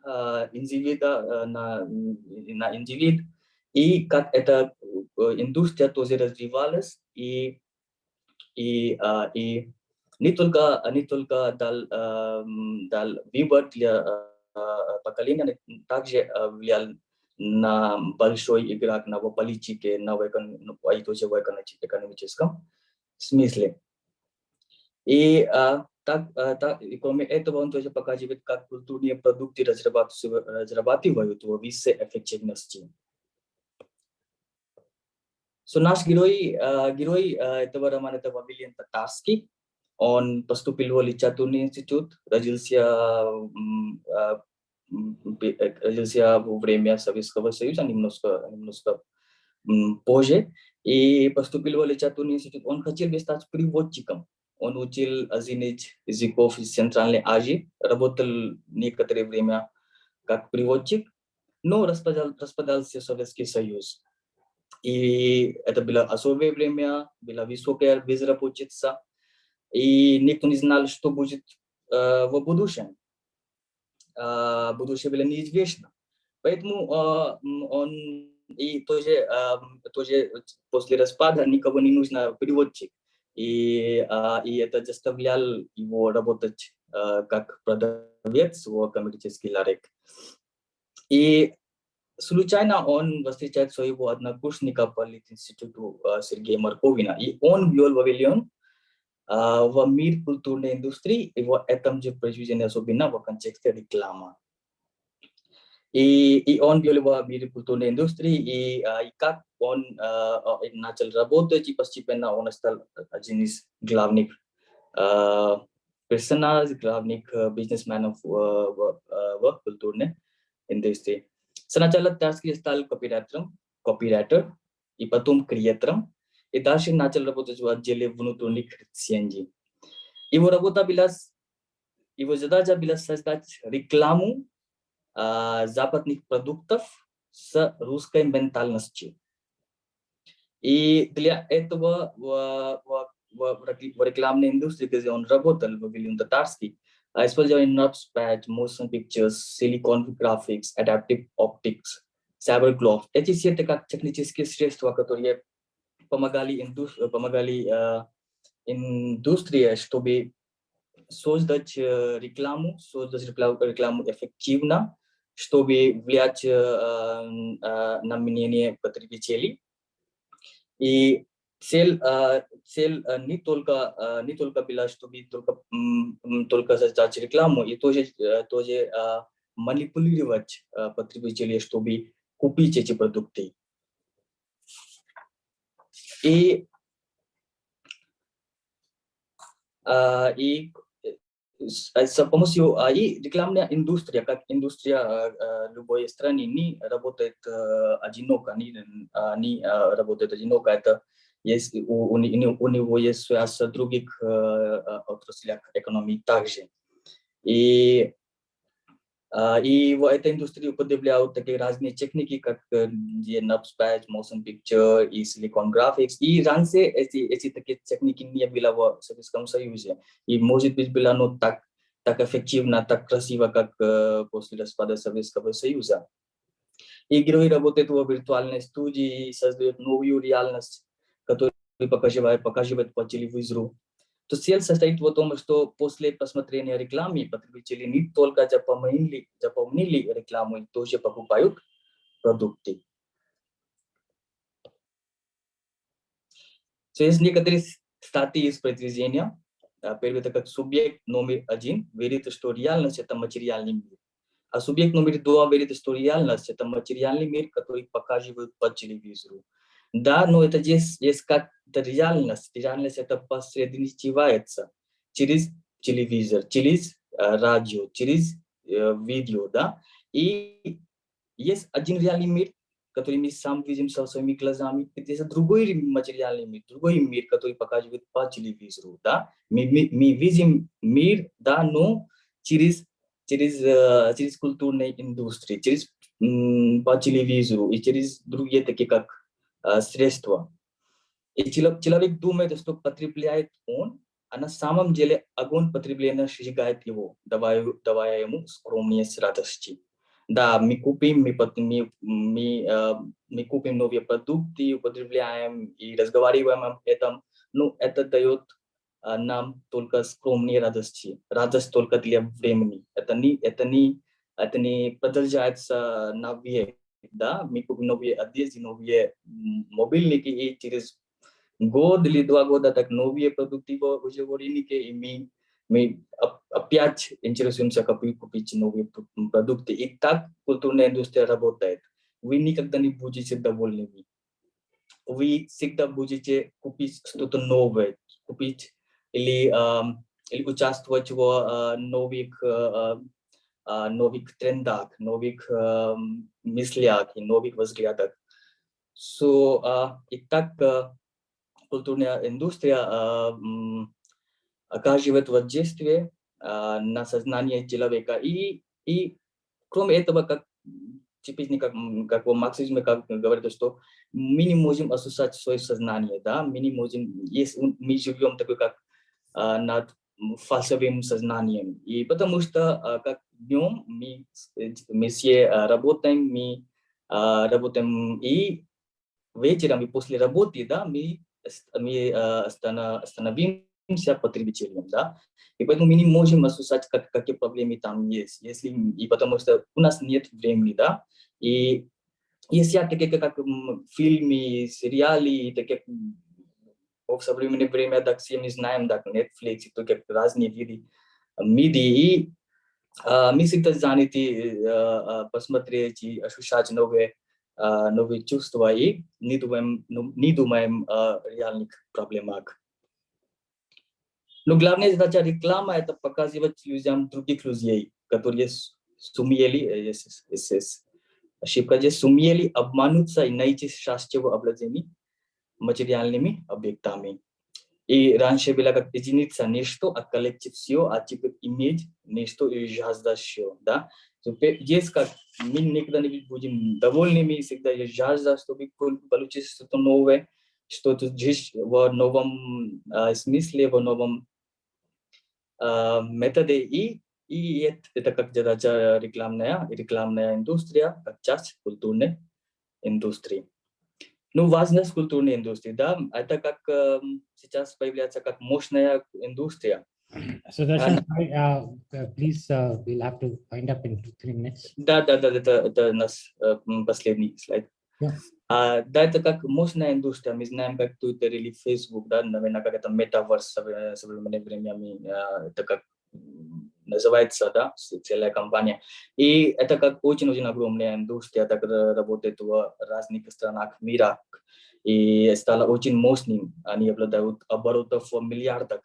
индивида, на индивид, и как эта индустрия тоже развивалась, и не только дал выбор для поколения, также влиял на большой игрок на политике, и тоже в экономическом смысле. И кроме этого, он тоже показывает, как культурные продукты разрабатывают в высшей эффективности. Наш герой этого романа — это Вавилиан Татарский. Он поступил в литературный институт, родился во время Советского Союза, немножко позже. И поступил в литературный институт. Он хотел бы стать переводчиком. Он учил языков из Центральной Азии, работал некоторое время как переводчик, но распадался Советский Союз. И это было особое время, была высокая безработица, и никто не знал, что будет в будущем. Будущее было неизвестно. Поэтому он и тоже после распада никого не нужно переводчик. И это заставлял его работать как продавец в коммерческий ларек. И случайно он встречает своего однокурсника по Литинституту Сергея Марковина, и он ввел павильон в мир культурной индустрии, и в этом же произведении особенно в контексте рекламы. И он ввел в мир культурной индустрии, и как он начал работать, и постепенно он стал один из главных персонаж, главных бизнесменов в культурной индустрии. Сначала Тарский стал копирайтером, и потом креатором, и дальше начал работать в отделе внутренних рецензий. Его задача была создать рекламу западных продуктов с русской ментальностью. И для этого в рекламной индустрии, где он работал, в Вильям Татарский, использовали Nubspad, Motion Pictures, Silicon Graphics, Adaptive Optics, Cyberglobe. Эти все как технические средства, которые помогали индустрии, чтобы создать рекламу эффективно, чтобы влиять на мнение потребителей. И цель не только была, чтобы только создать рекламу, и тоже манипулировать потребителей, чтобы купить эти продукты. И с помощью рекламная индустрия, как индустрия любой страны, не работает одиноко, не работает одиноко. Это есть, у него есть связь с других отраслях экономики также. И в этой индустрии употребляют такие разные техники, как Nubspad, Motion Picture и Silicon Graphics. И раньше эти такие техники не было в Советском Союзе. И, может быть, было оно так эффективно, так красиво, как после распада Советского Союза. И герои работают в виртуальной студии, создают новую реальность, которую показывают по телевизору. То цель состоит в том, что после просмотрения рекламы потребители не только запомнили рекламу, и тоже покупают продукты. Есть некоторые статьи из произведения. Первый это как субъект номер 1 верит, что реальность это материальный мир. А субъект номер 2 верит, что реальность это материальный мир, который показывают по телевизору. Да, но это здесь есть как реальность. Реальность это посредничивается через телевизор, через радио, через видео, да. И есть один реальный мир, который мы сам видим своими глазами. Это другой материальный мир, другой мир, который показывает по телевизору, да. Мы видим мир, да, но через культурную индустрию, через по телевизору и через другие такие как средства. И человек думает, что потребляет он, а на самом деле огонь потребления сжигает его, давая ему скромность радости. Да, мы купим новые продукты, употребляем и разговариваем об этом, но это дает нам только скромные радости, радость только для времени. Это не продолжается на век. Да, мы купим новые одежды, новые мобильники, и через год или 2 года так новые продукты уже в рынке, и мы опять интересуемся, как купить новые продукты. И так культурная индустрия работает. Вы никогда не будете довольны. Вы всегда будете купить что-то новое, купить или участвовать в новых трендах, новых мыслях и новых взглядах. И так культурная индустрия оказывает воздействие на сознание человека. И кроме этого, как типично как в марксизме как говорят, что мы не можем осознать свое сознание, да, мы не можем, если мы живем такой как над фальшивым сознанием. И потому что как днем мы все работаем, работаем и вечером и после работы, да, мы становимся потребителем, да, и поэтому мы не можем осознать, какие проблемы там есть, и потому что у нас нет времени, да, и есть такие как фильмы, сериалы, такие в современное время, так все мы знаем, так Netflix, такие разные виды медиа, и мы всегда заняты посмотреть и ощущать новые чувства и не думаем о реальных проблемах. Но главная задача рекламы – это показывать людям других людей, которые сумели, ошибка здесь, сумели обмануться и найти счастье в обладании материальными объектами. И раньше было как единица нечто, а коллектив все, а теперь иметь нечто и жажда все, да. Здесь как мы никогда не будем довольными, всегда есть жажда, чтобы получить что-то новое, что-то здесь в новом смысле, в новом методе. И это как задача рекламная индустрия, как часть культурной индустрии. Ну, важность культурной индустрии, да, это как сейчас появляется как мощная индустрия. So please, we'll have to wind up in 3 minutes. Да, это наш последний слайд. Да, это как мощная индустрия. Мы знаем, как Twitter или Facebook, да, наверное, как это метаверс в современное время, это как называется, да, целая компания. И это как очень-очень огромная индустрия, так работает в разных странах мира. И стало очень мощным. Они обладают оборотов в миллиардах.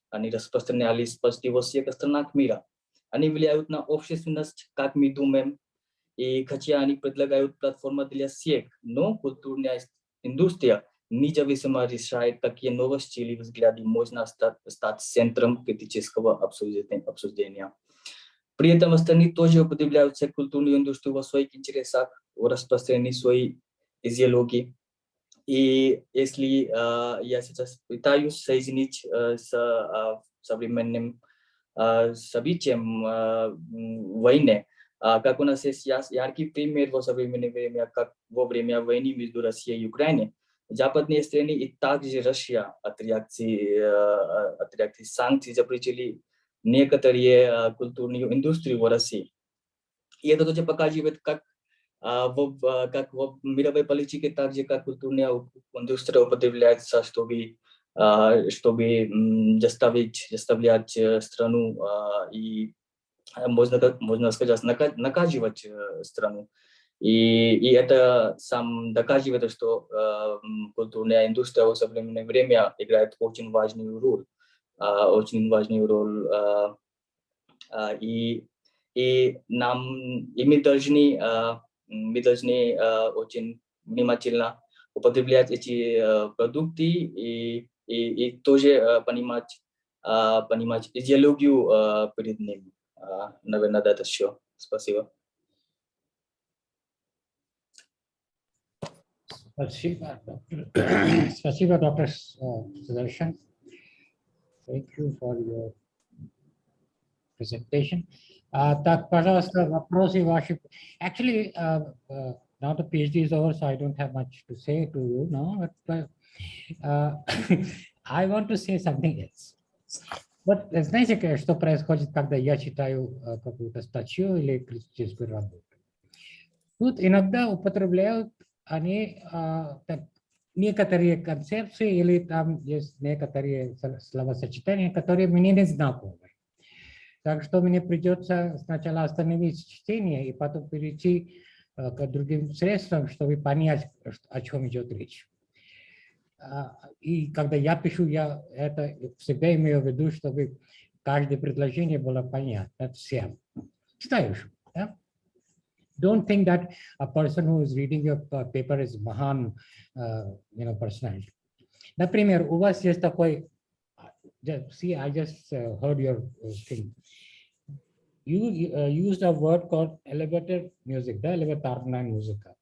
Они распространялись почти во всех странах мира. Они влияют на общественность, как мы думаем, и хотя они предлагают платформу для всех, но культурная индустрия независимо решает, какие новости или взгляды можно стать центром критического обсуждения. При этом остальные тоже употребляются культурную индустрию во своих интересах, в распространении своей идеологии. И если я сейчас пытаюсь соединить с современным событием войны, как у нас есть яркий пример в современное время, как во время войны между Россией и Украиной, западные страны и также Россия от реакции санкций запретили некоторые культурную индустрию в России. И это тоже показывает, как в мировой политике, также как культурная индустрия употребляется, чтобы заставлять страну и можно сказать, наказывать страну. И это сам доказывает, что культурная индустрия в современное время играет очень важную роль. И мы должны очень внимательно употреблять эти продукты и тоже понимать идеологию перед ними. Наверное, это все. Спасибо. Спасибо, доктор Sudarshan. Thank you for your presentation. Так, пожалуйста, вопросы ваши. Actually, now the PhD is over, so I don't have much to say to you now. But I want to say something else. Вот знаете, что происходит, когда я читаю какую-то статью или критическую работу? Тут иногда употребляют они некоторые концепции или там есть некоторые словосочетания, которые мне не знакомы. Так что мне придется сначала остановить чтение и потом перейти к другим средствам, чтобы понять, о чем идет речь. И когда я пишу, я это всегда имею в виду, чтобы каждое предложение было понятно всем. Читаешь, да? don't think that a person who is reading your paper is Mahan, personality. Например, у вас есть такой, see, I just heard your thing. You used a word called elevator music, да, элементарная музыка.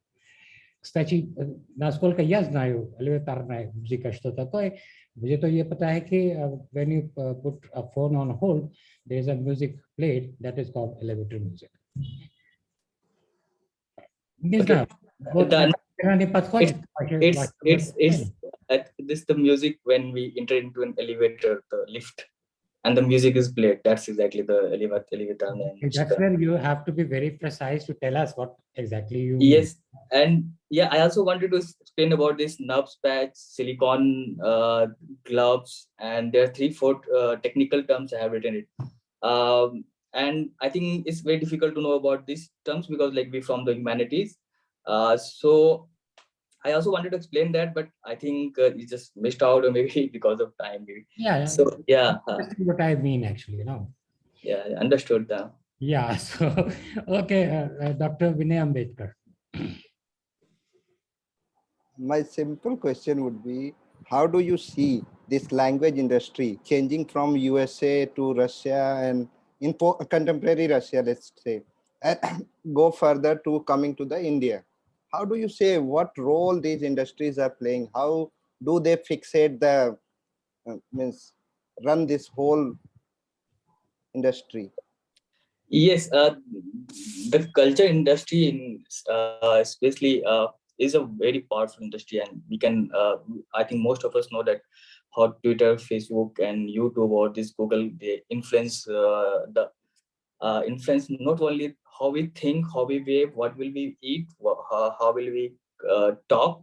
Кстати, насколько я знаю, элементарная музыка что такое, मुझे तो ये पता है कि when you put a phone on hold, there is a music played that is called elevator music. Не знаю. Вот не подходит. This the music when we enter into an elevator, the lift, and the music is played. That's exactly the elevator. That's where you have to be very precise to tell us what exactly you mean. Yes, and yeah, I also wanted to explain about this nerves patch, silicone gloves, and there are 3-4 technical terms I have written it. And I think it's very difficult to know about these terms because like we're from the humanities. So I also wanted to explain that, but I think you just missed out, or maybe because of time. Maybe. Yeah. So yeah. That's what I mean, actually, Yeah, understood that. Yeah. So okay, Dr. Vinay Ambedkar. My simple question would be, how do you see this language industry changing from USA to Russia and in contemporary Russia, let's say, and go further to coming to the India? How do you say what role these industries are playing? How do they fixate the, run this whole industry? Yes, the culture industry in especially is a very powerful industry, and we can I think most of us know that how Twitter, Facebook, and YouTube or this Google, they influence influence not only how we think, how we behave, what will we eat, how will we talk.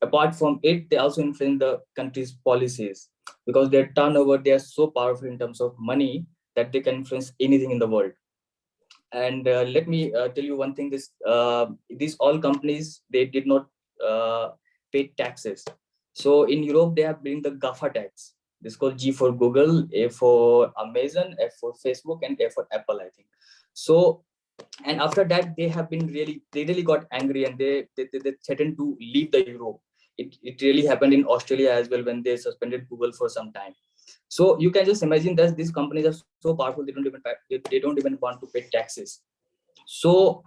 Apart from it, they also influence the country's policies because their turnover, they are so powerful in terms of money that they can influence anything in the world. And let me tell you one thing: these all companies, they did not pay taxes. So in Europe, they have bring the GAFA tax. This is called G for Google, A for Amazon, F for Facebook, and A for Apple, I think. So, and after that, they really got angry, and they threatened to leave the Europe. It really happened in Australia as well when they suspended Google for some time. So you can just imagine that these companies are so powerful, they don't even want to pay taxes. So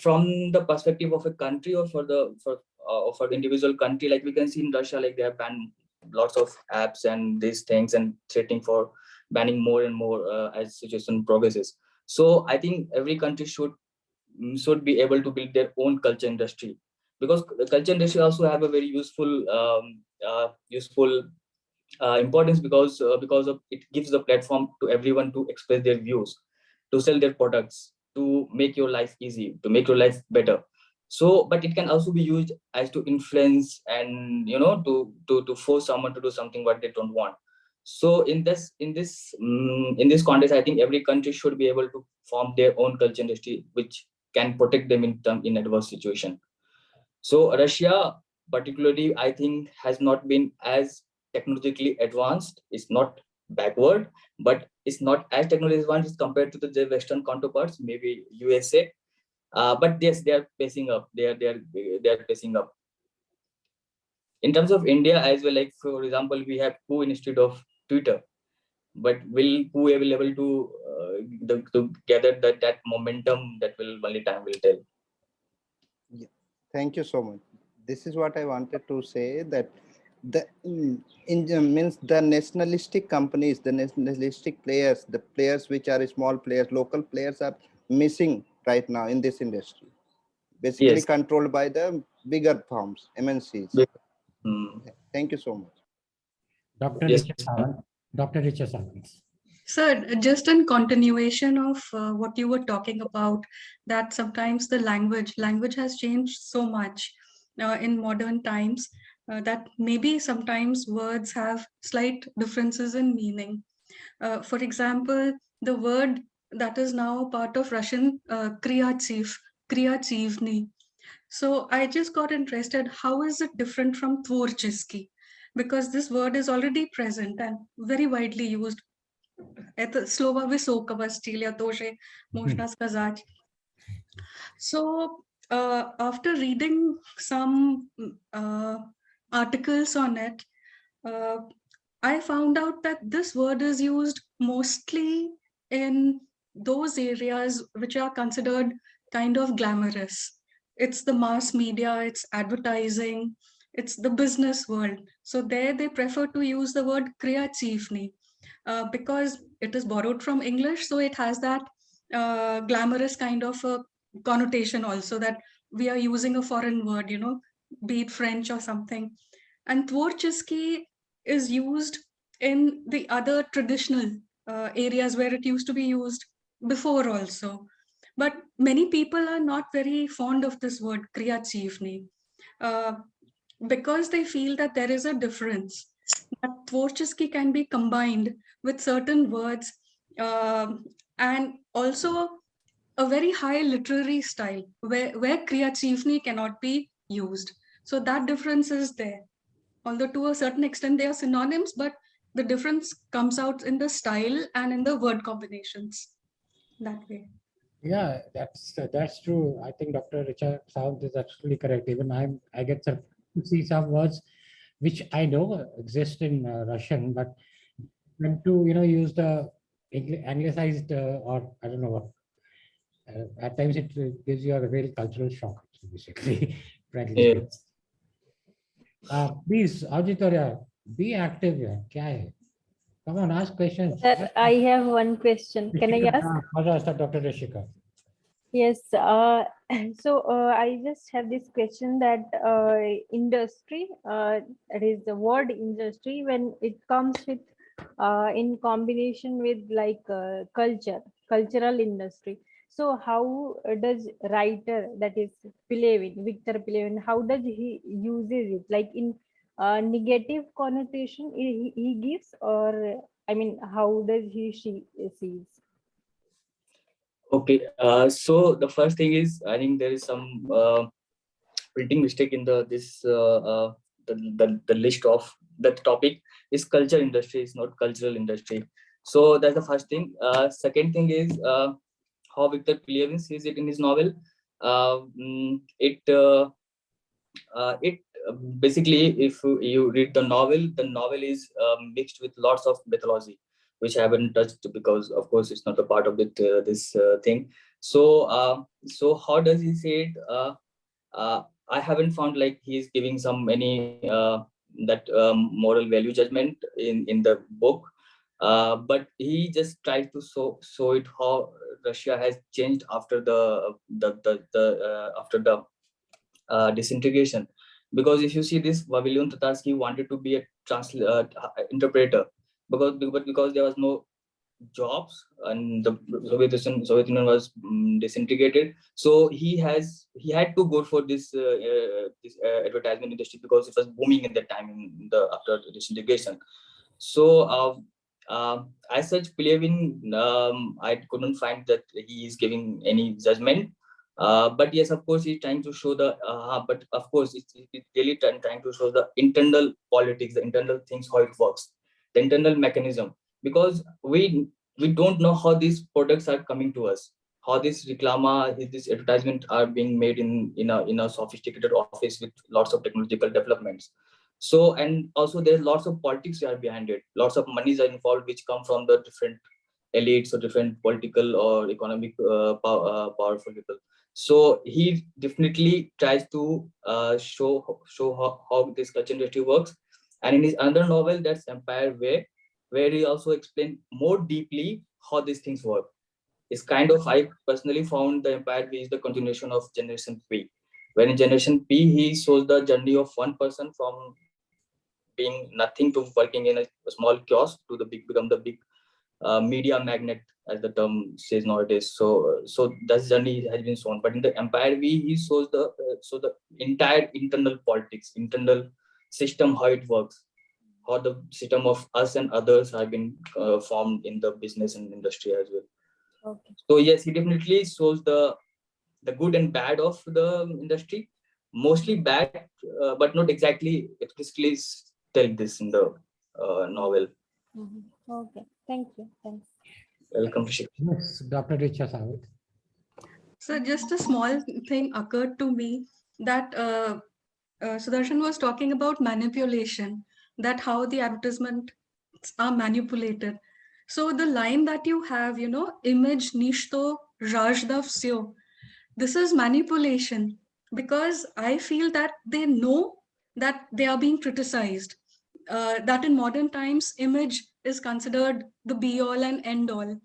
from the perspective of a country or for the individual country, like we can see in Russia, like they have banned lots of apps and these things and threatening for banning more and more as situation progresses. So I think every country should be able to build their own culture industry, because the culture industry also have a very useful importance because of it gives the platform to everyone to express their views, to sell their products, to make your life easy, to make your life better. So but it can also be used as to influence and to force someone to do something what they don't want. So in this context, I think every country should be able to form their own culture industry which can protect them in adverse situation. So Russia particularly, I think, has not been as technologically advanced. It's not backward, but it's not as technologically advanced compared to the Western counterparts, maybe USA. But yes, they are pacing up. They are pacing up. In terms of India as well, like for example, we have Coup instead of Twitter. But will Coup be able to gather that momentum? That will only time will tell. Yeah. Thank you so much. This is what I wanted to say, that means the nationalistic companies, the nationalistic players, the players which are small players, local players are missing right now in this industry. Basically yes. Controlled by the bigger firms, MNCs. Thank you so much. Dr. Yes. Dr. Richa Sawant. Sir, just in continuation of what you were talking about, that sometimes the language has changed so much in modern times that maybe sometimes words have slight differences in meaning. For example, the word that is now part of Russian, kriatsivny. So I just got interested, how is it different from tvorческий? Because this word is already present and very widely used. Это слово высокого стиля тоже можно сказать. So after reading some articles on it, I found out that this word is used mostly in those areas which are considered kind of glamorous. It's the mass media, it's advertising, it's the business world. So there they prefer to use the word kreativni because it is borrowed from English. So it has that glamorous kind of a connotation also, that we are using a foreign word, be it French or something. And tvorческий is used in the other traditional areas where it used to be used before also. But many people are not very fond of this word kreativni because they feel that there is a difference. That tvorческий can be combined with certain words and also a very high literary style where kreativni cannot be used. So that difference is there. Although to a certain extent they are synonyms, but the difference comes out in the style and in the word combinations that way. Yeah, that's true. I think Dr. Richard Sound is absolutely correct. Even I get to see some words which I know exist in Russian, but when to use the anglicized or I don't know what. At times it gives you a real cultural shock, basically, frankly Yeah. speaking. Please, Auditoriya, be active here. Kya hai? Come on, ask questions. Sir, I have one question. Can I ask? Dr. Rishika. Yes. I just have this question that industry, that is the word industry, when it comes with in combination with like cultural industry. So how does writer, that is Victor Pelevin, how does he uses it? Like in negative connotation he gives, or I mean, how does she sees? Okay, so the first thing is, I think there is some printing mistake in the list of that topic. Is culture industry, is not cultural industry. So that's the first thing. Second thing is how Victor Pelevin sees it in his novel. It basically, if you read the novel is mixed with lots of mythology, which I haven't touched because, of course, it's not a part of this thing. So how does he say it? I haven't found like he's giving some any that moral value judgment in the book, but he just tries to show it how Russia has changed after after the disintegration. Because if you see this, Vavilyon Tatarsky wanted to be a interpreter, because there was no jobs and the Soviet Union was disintegrated. So he had to go for this advertisement industry because it was booming at that time after the disintegration. So as such, Pelevin, I couldn't find that he is giving any judgment. But yes, of course, he's trying to show but of course, it's really trying to show the internal politics, the internal things, how it works, the internal mechanism. Because we don't know how these products are coming to us, how this reclama, this advertisement are being made in a sophisticated office with lots of technological developments. So, and also there's lots of politics are behind it, lots of monies are involved, which come from the different elites or different political or economic powerful people. So he definitely tries to show how this culture industry works. And in his other novel, that's Empire Way, where he also explained more deeply how these things work. It's kind of, I personally found the Empire Way is the continuation of Generation P. When in Generation P, he shows the journey of one person from being nothing to working in a small kiosk to become the big media magnet, as the term says nowadays. So that journey has been shown. But in the Empire V, he shows the entire internal politics, internal system, how it works, how the system of us and others have been formed in the business and industry as well. Okay. So yes, he definitely shows the good and bad of the industry, mostly bad, but not exactly explicitly tell this in the novel. Okay, thank you. Thanks. Welcome, Rishik. Yes, Dr. Richa Sawit. So just a small thing occurred to me that Sudarshan was talking about manipulation, that how the advertisements are manipulated. So the line that you have, image nishto rajdav syo, this is manipulation because I feel that they know that they are being criticized. That in modern times, image is considered the be all and end all.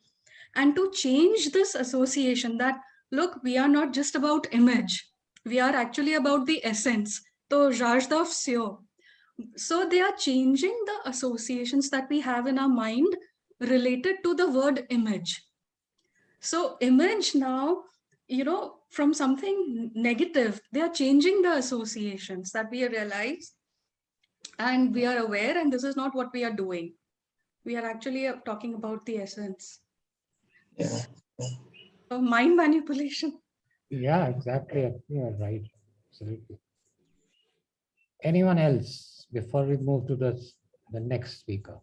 And to change this association that, look, we are not just about image, we are actually about the essence. So, Rajdav Syo. So, they are changing the associations that we have in our mind related to the word image. So image now, from something negative, they are changing the associations that we realize and we are aware, and this is not what we are doing. We are actually talking about the essence. Yeah. So mind manipulation. Yeah, exactly. You are right. Absolutely. Anyone else before we move to the next speaker?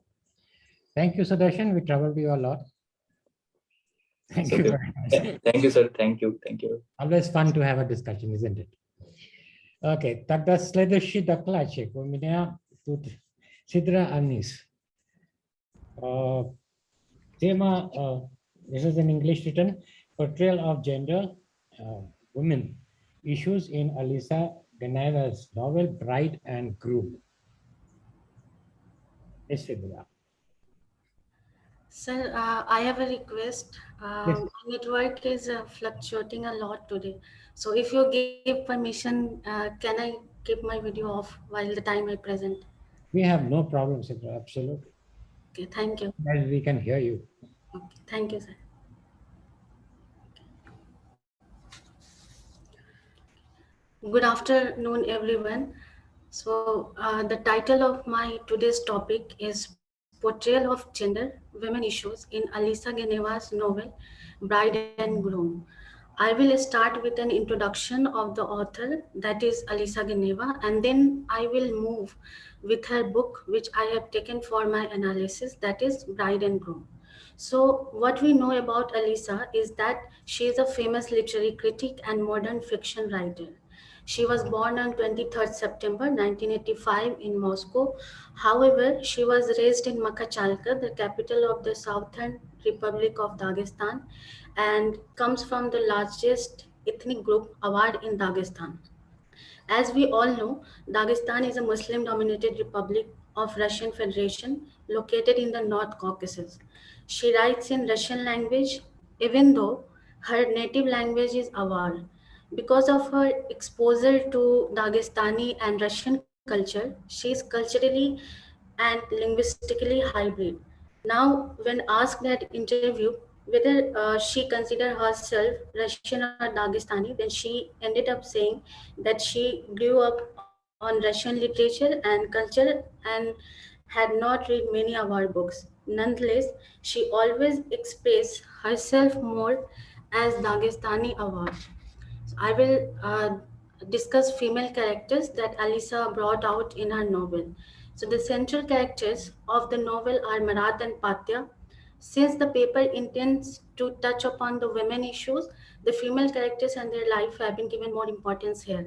Thank you, Sudarshan. We traveled you a lot. Thank you very much. Thank you, sir. Thank you. Thank you. Always fun to have a discussion, isn't it? Okay, тогда следующий докладчик у меня тут Сидра Анис. Тема, this is in English written, portrayal of gender, women, issues in Alisa Geneva's novel Bride and Groom. Yes, Sidra. Sir, I have a request. Yes. My network is fluctuating a lot today. So if you give permission, can I keep my video off while the time I present? We have no problem, Sidra, absolutely. Okay, thank you. As we can hear you. Okay, thank you, sir. Good afternoon, everyone. So the title of my today's topic is Portrayal of Gender, Women Issues in Alisa Geneva's novel, Bride and Groom. I will start with an introduction of the author, that is Alisa Geneva, and then I will move with her book, which I have taken for my analysis, that is Bride and Groom. So, what we know about Alisa is that she is a famous literary critic and modern fiction writer. She was born on 23rd September 1985 in Moscow. However, she was raised in Makhachalka, the capital of the Southern Republic of Dagestan, and comes from the largest ethnic group Awad in Dagestan. As we all know, Dagestan is a Muslim dominated republic of Russian Federation located in the North Caucasus. She writes in Russian language even though her native language is Avar. Because of her exposure to Dagestani and Russian culture, she is culturally and linguistically hybrid. Now, when asked at interview whether she considered herself Russian or Dagestani, then she ended up saying that she grew up on Russian literature and culture and had not read many of our books. Nonetheless, she always expressed herself more as Dagestani Awar. So I will discuss female characters that Alisa brought out in her novel. So the central characters of the novel are Marat and Patya. Since the paper intends to touch upon the women issues, the female characters and their life have been given more importance here.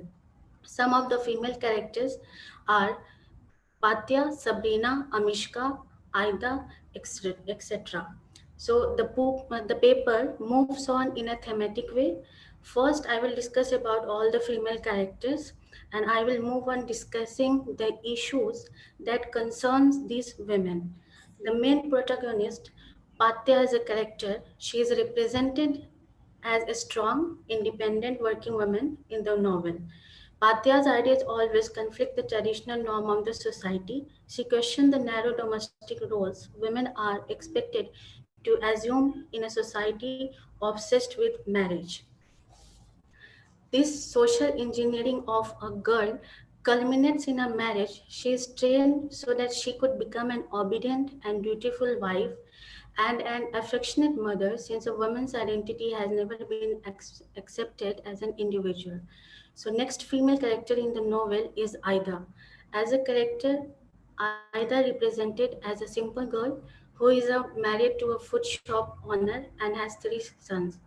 Some of the female characters are Patya, Sabrina, Amishka, Aida, etc. So the paper moves on in a thematic way. First, I will discuss about all the female characters, and I will move on discussing the issues that concerns these women. The main protagonist, Patya, is a character. She is represented as a strong, independent working woman in the novel. Patya's ideas always conflict the traditional norm of the society. She questioned the narrow domestic roles women are expected to assume in a society obsessed with marriage. This social engineering of a girl culminates in a marriage. She is trained so that she could become an obedient and dutiful wife and an affectionate mother, since a woman's identity has never been accepted as an individual. So, next female character in the novel is Aida. As a character, Aida represented as a simple girl who is married to a food shop owner and has three sons.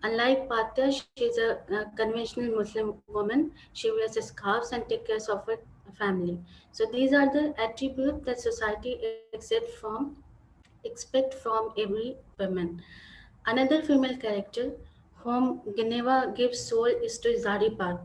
Unlike Patya, she is a conventional Muslim woman. She wears scarves and takes care of her family. So these are the attributes that society expect from every woman. Another female character whom Geneva gives soul is to Zaripat.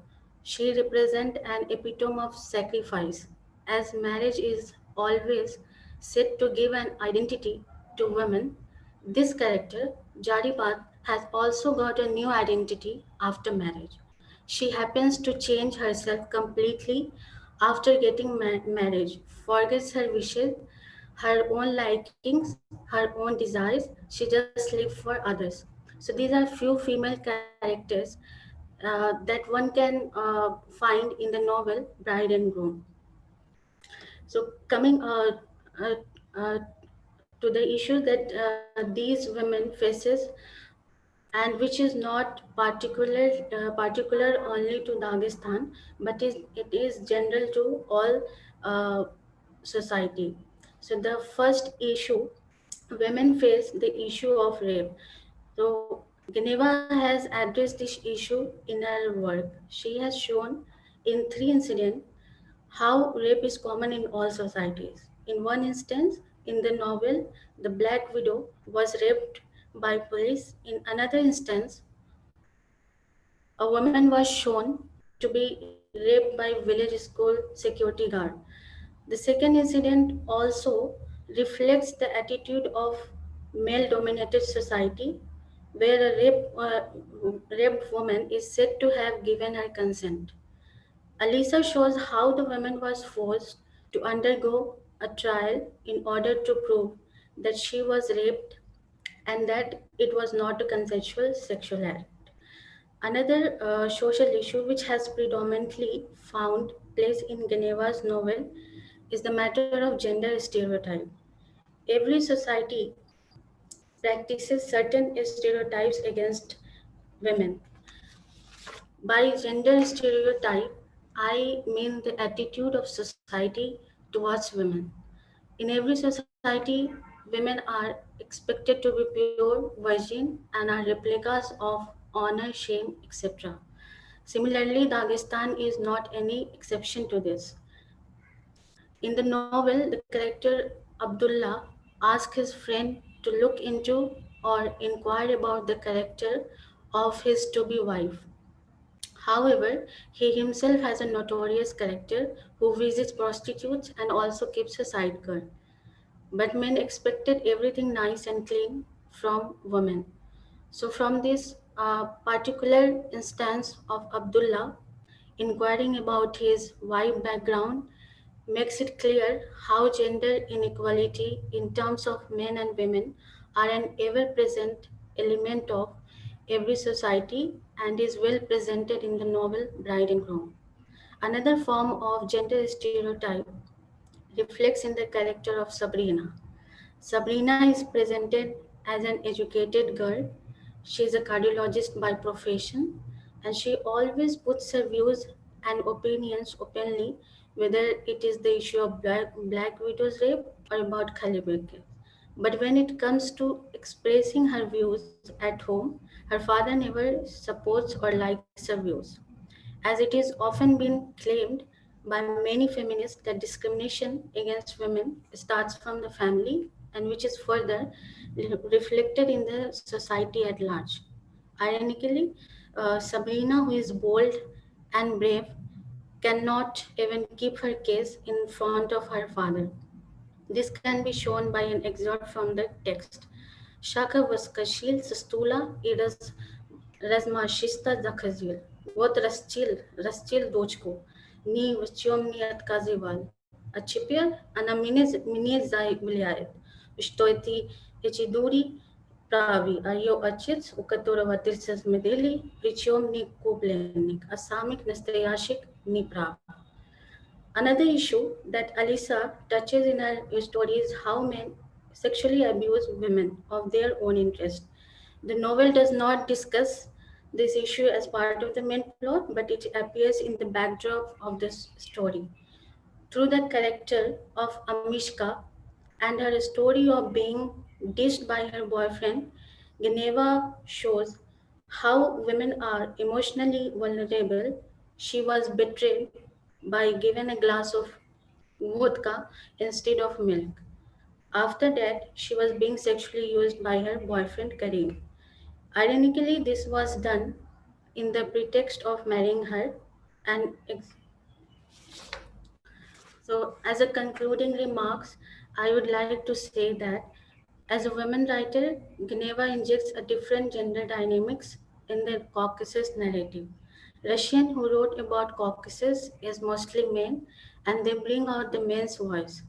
She represents an epitome of sacrifice, as marriage is always said to give an identity to women. This character, Jaripat, has also got a new identity after marriage. She happens to change herself completely after getting marriage, forgets her wishes, her own likings, her own desires. She just lives for others. So these are few female characters that one can find in the novel Bride and Groom. So coming uh, uh, to the issue that these women faces, and which is not particular only to Dagestan, but it is general to all uh, society. So the first issue, women face the issue of rape. So Geneva has addressed this issue in her work. She has shown in three incidents how rape is common in all societies. In one instance, in the novel, the Black Widow was raped by police. In another instance, a woman was shown to be raped by village school security guard. The second incident also reflects the attitude of male-dominated society, where a raped woman is said to have given her consent. Alisa shows how the woman was forced to undergo a trial in order to prove that she was raped and that it was not a consensual sexual act. Another social issue which has predominantly found place in Geneva's novel is the matter of gender stereotype. Every society practices certain stereotypes against women. By gender stereotype, I mean the attitude of society towards women. In every society, women are expected to be pure, virgin, and are replicas of honor, shame, etc. Similarly, Dagestan is not any exception to this. In the novel, the character Abdullah asks his friend to look into or inquire about the character of his to be wife. However, he himself has a notorious character who visits prostitutes and also keeps a side girl. But men expected everything nice and clean from women. So, from this particular instance of Abdullah inquiring about his wife background, makes it clear how gender inequality in terms of men and women are an ever present element of every society and is well presented in the novel Bride and Groom. Another form of gender stereotype reflects in the character of Sabrina. Sabrina is presented as an educated girl. She is a cardiologist by profession and she always puts her views and opinions openly, whether it is the issue of Black Widow's rape or about Khalibek. But when it comes to expressing her views at home, her father never supports or likes her views, as it is often been claimed by many feminists that discrimination against women starts from the family and which is further reflected in the society at large. Ironically, Sabrina, who is bold and brave, cannot even keep her case in front of her father. This can be shown by an excerpt from the text. Shaka Vaskashil Sastula Iras Razmashista Zakhazil. Вот расчил дочку, ни в чем не отказывал. А теперь она мне заявляет, что эти дури правы, а ее отец, у которого 30 медалей, причем не купленник, а самих настоящих не прав. Another issue that Alisa touches in her story is how men sexually abuse women of their own interest. The novel does not discuss this issue as part of the main plot, but it appears in the backdrop of this story. Through the character of Amishka and her story of being dished by her boyfriend, Geneva shows how women are emotionally vulnerable. She was betrayed by given a glass of vodka instead of milk. After that, she was being sexually used by her boyfriend Karim. Ironically, this was done in the pretext of marrying her. And so, as a concluding remarks, I would like to say that as a women writer, Geneva injects a different gender dynamics in the Caucasus narrative. Russian who wrote about Caucasus is mostly men, and they bring out the men's voice.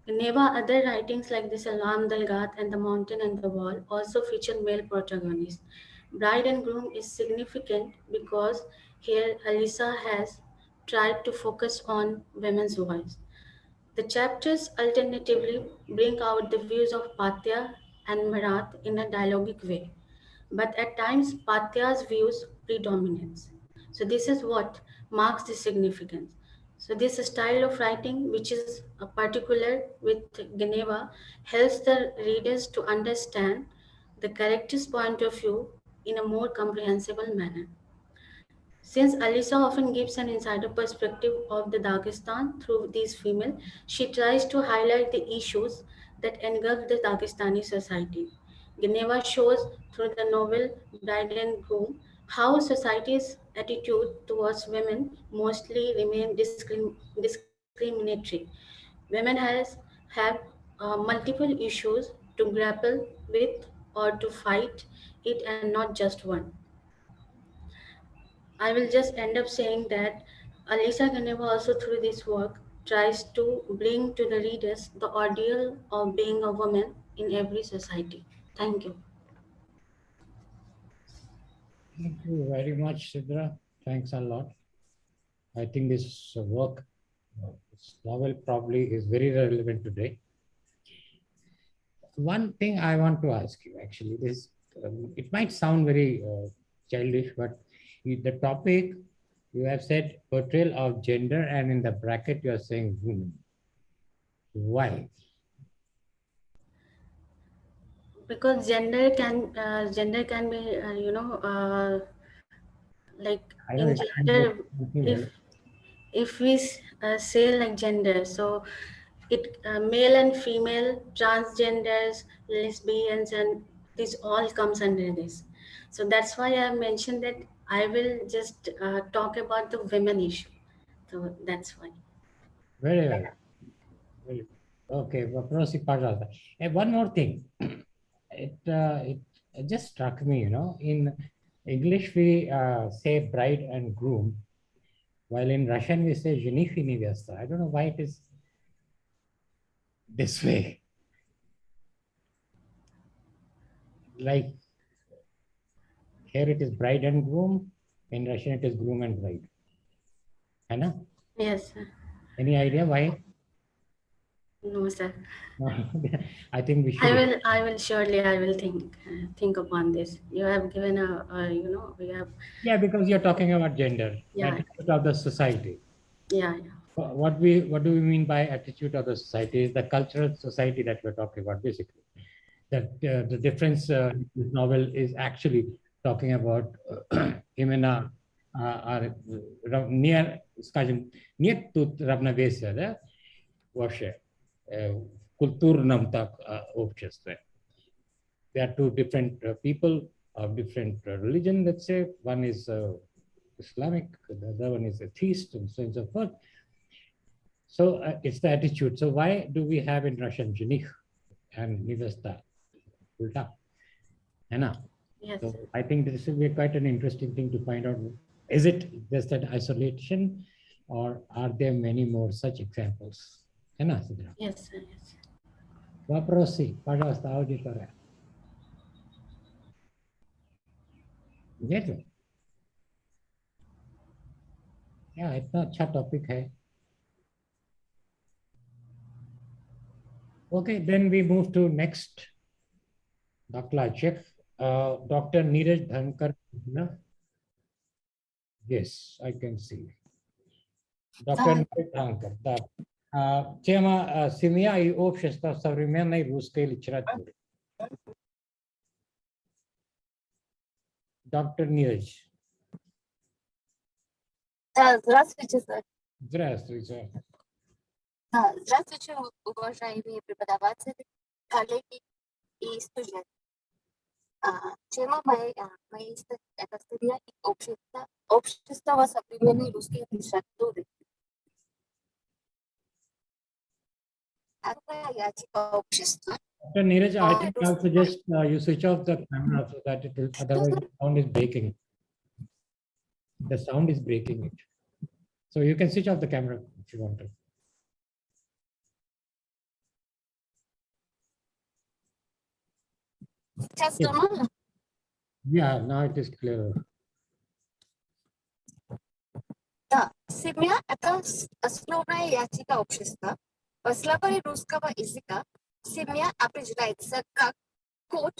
Geneva, other writings like the Salam Dalgat and the Mountain and the Wall also feature male protagonists. Bride and Groom is significant because here Alisa has tried to focus on women's voice. The chapters alternatively bring out the views of Patya and Marat in a dialogic way, but at times Patya's views predominate. So this is what marks the significance. So this style of writing, which is a particular with Geneva, helps the readers to understand the character's point of view in a more comprehensible manner. Since Alisa often gives an insider perspective of the Dagestan through these female, she tries to highlight the issues that engulf the Dagestani society. Geneva shows through the novel Bride and Groom how society's attitude towards women mostly remain discriminatory. Women have multiple issues to grapple with or to fight it and not just one. I will just end up saying that Alisa Geneva also through this work tries to bring to the readers the ordeal of being a woman in every society. Thank you. Thank you very much, Sidra. Thanks a lot. I think this work, this novel probably is very relevant today. One thing I want to ask you actually is, it might sound very childish, but the topic you have said portrayal of gender, and in the bracket you are saying women. Why? Because gender can be like I know in it can be gender, female. if we say like gender, so it male and female, transgenders, lesbians, and this all comes under this. So that's why I mentioned that I will just talk about the women issue. So that's why. Very well. Very okay. Proceed, pardon. And one more thing. It just struck me, in English we say bride and groom, while in Russian we say жених и невеста. I don't know why it is this way. Like here it is bride and groom, in Russian it is groom and bride. Anna? Yes, sir. Any idea why? No, sir. I think we should. I will surely. I will think upon this. You have given we have. Yeah, because you're talking about gender, Yeah. attitude of the society. Yeah. What do we mean by attitude of the society is the cultural society that we're talking about, basically. That the difference in this novel is actually talking about именно near, скажем, нет тут равновесия, да, вообще в культурном так обществе. There are two different people of different religion, let's say. One is Islamic, the other one is atheist, and so on and so forth. So it's the attitude. So why do we have in Russian жених and невеста? Ulta. Anna. Yes. So I think this will be quite an interesting thing to find out. Is it just an isolation, or are there many more such examples? Anna. Yes, sir. Yes. Вопросы, пожалуйста, аудитория. Нет? Yeah, इतना अच्छा टॉपिक है. Okay, then we move to next. Dr. Chef, Dr. Neeraj Dhankar. Yes, I can see. Dr. Neeraj Dhankar, да. Тема «Семья и общество в современной русской литературе». Dr. Neeraj. Здравствуйте, сэр. Здравствуйте. Здравствуйте, уважаемые преподаватели, коллеги и студенты. Тема моей статьи – это студия и общество современной русской литературы. Какая типа общества? Dr. Neeraj, I think I'll suggest you switch off the camera so that it will, otherwise the sound is breaking. The sound is breaking it. So you can switch off the camera if you want to. Сейчас Yes. нормально? Yeah, now it is clearer. Да, семья – это основная ячейка общества. В словаре русского языка семья определяется как код,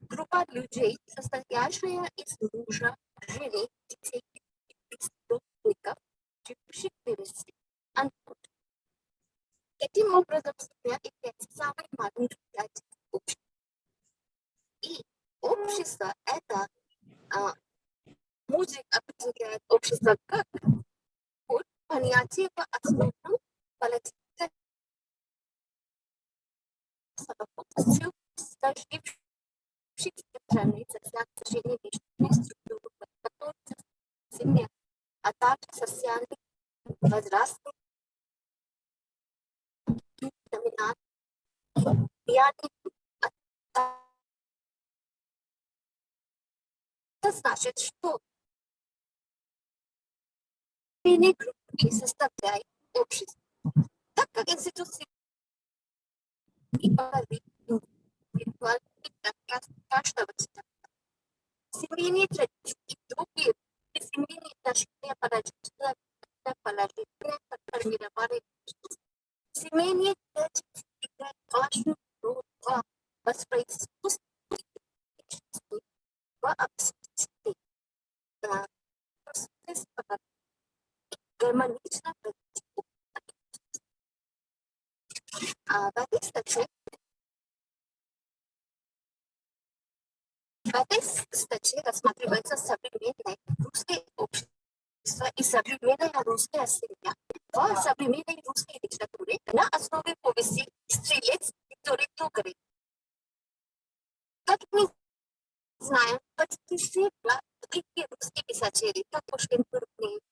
группа людей, состоящая из мужа, жены, детей, родственников, живущих вместе. Таким образом, семья является самой маленькой ячейкой общества. И общество – это музыка определяет общество как понятие по основному политическому сообществу, сложившихся границ социальной личностной структуры, которые семья, а также социальный возраст, доминант, влияние. Это значит, что группы составляют общество, так как институции и индивидуальные каждого человека. Семейные традиции и другие семейные отношения положительные формировали общество. Семейные традиции играют важную роль в воспроизводстве в обсуждении гармонично в этой статье рассматривается современное русское общество и современная русская семья в современной русской литературе на основе повести «Стрелец» Виктории Токаревой. Как мы знаем, почти все великие русские писатели, как Пушкин,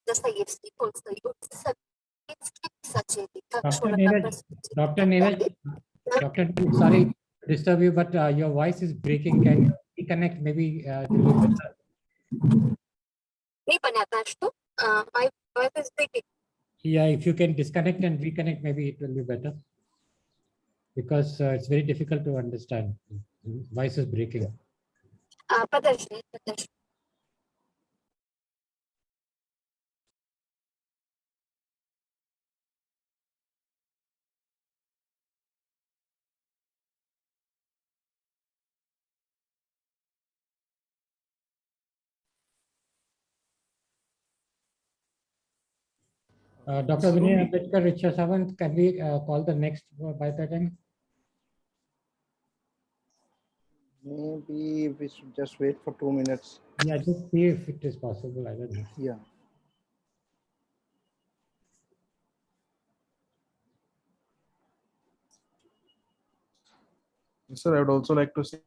Достоевский, Толстой, советские писатели, как Dr. Neeraj, sorry to disturb you, but your voice is breaking. Can you reconnect maybe? Непонятно, что? My voice is breaking. Yeah, if you can disconnect and reconnect, maybe it will be better. Because it's very difficult to understand. Voice is breaking. Подожди. Dr. Vinay Ambedkar, Richa Sawant, can we call the next by the time? Maybe we should just wait for 2 minutes. Yeah, just see if it is possible. I don't know. Yeah. Sir, I would also like to say,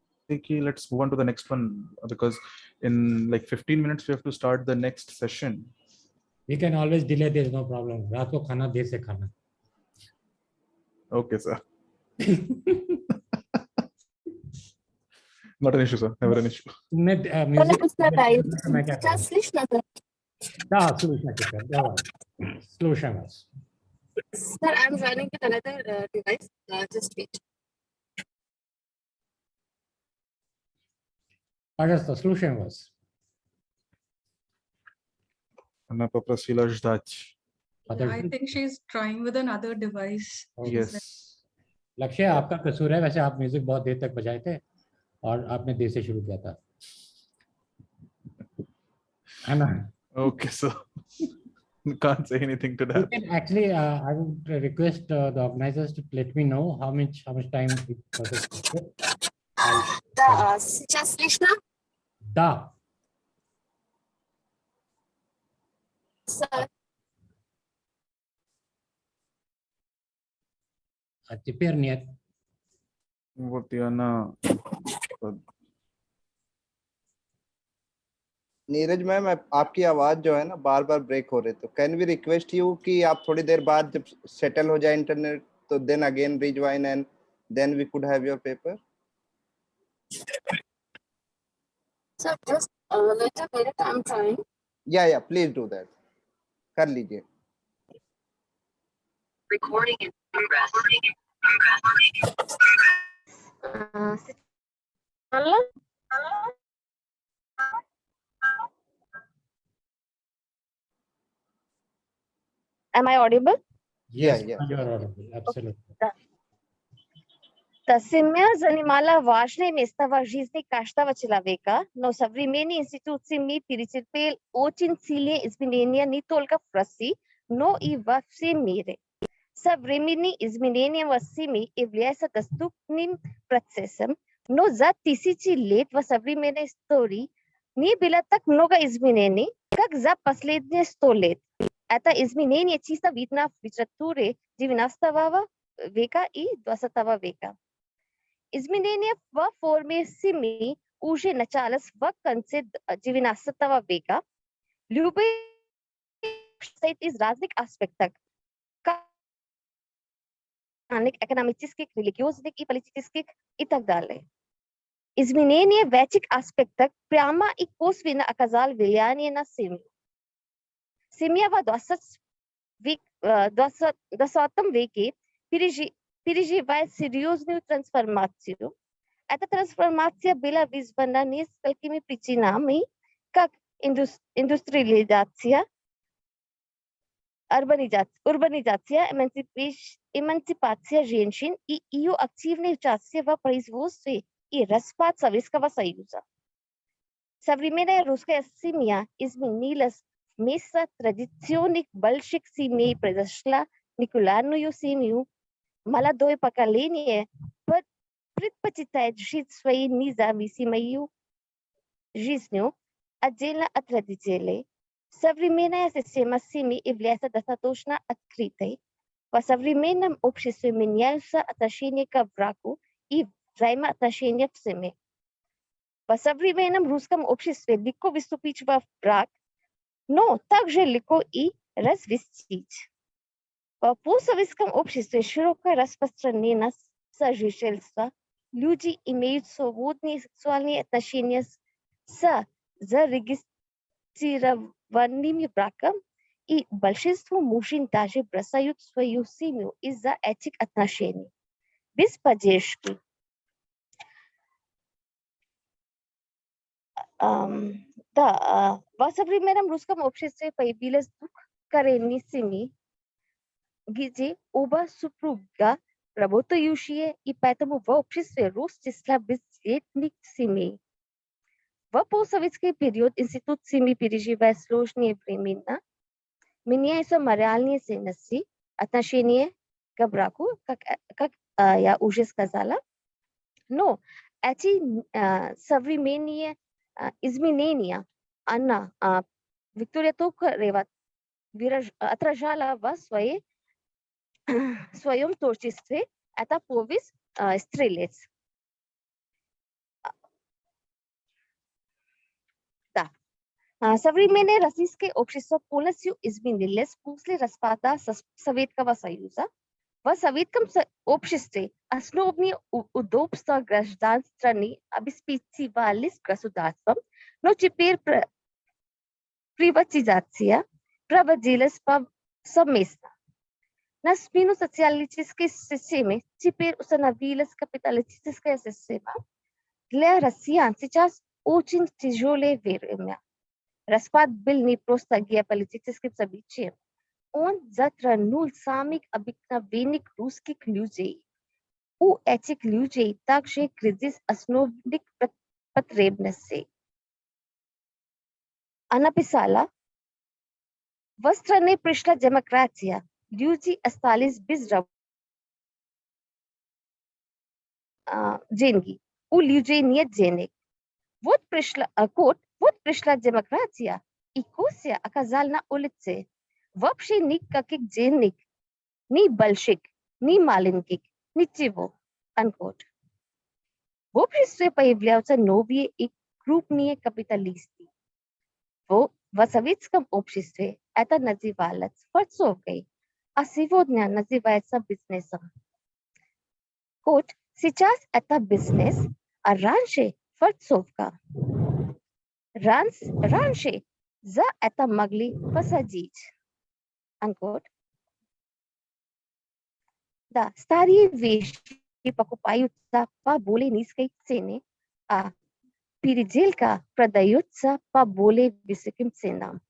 let's move on to the next one, because in like 15 minutes, we have to start the next session. We can always delay, there is no problem. रात को खाना देर से खाना. Okay, sir. Not an issue, sir. Never an issue. Music. Сейчас слышно? Да, слышно теперь. Давай. Слушаем вас. Sir, I'm joining with another device. Just wait. Пожалуйста, слушаем вас. Она попросила ждать. I think she's trying with another device. Yes. लक्ष्य आपका कसूर है, वैसे आप म्यूजिक बहुत देर तक बजाए थे और आपने देर से शुरू किया था. है ना? Okay, so can't say anything to that. Actually, I would request the organizers to let me know how much time it process. Да, сейчас слышно? Да. Sir. Теперь нет. Вот и она. नीरज मैम आपकी आवाज जो है ना बार बार ब्रेक हो रही, तो कैन वी रिक्वेस्ट यू कि आप थोड़ी देर बाद जब सेटल हो जाए इंटरनेट तो then again rejoin and then we could have your paper. Sir, just wait a minute, I'm trying. Yeah please do that. कर लीजिए. Recording in progress. Am I audible? Yes, you are audible. Absolutely. Tasimia zanimala važne mestava жизни каждого человека, но современные институции перетерпели очень сильные изменения не только в России, но и во всем мире. Современные изменения в СМИ являются доступным процессом, но за тысячи лет в современной истории не было так много изменений, как за последние 100 лет. Это изменение чисто видно в литературе XIX века и XX века. Изменения в форме СМИ уже началось в конце XIX века. Любые из разных аспектов, экономических, религиозных и политических и так далее. Изменения в этих аспектах прямо и косвенно оказали влияние на семью. Семья в XX веке переживает серьезную трансформацию. Эта трансформация была вызвана несколькими причинами, как индустриализация, урбанизация, эмансипация женщин и ее активное участие в производстве и распад Советского Союза. Современная русская семья изменилась. Вместо традиционных больших семей произошла никулярную семью. Молодое поколение предпочитает жить своей независимой жизнью отдельно от родителей. Современная система семьи является достаточно открытой. В современном обществе меняются отношения к браку и взаимоотношения в семье. В современном русском обществе легко вступить в брак, но также легко и развестись. В постсоветском обществе широко распространено сожительство. Люди имеют свободные сексуальные отношения с зарегистрированным браком, и большинство мужчин даже бросают свою семью из-за этих отношений. Без поддержки. В современном русском обществе появилась двухкоренные семьи, где оба супруга работающие, и поэтому в обществе рост числа бездетных семей. В постсоветский период институт семьи переживает сложные времена, меняются моральные ценности, отношения к браку, как я уже сказала, но эти современные изменения она, Виктория Токарева, отражала в своем творчестве. Это повесть «Стрелец». Да. Современное российское общество полностью изменилось после распада Советского Союза. В советском обществе основные удобства граждан страны обеспечивались государством, но теперь приватизация проводилась совместно. На смену социалистической системе теперь установилась капиталистическая система. Для россиян сейчас очень тяжелое время. Распад был не просто геополитическим событием. Он затронул самых обыкновенных русских людей. У этих людей также кризис основных потребностей. Она писала: в стране пришла демократия, люди остались без деньги. У людей нет денег. Вот пришла демократия, и Кося оказал на улице вообще никаких денег, ни больших, ни маленьких, ничего. Unquote. В обществе появляются новые и крупные капиталисты. В советском обществе это называлось форцовкой, а сегодня называется бизнесом. Кот, сейчас это бизнес, а раньше форцовка. Раньше за это могли посадить. Unquote. Да, старые вещи покупаются по более низкой цене, а переделка продается по более высоким ценам.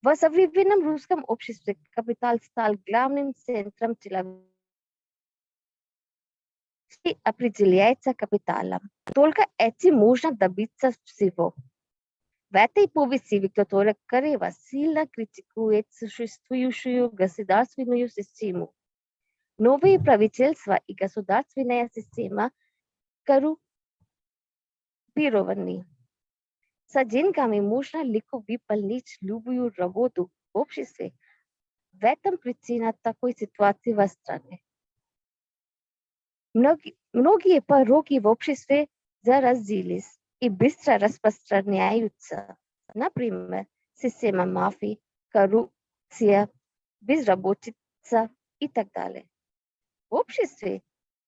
В современном русском обществе капитал стал главным центром человека. Определяется капиталом. Только этим можно добиться всего. В этой повести Виктор Корева сильно критикует существующую государственную систему. Новые правительства и государственная система коррумпированы. С деньгами можно легко выполнить любую работу в обществе. В этом причина такой ситуации в стране. Многие пороки в обществе заразились и быстро распространяются. Например, система мафии, коррупция, безработица и так далее. В обществе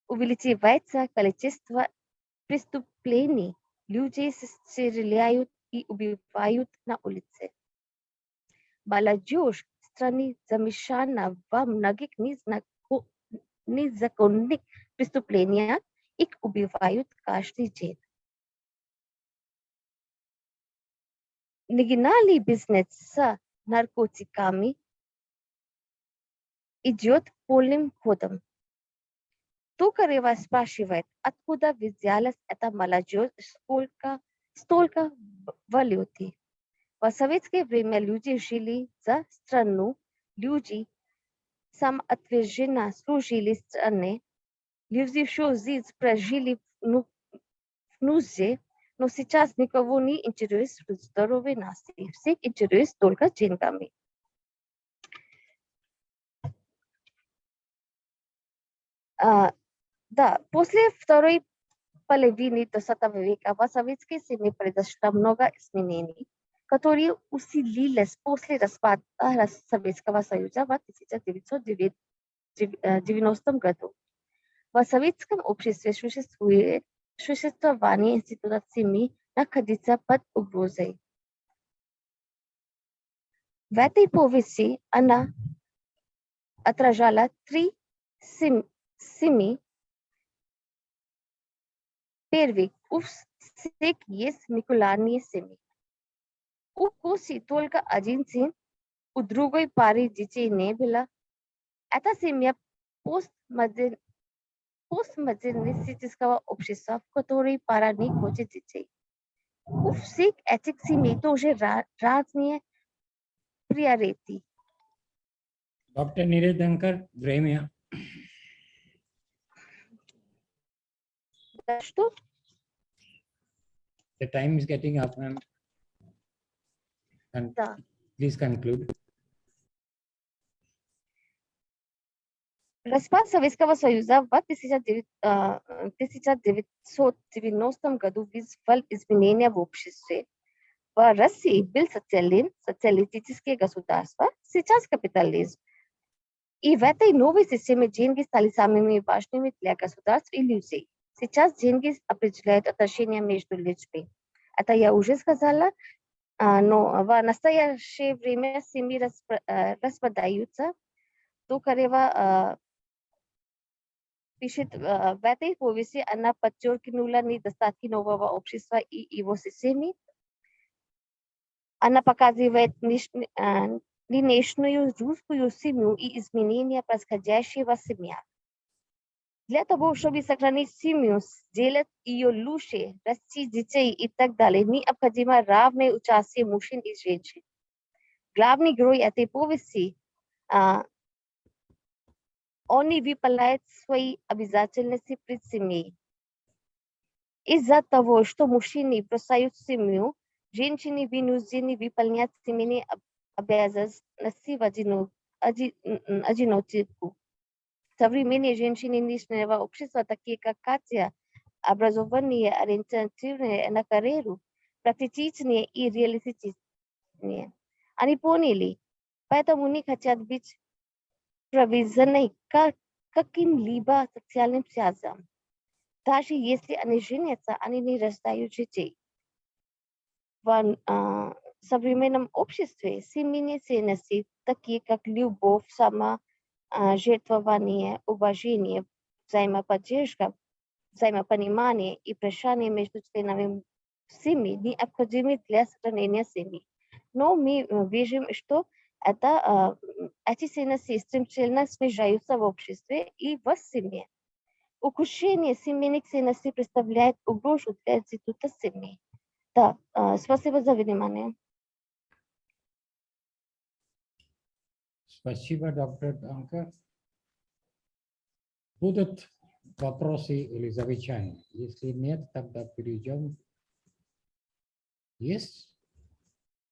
увеличивается количество преступлений, людей стреляют и убивают на улице. Молодежь страны замешана во многих незаконных преступлениях, их убивают каждый день. Нелегальный бизнес с наркотиками идет полным ходом. Токарева спрашивает, откуда взялась эта молодежь, столько валюты. В советское время люди жили за страну, люди самоотверженно служили стране, люди всю жизнь прожили в нужде, но сейчас никого не интересует здоровье нации, всех интересует только деньгами. Да, после второй половины 20 века в советской семье произошло много изменений, которые усилились после распада Советского Союза в 1990 году. В советском обществе существование института семьи находится под угрозой. В этой повести она отражала три семьи. Первый, у всех есть нелегальные семьи. У Коси только один сын, у другой пары детей не было. Это семья постмодернистического общества, в которой пара не хочет детей. У всех этих семей тоже разные приоритеты. Dr. Neeraj Dankar, время. Что? The time is getting up, ma'am. And please conclude. Распад Советского Союза в 1990 году вызвал изменения в обществе. В России был социалистическое государство, сейчас капитализм. И в этой новой системе деньги стали самыми важными для государств и людей. Сейчас деньги определяют отношения между людьми. Это я уже сказала, но в настоящее время семьи распадаются. Токарева пишет в этой повести, она подчеркнула недостатки нового общества и его системы. Она показывает нынешнюю русскую семью и изменения происходящего в семьях. Для того, чтобы сохранить семью, сделать ее лучше, растить детей и так далее, необходимо равное участие мужчин и женщин. Главный герой этой повести, он не выполняет свои обязательности пред семьей. Из-за того, что мужчины бросают семью, женщины вынуждены выполнять семейные обязанности в одиночку. Современные женщины нынешнего общества, такие как Катя, образованные, ориентированные на карьеру, практичные и реалистичные. Они поняли, поэтому не хотят быть привязаны к каким-либо социальным связям. Даже если они женятся, они не рождают детей. В современном обществе семейные ценности, такие как любовь, саможертвование, уважение, взаимоподдержка, взаимопонимание и прощание между членами семьи необходимы для сохранения семьи. Но мы видим, что эти ценности стремительно снижаются в обществе и в семье. Ухудшение семейных ценностей представляет угрозу для института семьи. Да, спасибо за внимание. Спасибо, доктор Данка. Будут вопросы или замечания? Если нет, тогда перейдем. Yes?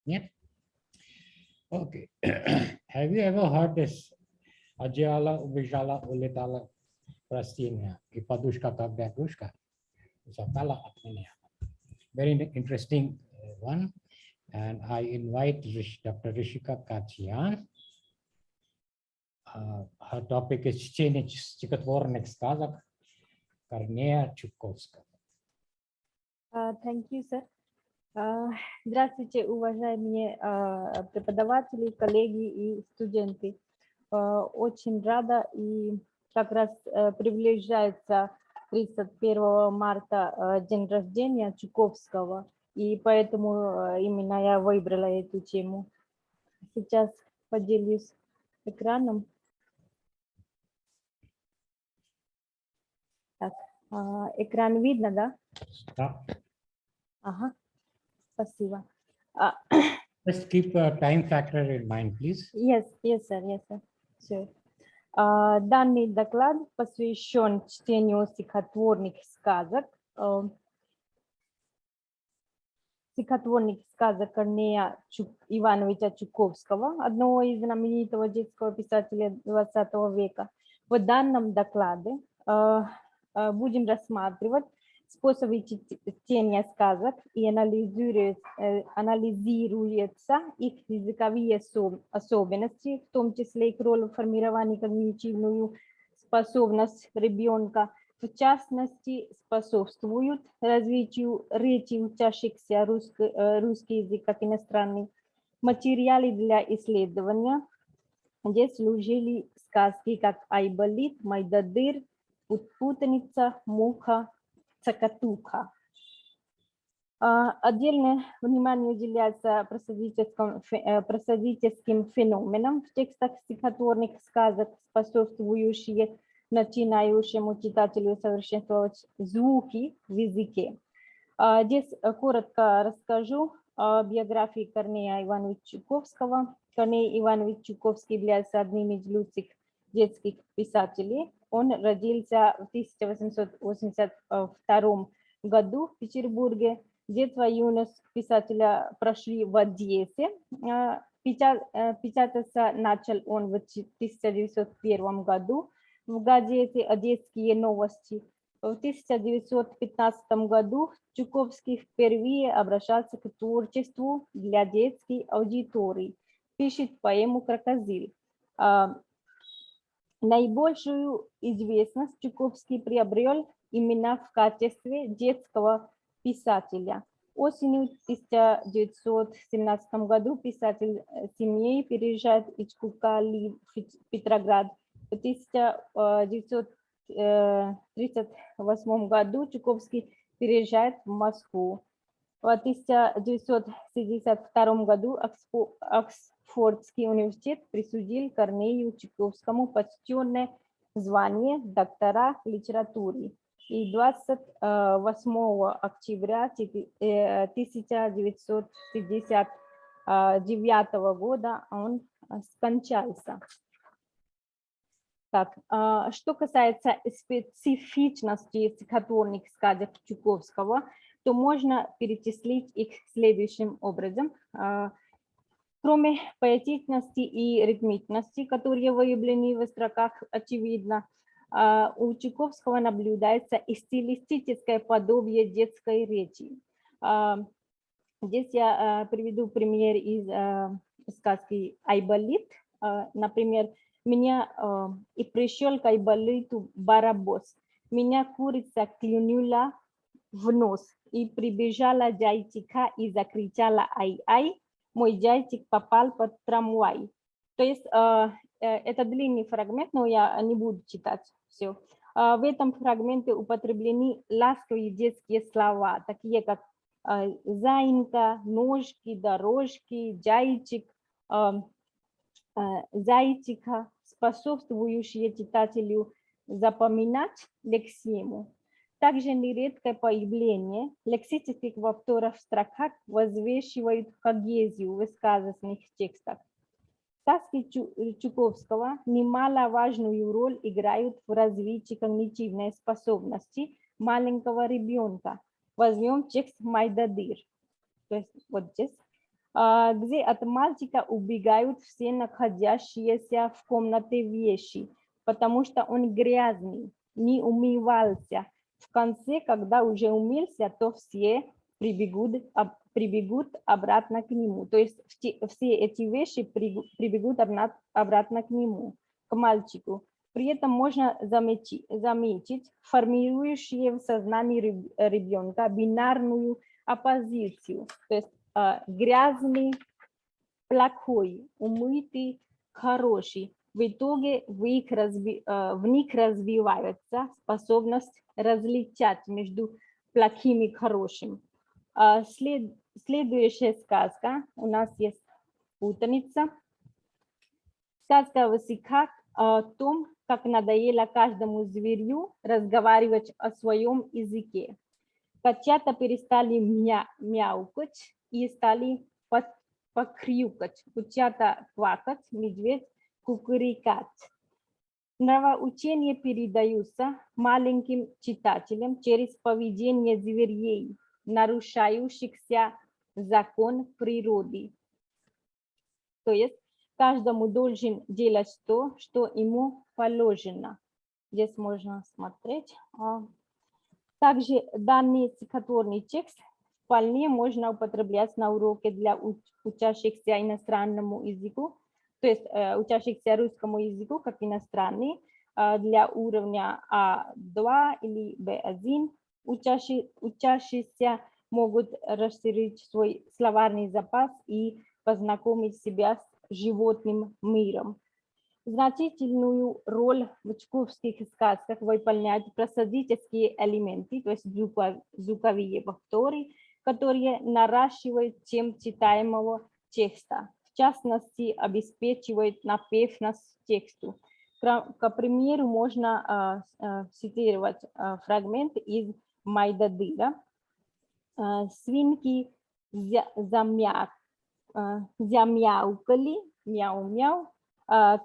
Нет? Okay. Have you ever heard this? Ajala, ubijala, ulitala, prastinia, ipadushka, kabdagushka. Zakala atminia. Very interesting one. And I invite Dr. Rishika Kachian. Her topic is стихотворных сказок Корнея Чуковского. Thank you, sir. Здравствуйте, уважаемые преподаватели, коллеги и студенты. Очень рада, и как раз приближается 31 марта день рождения Чуковского, и поэтому именно я выбрала эту тему. Сейчас поделюсь экраном. Так, экран видно, да? Да. Ага, спасибо. Just keep a time factor in mind, please. Yes, sir. Sure. Данный доклад посвящен чтению стихотворных сказок. Стихотворных сказок Корнея Ивановича Чуковского, одного из знаменитого детского писателя 20 века. В данном докладе будем рассматривать способы чтения сказок и анализируются их языковые особенности, в том числе их роль в формировании когнитивную способность ребенка, в частности, способствуют развитию речи учащихся русский язык как иностранный. Материалы для исследования, где служили сказки как Айболит, Майдадыр, Путаница, Муха, Цакатуха. Отдельное внимание уделяется просадическим феноменам в текстах стихотворных сказок, способствующие начинающему читателю совершенствовать звуки в языке. Здесь коротко расскажу о биографии Корнея Ивановича Чуковского. Корней Иванович Чуковский является одним из лучших детских писателей. Он родился в 1882 году в Петербурге. Детство и юность писателя прошли в Одессе. Печататься начал он в 1901 году в газете «Одесские новости». В 1915 году Чуковский впервые обращался к творчеству для детской аудитории. Пишет поэму «Крокодил». Наибольшую известность Чуковский приобрел именно в качестве детского писателя. Осенью 1917 году писатель с семьей переезжает из Кукали в Петроград. В 1938 году Чуковский переезжает в Москву. В 1962 году Оксфордский университет присудил Корнею Чуковскому почетное звание доктора литературы. И 28 октября 1959 года он скончался. Так, что касается специфичности стихотворных сказок Чуковского, то можно перечислить их следующим образом. Кроме поэтичности и ритмичности, которые выявлены в строках, очевидно, у Чуковского наблюдается и стилистическое подобие детской речи. Здесь я приведу пример из сказки «Айболит». Например, меня и пришел к Айболиту барабос. Меня курица клюнула в нос, и прибежала зайчика и закричала «Ай-ай!» Мой зайчик попал под трамвай. То есть это длинный фрагмент, но я не буду читать все. В этом фрагменте употреблены ласковые детские слова, такие как заинька, ножки, дорожки, зайчик, зайчика, способствующие читателю запоминать лексему. Также нередкое появление лексических повторов в строках возвещивает когезию в высказанных текстах. Сказки Чуковского немаловажную роль играют в развитии когнитивной способности маленького ребенка. Возьмем текст «Майдадыр», то есть вот здесь, где от мальчика убегают все находящиеся в комнате вещи, потому что он грязный, не умывался. В конце, когда уже умылся, то все прибегут обратно к нему. То есть все эти вещи прибегут обратно к нему, к мальчику. При этом можно заметить формирующие в сознании ребенка бинарную оппозицию. То есть грязный, плохой, умытый, хороший. В итоге в них развивается способность различать между плохим и хорошим. Следующая сказка, у нас есть путаница. Сказка о высоках о том, как надоело каждому зверю разговаривать о своем языке. Котята перестали мяукать и стали покрюкать, утята квакать, медведь кукурикать. Нравоучения передаются маленьким читателям через поведение зверей, нарушающихся закон природы. То есть каждому должен делать то, что ему положено. Здесь можно смотреть. Также данный стихотворный текст вполне можно употреблять на уроке для учащихся иностранному языку, то есть учащихся русскому языку как иностранный для уровня А2 или Б1. Учащиеся могут расширить свой словарный запас и познакомить себя с животным миром. Значительную роль в чуковских сказках выполняют просадические элементы, то есть звуковые повторы, которые наращивают темп читаемого текста. В частности, обеспечивают напевность тексту. К примеру, можно цитировать фрагмент из Майдадыра. Свинки замяукали, мяу-мяу,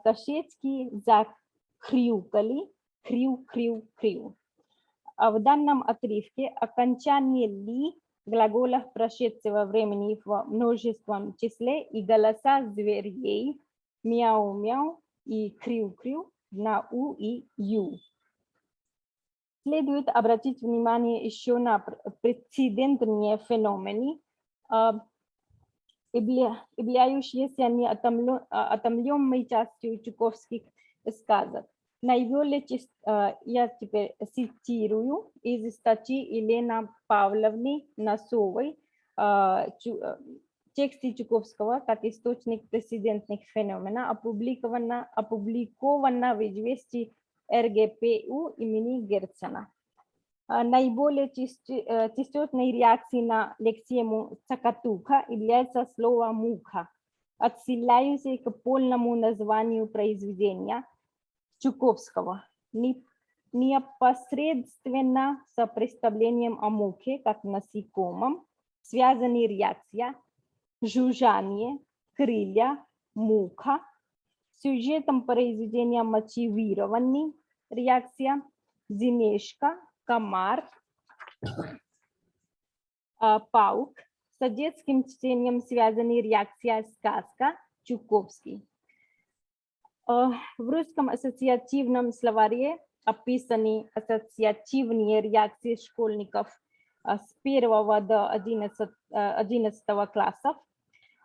кошечки захрюкали, крю-крю-крю. В данном отрывке окончание «ли» глаголов прошедшего времени в множественном числе и голоса зверей мяу-мяу и крю-крю на «у» и «ю». Следует обратить внимание еще на прецедентные феномены, являющиеся неотомленной частью чуковских сказок. Наиболее я теперь цитирую из статьи Елены Павловны Носовой тексте Чуковского как источник прецедентных феноменов, опубликовано в известии РГПУ имени Герцена. Наиболее частотной реакцией на лексему «цакатука» является слово «мука», отсылающее к полному названию произведения Чуковского, непосредственно с представлением о муке как насекомом, связанные реакция, жужжание, крылья, мука, сюжетом произведения мотивированный, реакция, зимешка, комар, Паук. С детским чтением связаны реакция сказка Чуковский. В русском ассоциативном словаре описаны ассоциативные реакции школьников с 1 до 11 классов.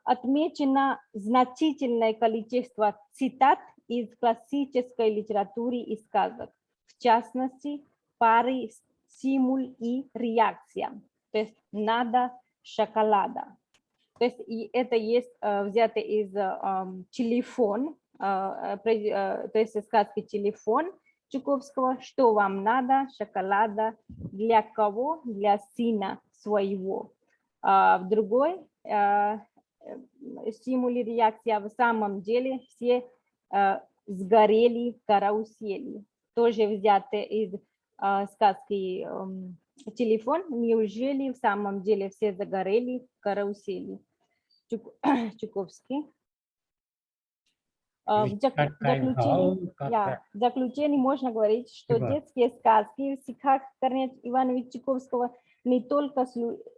Отмечено значительное количество цитат из классической литературы и сказок, в частности, пары, стимул и реакция, то есть надо шоколада. То есть и это есть взято из телефон, то есть сказки «Телефон» Чуковского, что вам надо, шоколада, для кого, для сына своего. В другой стимуле реакция, в самом деле все сгорели в карусели, тоже взято из сказки «Телефон». Неужели в самом деле все загорели в карусели? Чуковский. В заключении можно говорить, что детские сказки в стихах Корнея Ивановича Чуковского не только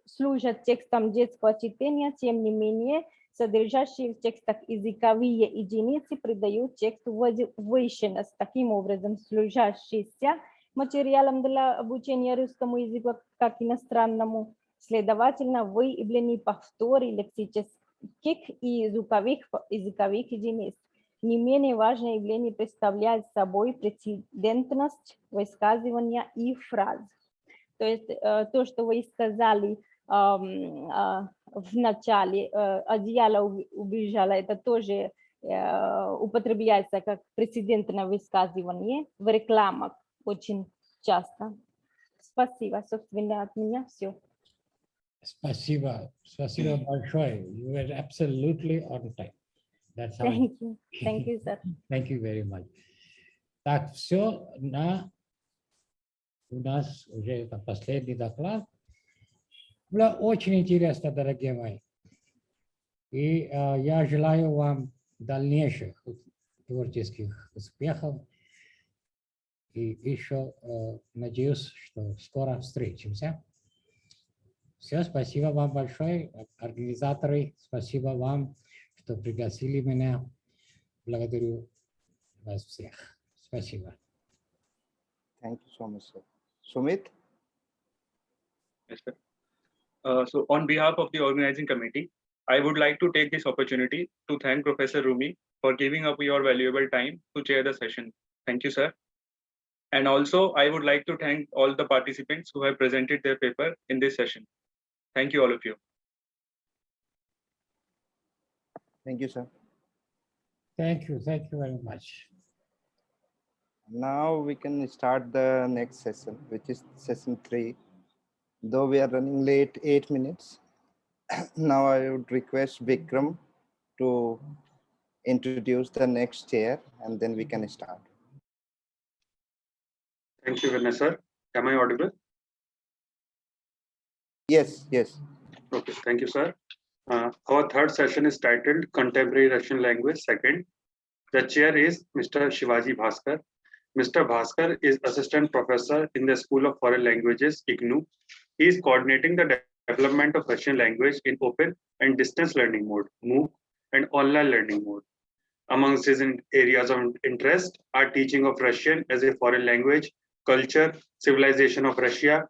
служат текстом детского чтения, тем не менее, содержащие в текстах языковые единицы придают тексту возвышенность, таким образом служащийся материалом для обучения русскому языку как иностранному. Следовательно, выявлены повторы лексических и звуковых языковых единиц. Не менее важное явление представляет собой прецедентность высказывания и фраз. То есть то, что вы сказали в начале, одеяло убежало, это тоже употребляется как прецедентное высказывание в рекламах очень часто. Спасибо, собственно, от меня все. Спасибо. Спасибо большое. You were absolutely on time. That's how Thank you. Thank you, sir. Thank you very much. Так, все, у нас уже это последний доклад. Было очень интересно, дорогие мои. И я желаю вам дальнейших творческих успехов. И еще надеюсь, что скоро встретимся. Все, спасибо вам большое, организаторы. Спасибо вам, что пригласили меня. Благодарю вас всех. Спасибо. Thank you so much, sir. Sumit? Yes, sir. So on behalf of the organizing committee, I would like to take this opportunity to thank Professor Rumi for giving up your valuable time to chair the session. Thank you, sir. And also, I would like to thank all the participants who have presented their paper in this session. Thank you, all of you. Thank you, sir. Thank you very much. Now we can start the next session, which is session 3. Though we are running late 8 minutes, now I would request Vikram to introduce the next chair and then we can start. Thank you, Vinay, sir. Am I audible? Yes, yes. Okay, thank you, sir. Our third session is titled Contemporary Russian Language Second. The chair is Mr. Shivaji Bhaskar. Mr. Bhaskar is Assistant Professor in the School of Foreign Languages, IGNOU. He is coordinating the development of Russian language in open and distance learning mode, MOOC, and online learning mode. Amongst his areas of interest are teaching of Russian as a foreign language, culture, civilization of Russia,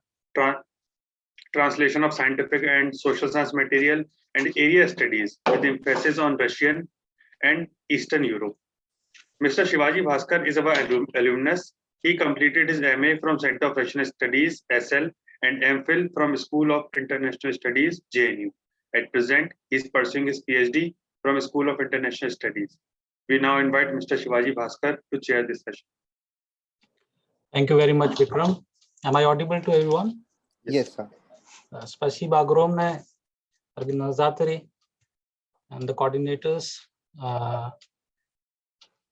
translation of scientific and social science material, and area studies with emphasis on Russian and Eastern Europe. Mr. Shivaji Bhaskar is our alumnus. He completed his MA from Center of Russian Studies, SL, and MPhil from School of International Studies, JNU. At present, he is pursuing his PhD from School of International Studies. We now invite Mr. Shivaji Bhaskar to chair this session. Thank you very much, Vikram. Am I audible to everyone? Yes, sir. Спасибо огромное, организаторы and the coordinators.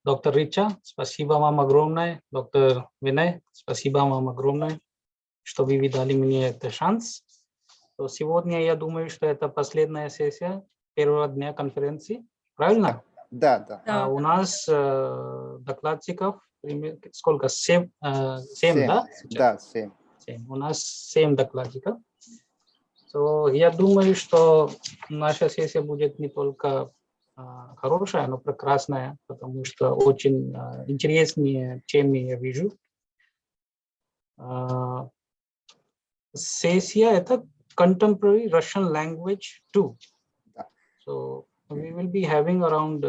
Доктор Рича, спасибо вам огромное. Доктор Винай, спасибо вам огромное, что вы дали мне этот шанс. То сегодня я думаю, что это последняя сессия первого дня конференции. Правильно? Да, да. У нас докладчиков сколько? 7, да? Да, 7. У нас 7 докладчиков. So я думаю, что наша сессия будет не только хорошая, но прекрасная, потому что очень интересные темы я вижу. Сессия это contemporary Russian language 2. So we will be having around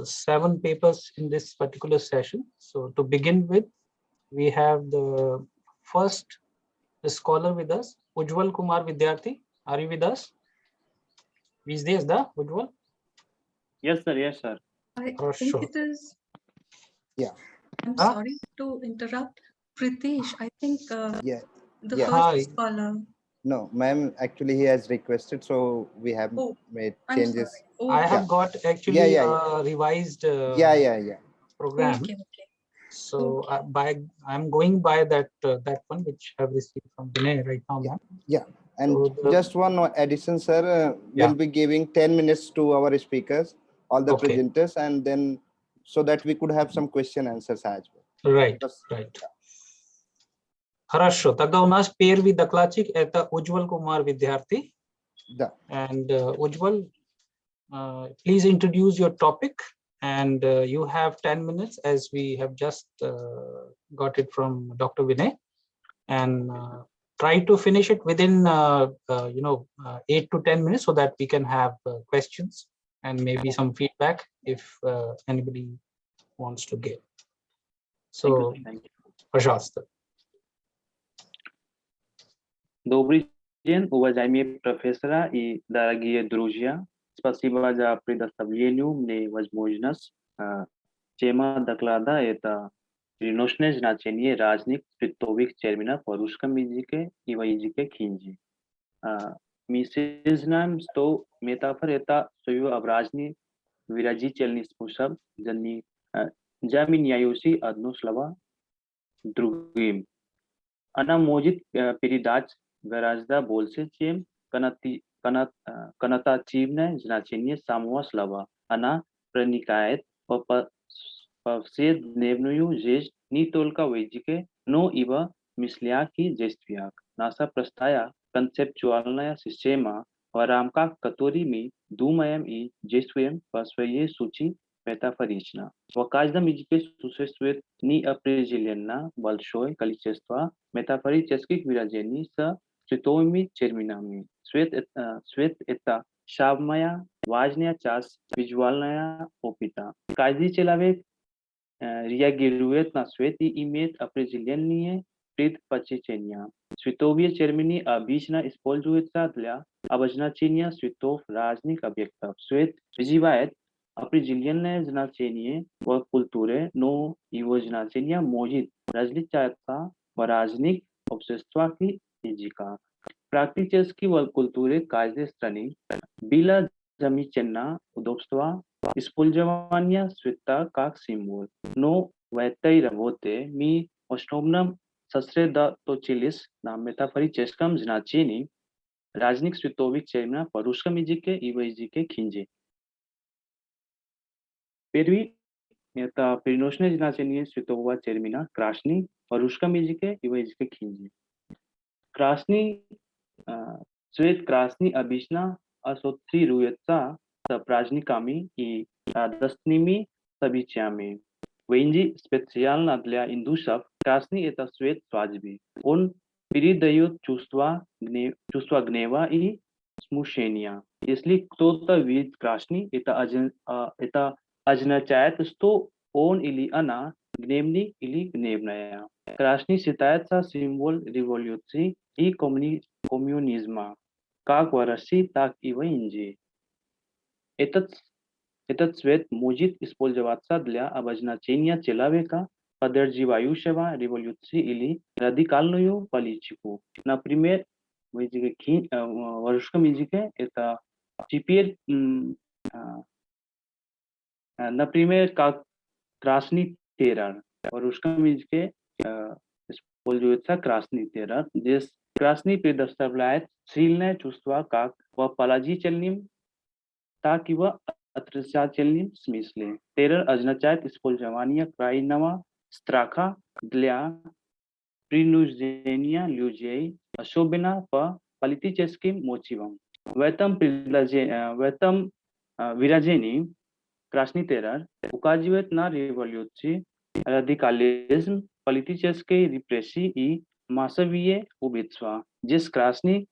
7 papers in this particular session. So to begin with, we have the first scholar with us, Ujjwal Kumar Vidyarthi. Are you with us? Is this the Ujjwal? Yes, sir. Yes, sir. I think it is. Yeah. I'm sorry to interrupt. Pritesh, I think Yeah. the Yeah. first scholar. No, ma'am, actually he has requested, so we have made I'm changes. sorry. Oh, I have got actually a revised program. Okay. So I'm going by that one which I have received from Vinay right now, ma'am. Yeah, and So just one addition, sir. We'll be giving 10 minutes to our speakers, all the presenters, and then so that we could have some question answers as well. Right. Хорошо. Тогда у нас первый докладчик это Ujjwal Kumar Vidyarthi. Да. And Ujjwal, please introduce your topic, and you have 10 minutes as we have just got it from Dr. Vinay, and try to finish it within 8 to 10 minutes so that we can have questions and maybe some feedback if anybody wants to give. So, пожалуйста. Добрый день, уважаемые профессора и дорогие друзья. Спасибо за предоставление мне возможность. Тема доклада – это переносное значение разных световых терминов в русском языке и в языке хинди. Мы все знаем, что метафора – это своеобразный выразительный способ заменяющий одно слово другим. Она может передать гораздо больше, чем коннотативное значение самого слова. Она проникает в повседневную жизнь не только в языке, но и в мыслях и действиях. Наша простая концептуальная система, в рамках которой мы думаем и действуем, по своей сути метафорична. В каждом языке существует неопределенно большое количество метафорических выражений с световыми терминами. Свет – это самая важная часть визуального опыта. Каждый человек реагирует на свет и имеет определенные предпочтения. Световые термины обычно используются для обозначения цветов разных объектов. Свет вызывает определенное значение в культуре, но его значение может различаться в разных обществах и языках. Практически в культуре каждой страны было замечено удобство использования цвета как символ, но в этой работе мы в основном сосредоточились на метафорическом значении разных световых терминов в русском языке и в языке хинди. Первый – это переносное значение светового термина «красный» в русском языке и в языке хинди. Красный, цвет красный обычно ассоциируется с праздниками и радостными событиями. В Индии специально для индусов красный – это цвет свадьбы. Он передает чувство гнева и смущения. Если кто-то видит красный, это означает, что он или она гневный или гневная. Красный считается символ революции и коммунизма, как в России, так и в Индии. Этот цвет может использоваться для обозначения человека, поддерживающего революцию или радикальную политику. Например, в русском языке это теперь, например, как красный террор. В русском языке используется красный террор. Здесь красный предоставляет сильное чувство как в положительном, так и в отрицательном смысле. Террор означает использование крайнего страха для принуждения людей, особенно в политическим мотивам. В этом выражении красный террор указывает на революцию, радикализм, политические репрессии и массовые убийства. Здесь красный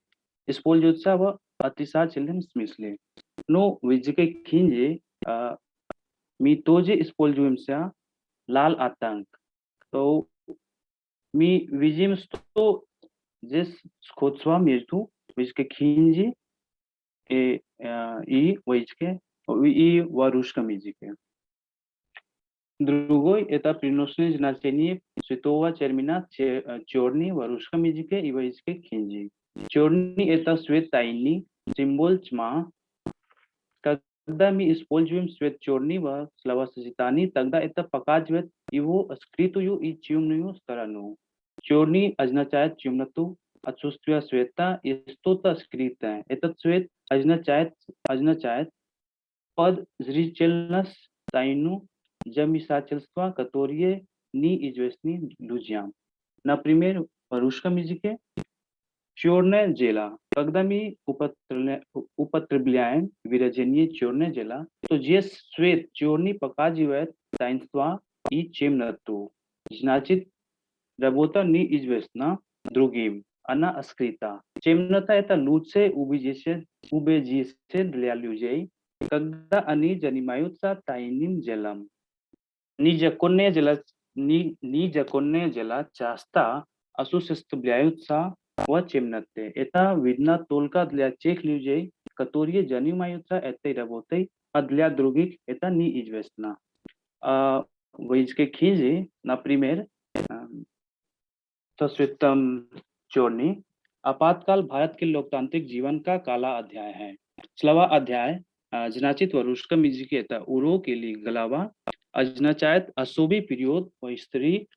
используется в отрицательном смысле. Но в языке хинди мы тоже используемся лал атанк. То мы видим, что здесь сходство между в языке хинди и в русском языке. Другой – это переносное значение святого термина черный в русском языке и в языке хинди. Черный – это свет тайный, символ тьма. Когда мы используем свет черный в словосочетании, тогда это показывает его скрытую и темную сторону. Черный означает темноту, отсутствие света и что-то скрытое. Этот цвет означает подозрительность, тайну, замешательство, которые неизвестны людям. Например, в русском языке черное дело. Когда мы употребляем выражение черное дело, то здесь свет черный показывает таинство и темноту. Значит, работа неизвестна другим, она скрыта. Темнота – это лучшее убежище для людей, когда они занимаются тайным делом. Незаконные дела часто осуществляются в темноте. Это видно только для тех людей, которые занимаются этой работой, а для других это неизвестно. В языке хинди, например, सस्वेतम चोरनी आपातकाल भारत के लोकतांत्रिक जीवन का काला अध्याय है. Слова «अध्याय» значит в русском языке это урок или глава, означает особый период в истории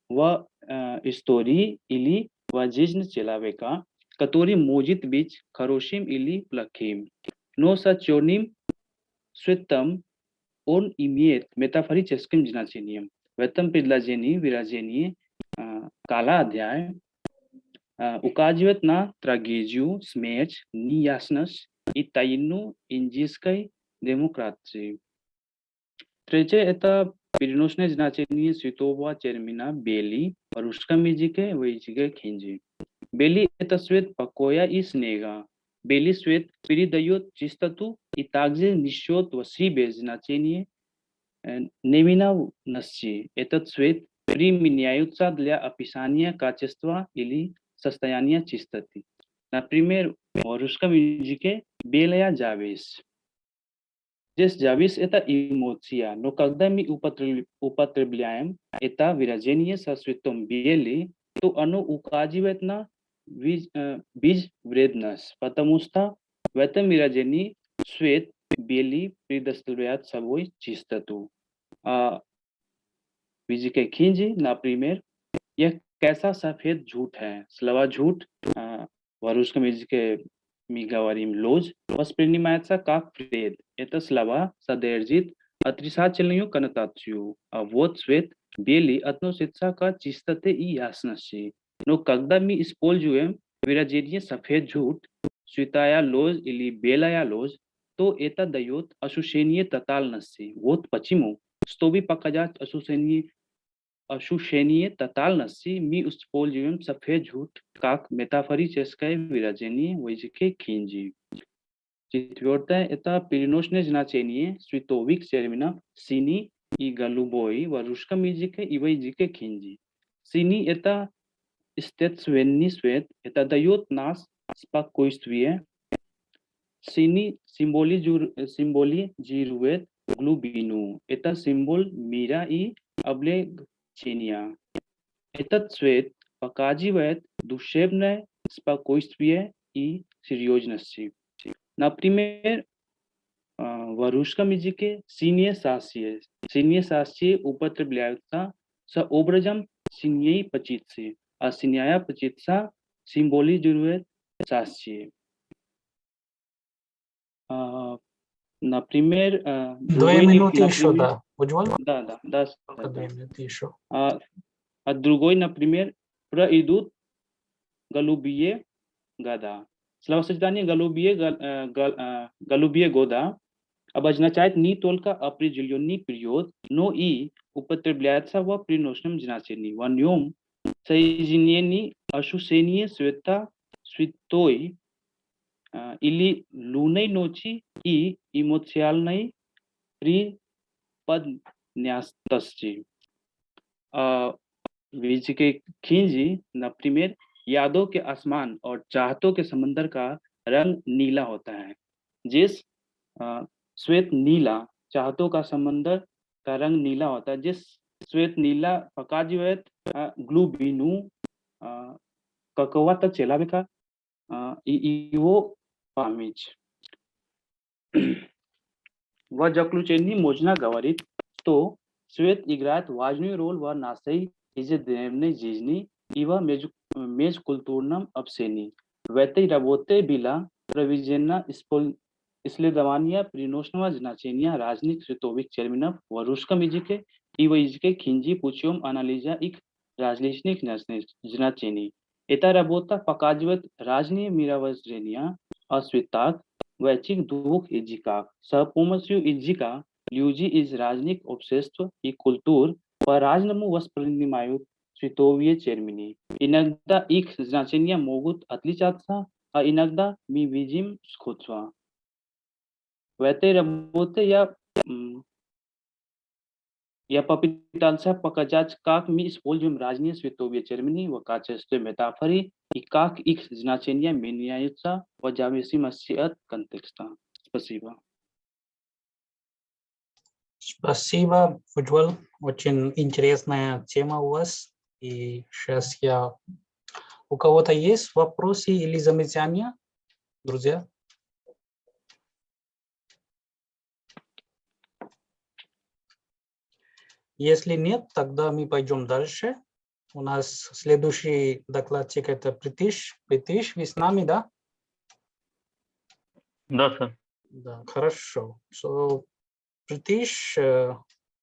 или в жизни человека, который может быть хорошим или плохим. Но с черным цветом он имеет метафорическим значением. В этом выражении काला अध्याय указывает на трагедию, смерть, неясность и тайну индийской демократии. Третье – это переносное значение святого термина «бели» в русском языке в языке хинди. Бели – это свет покоя и снега. Белый свет передает чистоту и также несет в себе значение невиновности. Этот цвет применяются для описания качества или состояния чистоты. Например, в русском языке белая зависть. Здесь зависть – это эмоция, но когда мы употребляем это выражение со цветом белый, то оно указывает на безвредность, потому что в этом выражении цвет белый предоставляет собой чистоту. В языке хинди, например, यह कैसा सफेद झूठ है. Слова झूठ в русском языке мы говорим ложь, воспринимается как вред. Это слова содержит отрицательную коннотацию, а вот цвет белый относится к чистоте и ясности. Но когда мы используем выражение сфед झूठ, святая ложь или белая ложь, то это дает ощущение тотальности. Вот почему, чтобы показать ощущение тотальности, мы используем сфед झूठ как метафорическое выражение в языке хинди. Четвертое – это переносное значение световых терминов синий и голубой в русском языке и в языке хинди. Синий – это естественный свет, это дает нас спокойствие. Синий символизирует глубину, это символ мира и облегчения. Этот цвет показывает душевное спокойствие и серьезность. Например, в русском языке синие сасье употребляются с образом синей птицы, а синяя птица символизирует сасье. Например, 2 минуты еще, да. Уджвал? Да. 2 минуты еще. А другой, например, пройдут голубые года. С Slavositania galubie goda, обозначает не только определенный период, но и употребляется в приносном значении. В нем соединение ощущения света, святой или лунной ночи и эмоциональной приподнятости. के खिंजी например, यादों के आसमान और चाहतों के समंदर का रंग नीला होता है. जिस श्वेत नीला चाहतों का समंदर का रंग नीला होता है. जिस श्वेत नीला показывает глубину какого-то человека и его память. В заключении можно говорить, что свет играет важную роль в нашей ежедневной жизни и в межкультурном общении. В этой работе была проведена исследование приносного значения разных световых терминов в русском языке и в языке хинди путем анализа их различных значений. Эта работа показывает разные мировоззрения о светах в этих двух языках. С помощью языка люди из разных обществ и культур по-разному воспринимают световые термины. Иногда их значения могут отличаться, а иногда мы видим сходство. В этой работе я попытался показать, как мы используем разные световые термины в качестве метафоры и как их значения меняются в зависимости от контекста. Спасибо. Спасибо, Уджвал. Очень интересная тема у вас. И сейчас у кого-то есть вопросы или замечания, друзья? Если нет, тогда мы пойдем дальше. У нас следующий докладчик это Притиш. Притиш, вы с нами, да? Да, сэр. Да, хорошо. So, Pritish,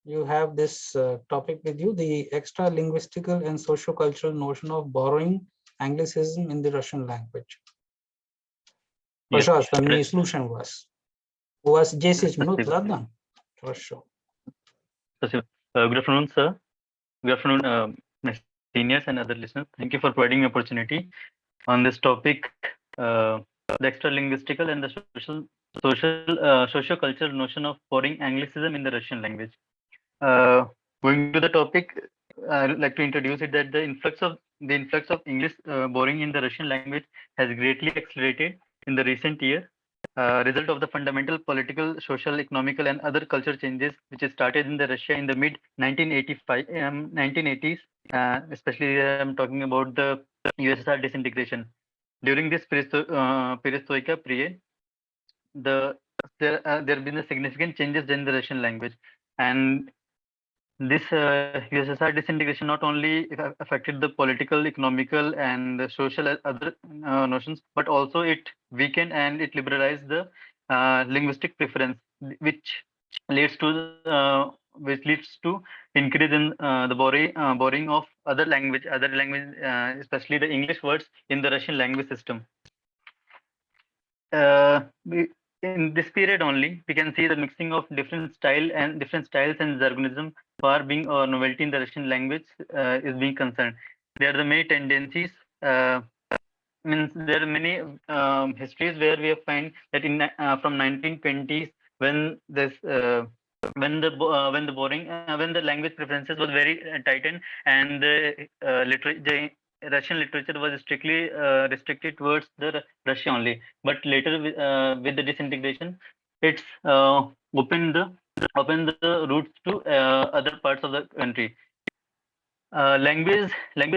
you have this topic with you, the extra linguistical and socio-cultural notion of borrowing Anglicism in the Russian language. Пожалуйста, мы слушаем вас. У вас 10 минут, ладно? Хорошо. Спасибо. Good afternoon, sir. Good afternoon, my seniors and other listeners. Thank you for providing me opportunity on this topic, the extra linguistical and the socio-cultural notion of borrowing Anglicism in the Russian language. Going to the topic, I would like to introduce it that the influx of English borrowing in the Russian language has greatly accelerated in the recent year. Result of the fundamental political, social, economical, and other culture changes which started in the Russia in the mid 1980s, especially I'm talking about the USSR disintegration. During this perestroika period, there have been significant changes in the Russian language, and this USSR disintegration not only affected the political, economical, and the social other notions, but also it weakened and it liberalized the linguistic preference, which leads to increase in the borrowing of other language, especially the English words in the Russian language system. In this period only, we can see the mixing of different styles and jargonism for being a novelty in the Russian language is being concerned. There are the many tendencies. Means there are many histories where we find that in from 1920s when the language preferences was very tightened and the Russian literature was strictly restricted towards the Russia only. But later, with the disintegration, it's opened the routes to other parts of the country. Language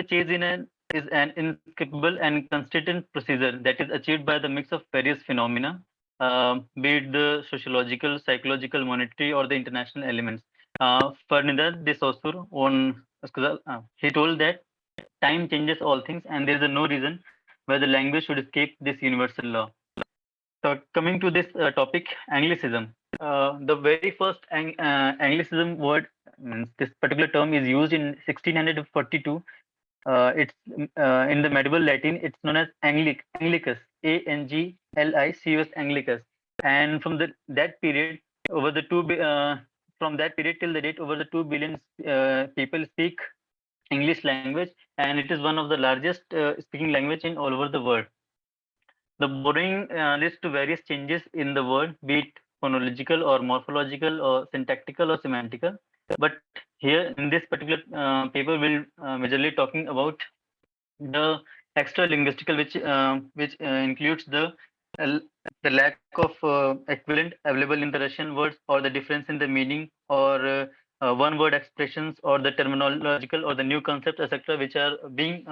change is an inescapable and consistent procedure that is achieved by the mix of various phenomena, be it the sociological, psychological, monetary, or the international elements. Ferdinand de Saussure, he told that time changes all things, and there is no reason why the language should escape this universal law. So, coming to this topic, Anglicism. The very first Anglicism word, this particular term is used in 1642 It's in the medieval Latin, it's known as Anglicus, Anglicus, Anglicus. And from that period, over the from that period till the date, over the 2 billion people speak English language, and it is one of the largest speaking language in all over the world. The borrowing leads to various changes in the word, be it phonological or morphological or syntactical or semantical. But here in this particular paper, we'll majorly talking about the extra linguistical, which includes uh, the lack of equivalent available in the Russian words, or the difference in the meaning, or one word expressions, or the terminological or the new concepts, etc., which are being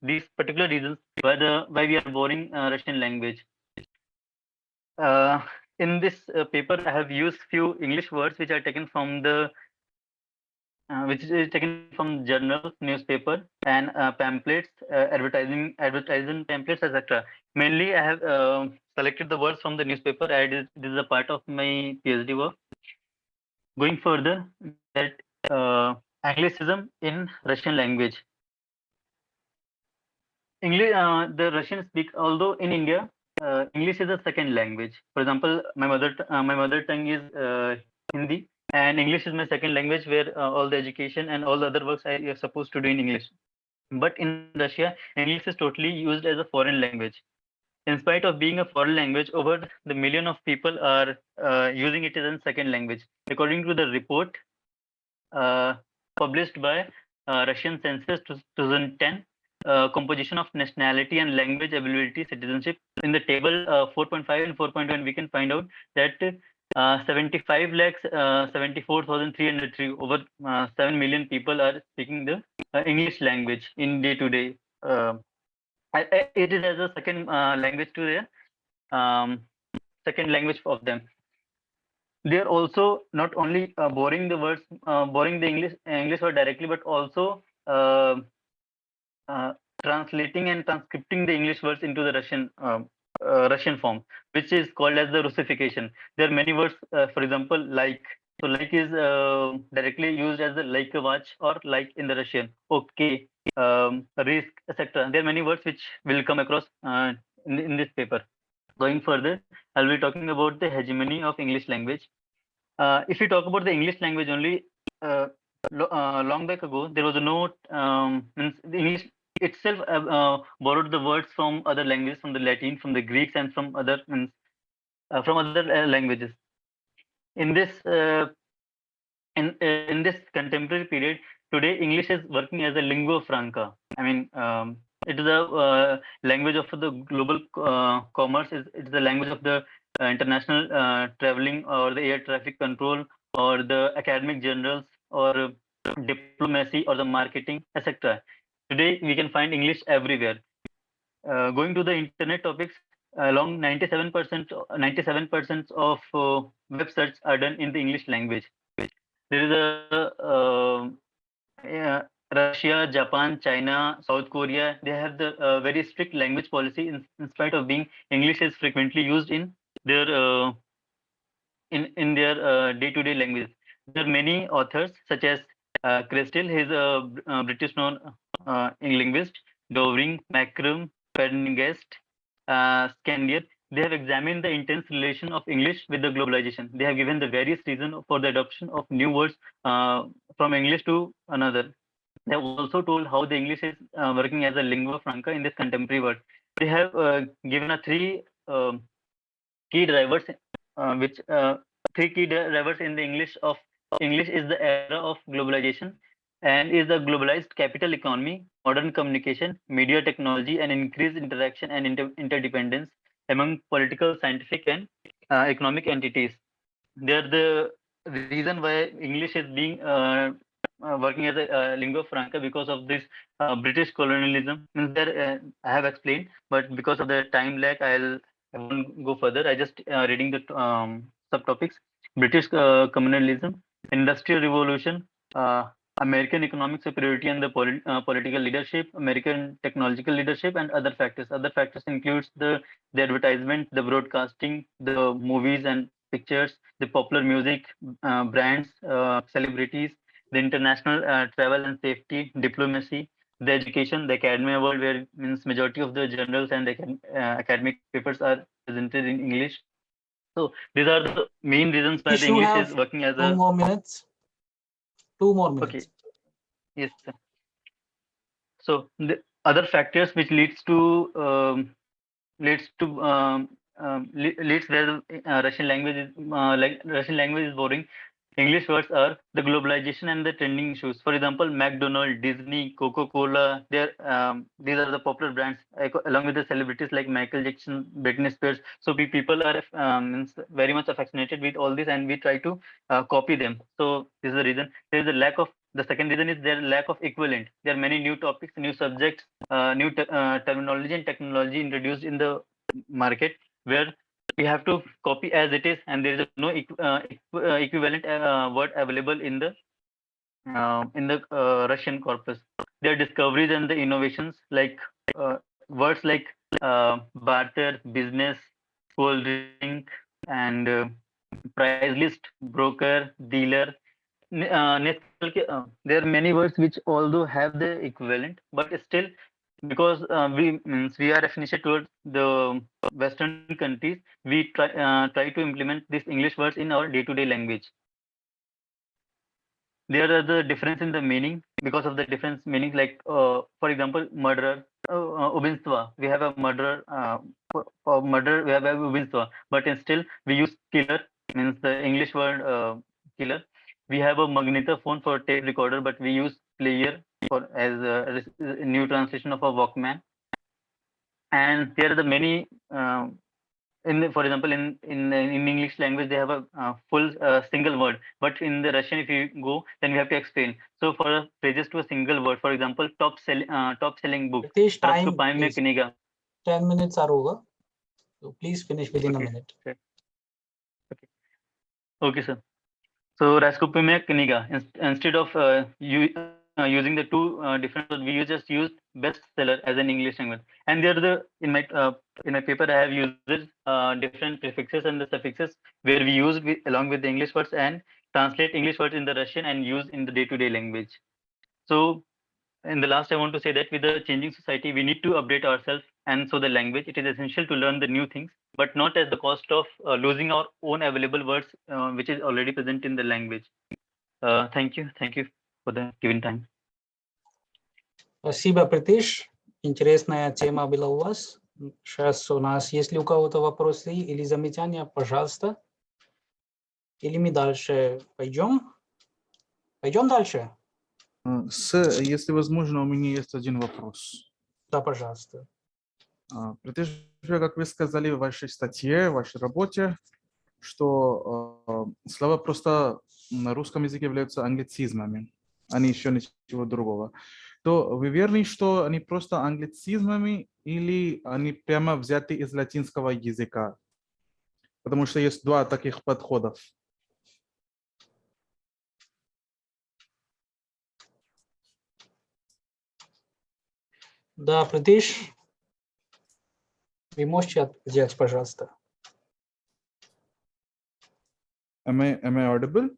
these particular reasons why we are borrowing Russian language. In this paper, I have used few English words which are taken from the which is taken from journals, newspaper, and pamphlets, advertising pamphlets, etc. Mainly, I have selected the words from the newspaper. This is a part of my PhD work. Going further, that Anglicism in Russian language. English, the Russian speak. Although in India, English is a second language. For example, my mother tongue is Hindi, and English is my second language, where all the education and all the other works I are supposed to do in English. But in Russia, English is totally used as a foreign language. In spite of being a foreign language, over the million of people are using it as a second language. According to the report uh, published by Russian Census 2010, composition of nationality and language ability citizenship. In the table 4.5 and 4.1, we can find out that 75 lakhs 74,303, over 7 million people are speaking the English language in day-to-day. It is as a second language to their second language of them. They are also not only borrowing the words, borrowing the English word directly, but also translating and transcripting the English words into the Russian form, which is called as the Russification. There are many words, for example, like. So like is directly used as the like a watch, or like in the Russian. Okay, risk, etc. There are many words which will come across in this paper. Going further, I'll be talking about the hegemony of English language. If we talk about the English language only, long back ago, there was no means the English itself borrowed the words from other languages, from the Latin, from the Greeks, and from other languages. In this in this contemporary period, today English is working as a lingua franca. I mean, it is a language of the global commerce. It's the language of the international traveling, or the air traffic control, or the academic journals, or diplomacy, or the marketing, etc. Today we can find English everywhere. Going to the internet topics, along 97% of web search are done in the English language. There is Russia, Japan, China, South Korea. They have the very strict language policy. In spite of being English is frequently used in their day-to-day language. There are many authors such as Crystal. He's a British known linguist. Dovring, Macrum, Prendergast, Scandier. They have examined the intense relation of English with the globalization. They have given the various reasons for the adoption of new words from English to another. They have also told how the English is working as a lingua franca in this contemporary world. They have given a key drivers, which three key drivers in the English is the era of globalization, and is the globalized capital economy, modern communication, media technology, and increased interaction and interdependence among political, scientific, and economic entities. They're the reason why English is being working as a lingua franca, because of this British colonialism. Means there, I have explained, but because of the time lag, I won't go further. I just reading the subtopics: British colonialism, Industrial Revolution, American economic superiority and the political leadership, American technological leadership, and other factors. Other factors includes the advertisement, the broadcasting, the movies and pictures, the popular music, brands, celebrities, the international travel and safety, diplomacy, the education, the academia world, where it means majority of the journals and academic papers are presented in English. So these are the main reasons why the You English have is working as 2 more minutes. 2 more minutes. Okay. Yes, sir. So the other factors which leads where the Russian language is boring. English words are the globalization and the trending issues. For example, McDonald's, Disney, Coca-Cola. These are the popular brands, along with the celebrities like Michael Jackson, Britney Spears. So people are very much fascinated with all this, and we try to copy them. So this is the reason. There is a lack of. The second reason is there lack of equivalent. There are many new topics, new subjects, new terminology and technology introduced in the market, where we have to copy as it is, and there is no equivalent word available in the Russian corpus. There are discoveries and the innovations like words like barter, business, cold drink, and price list, broker, dealer. There are many words which although have the equivalent, but still, because we are affiliated towards the Western countries, we try to implement these English words in our day-to-day language. There are the difference in the meaning because of the difference meanings. Like for example, murderer, ubinstva. We have a murderer. For murder, we have a ubinstva, but still we use killer, means the English word killer. We have a magnetophone for tape recorder, but we use player for as a new translation of a Walkman. And there are the many for example, in English language, they have a full single word, but in the Russian, if you go, then we have to explain. So for phrases to a single word, for example, top selling book. Pritesh, time, Раскупаемая please. книга. 10 minutes are over. So please finish within a minute. Okay, sir. So Raskopimia Kniga, instead of using the two different words, we just use bestseller as an English language. And there the in my paper I have used different prefixes and the suffixes where we use along with the English words and translate English words in the Russian and use in the day-to-day language. So in the last, I want to say that with the changing society, we need to update ourselves, and so the language. It is essential to learn the new things, but not at the cost of losing our own available words, which is already present in the language. Thank you for the given time. Спасибо, Притыш. Интересная тема была у вас. Сейчас у нас, если у кого-то вопросы или замечания, пожалуйста. Или мы дальше пойдем? Пойдем дальше? Если возможно, у меня есть один вопрос. Да, пожалуйста. Притыш, как вы сказали в вашей статье, в вашей работе, что слова просто на русском языке являются англицизмами, а не еще ничего другого. То вы верны, что они просто англицизмами или они прямо взяты из латинского языка? Потому что есть два таких подходов. Да, Притыш, вы можете ответить, пожалуйста? Am I audible?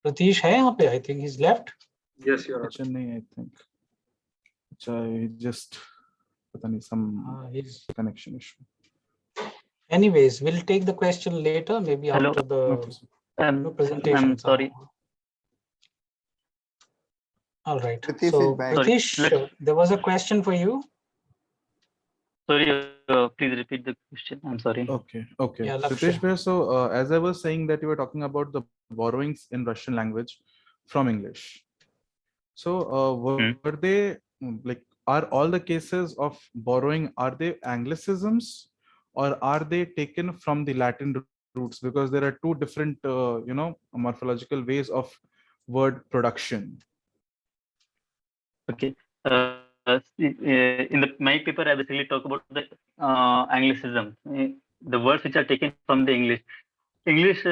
Pratish है यहाँ पे? I think he's left. Yes, you are. अच्छा नहीं, I think. अच्छा, just पता नहीं, some connection issue. Anyways, we'll take the question later, maybe Hello. after the presentation. I'm sorry. All right. Pratish So, is back. Pratish, there was a question for you. Sorry, please repeat the question. I'm sorry. Okay. Yeah, Pritesh bhai, so as I was saying that you were talking about the borrowings in Russian language from English. So were they like, are all the cases of borrowing, are they anglicisms or are they taken from the Latin roots? Because there are two different, morphological ways of word production. Okay. In my paper, I basically talk about the Anglicism, the words which are taken from the English. English,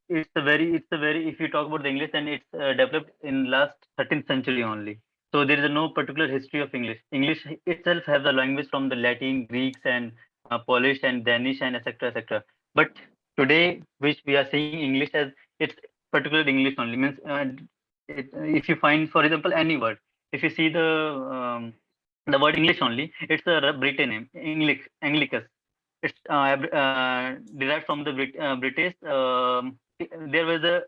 it's a very. If you talk about the English, then it's developed in last 13th century only. So there is no particular history of English. English itself has a language from the Latin, Greeks, and Polish and Danish and etc. etc. But today, which we are seeing English as it's particular English only means. If you find, for example, any word. if you see the word English only, it's a Britain name, Anglicus. It's derived from the British. There were the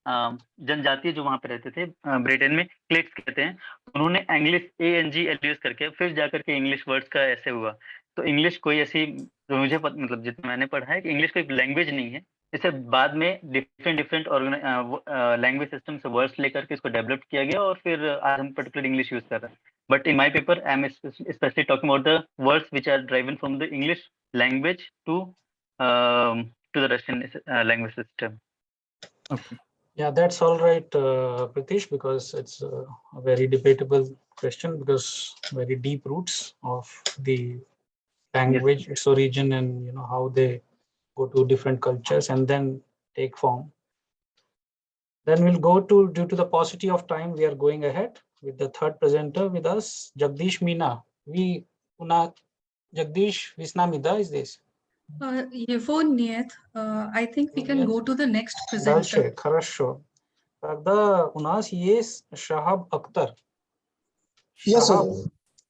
जनजातीय जो वहां पे रहते थे ब्रिटेन में, क्लेट्स कहते हैं, उन्होंने इंग्लिश ANGL यूज करके फिर जाकर के इंग्लिश वर्ड्स का ऐसे हुआ। तो इंग्लिश कोई ऐसी, जो मुझे मतलब जितना मैंने पढ़ा है कि इंग्लिश कोई लैंग्वेज नहीं है, इसे बाद में डिफरेंट लैंग्वेज सिस्टम से वर्ड्स लेकर के इसको डेवलप किया गया और फिर आज हम पर्टिकुलर इंग्लिश यूज कर रहे हैं। But in my paper I am specially talking about the words which are driven from the English language to the Russian language system. Okay. Yeah, that's all right, Pritish, because it's a very debatable question, because very deep roots of the language, yes, its origin, and how they go to different cultures and then take form. Then we'll go to, due to the paucity of time, we are going ahead with the third presenter with us, Jagdish Meena. Jagdish Visnamida is this? Нет, I think we can go to the next presenter. Дальше, хорошо. Тогда у нас есть Shahab Akhtar. Yes, sir.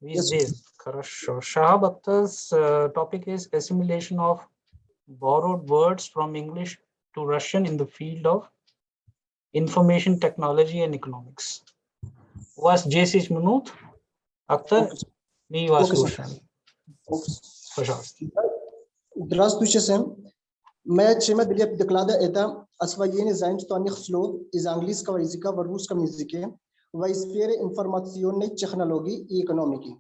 Yes, this. Хорошо. Shahab Akhtar's topic is assimilation of borrowed words from English to Russian in the field of information technology and economics. У вас 10 минут. Akhtar, мы вас слушаем. Пожалуйста. Здравствуйте всем. Мы тема для доклада это освоение заимствованных слов из английского языка в русском языке в сфере информационной технологии и экономики.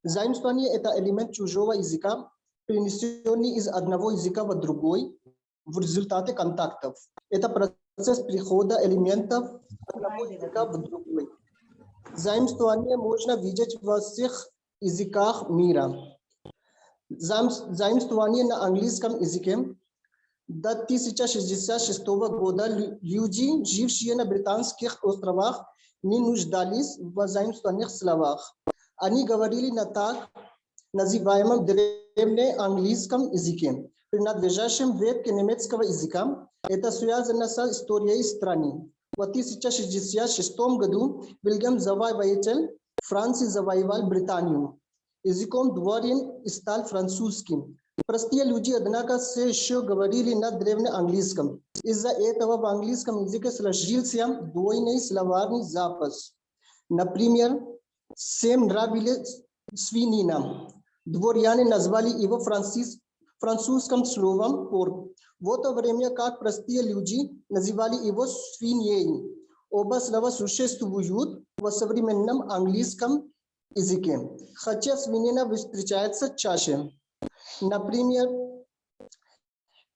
Заимствование это элемент чужого языка, перенесенный из одного языка в другой в результате контактов. Это процесс перехода элементов одного языка в другой. Заимствование можно видеть во всех языках мира. Заимствование на английском языке до 1066 года люди, жившие на британских островах, не нуждались в заимствованных словах. Они говорили на так называемом древнеанглийском языке, принадлежащем ветке немецкого языка. Это связано с историей страны. В 1066 году Вильгельм Завоеватель Франции завоевал Британию. Языком дворян стал французским. Простые люди, однако, все еще говорили на древнеанглийском. Из-за этого в английском языке сложился двойный словарный запас. Например, всем нравилась свинина. Дворяне назвали его французским словом порк. В это время как простые люди называли его свиньей. Оба слова существуют в современном английском языке, хотя свинина встречается чаще. Например,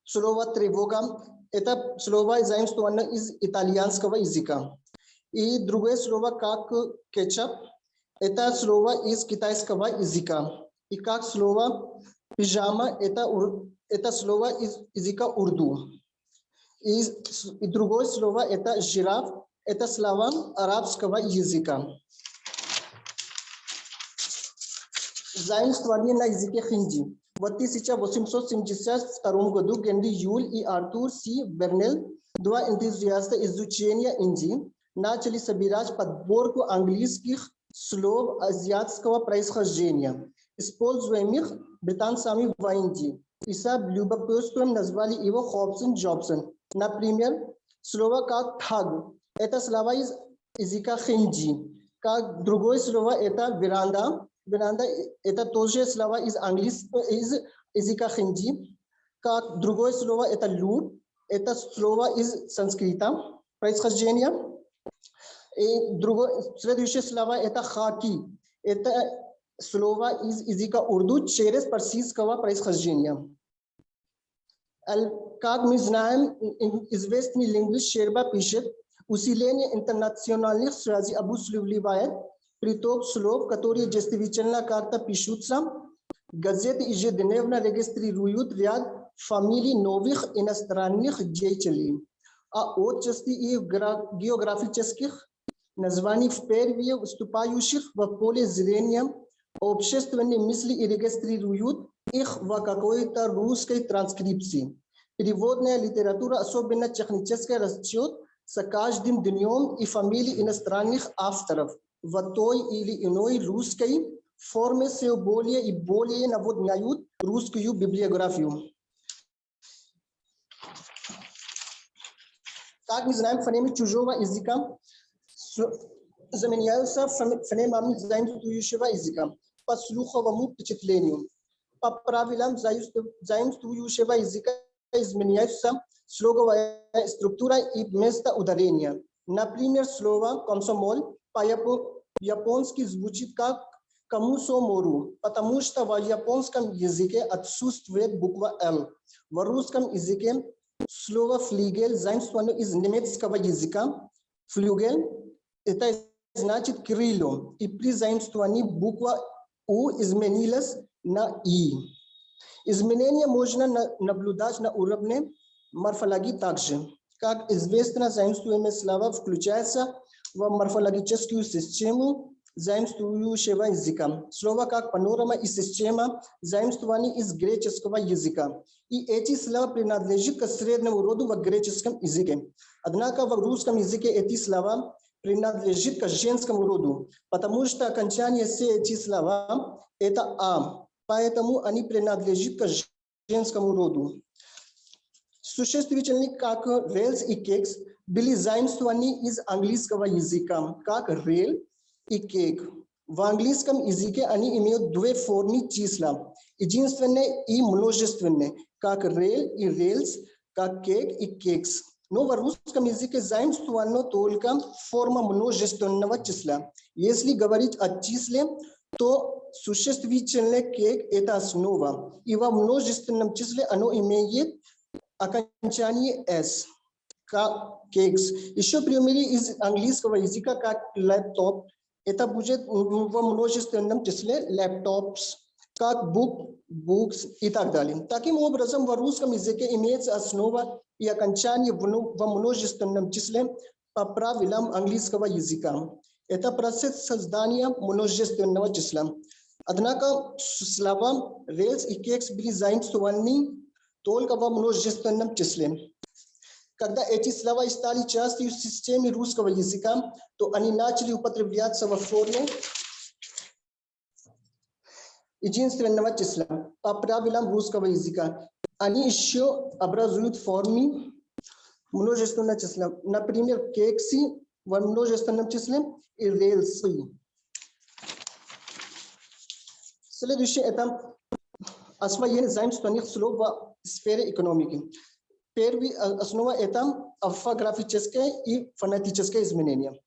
слово «тревога» – это слово заимствовано из итальянского языка. И другое слово, как «кетчуп», это слово из китайского языка. И как слово «пижама» – это слово из языка урду. И другое слово – это «жираф», это слово арабского языка. Заимствование на языке хинди. В 1872 году Генри Юль и Артур С. Бернелл, два энтузиаста изучения Индии, начали собирать подборку английских слов азиатского происхождения, используемых британцами в Индии, и с любопытством назвали его Хобсон-Джобсон. Например, слово как «таг» – это слово из языка хинди, как другое слово – это «веранда». Веранда – это тоже слово из языка хинди. Как другое слово – это «люр», это слово из санскрита происхождения. И следующее слово – это «хаки», это слово из языка урду через персидского происхождения. Как мы знаем, известный лингвист Щерба пишет, усиление интернациональных связей обусловливает приток слов, которые действительно как-то пишутся. Газеты ежедневно регистрируют ряд фамилий новых иностранных деятелей, а отчасти и географических названий впервые выступающих в поле зрения общественной мысли и регистрируют их в какой-то русской транскрипции. Переводная литература, особенно технический расчет, Sa každým dňom i famílii иностранных авторов в той или иной русской форме все более и более наводняют русскую библиографию. Как мы знаем, фонемы чужого языка заменяются фонемами заимствующего языка по слуховому впечатлению. По правилам заимствующего языка изменяются слоговая структура и место ударения. Например, слово «комсомол» по-японски звучит как «комусомору», потому что в японском языке отсутствует буква «Л». В русском языке слово «флигель» заимствовано из немецкого языка. «Флюгель» – это значит «крыло», и при заимствовании буква «У» изменилась на «И». Изменения можно наблюдать на уровне морфологии также. Как известно, заимствуемые слова включаются в морфологическую систему заимствующего языка. Слова как панорама и система заимствованы из греческого языка. И эти слова принадлежат к среднему роду в греческом языке. Однако в русском языке эти слова принадлежат к женскому роду, потому что окончание все эти слова – это «а». Поэтому они принадлежат к женскому роду. Существительные как «рельс» и «кекс» были заимствованы из английского языка, как «рель» и «кек». В английском языке они имеют две формы числа – единственное и множественное, как «рель» и «рельс», как «кек» и «кекс». Но в русском языке заимствована только форма множественного числа. Если говорить о числе, то существительное «кек» – это основа, и во множественном числе оно имеет окончание «с», как «кекс». Еще примеры из английского языка, как «лэптоп», это будет во множественном числе «laptops», как «book», «books» и так далее. Таким образом, в русском языке имеется основа и окончание во множественном числе по правилам английского языка. Это процесс создания множественного числа. Однако слова «рельс» и «кекс» были заимствованы только во множественном числе. Когда эти слова стали частью системы русского языка, то они начали употребляться во форме единственного числа по правилам русского языка. Они еще образуют формы множественного числа. Например, кексы в множественном числе и рельсы. Следующее – это освоение заимствованных слов в сфере экономики. Первая основа – это орфографическое и фонетическое изменение.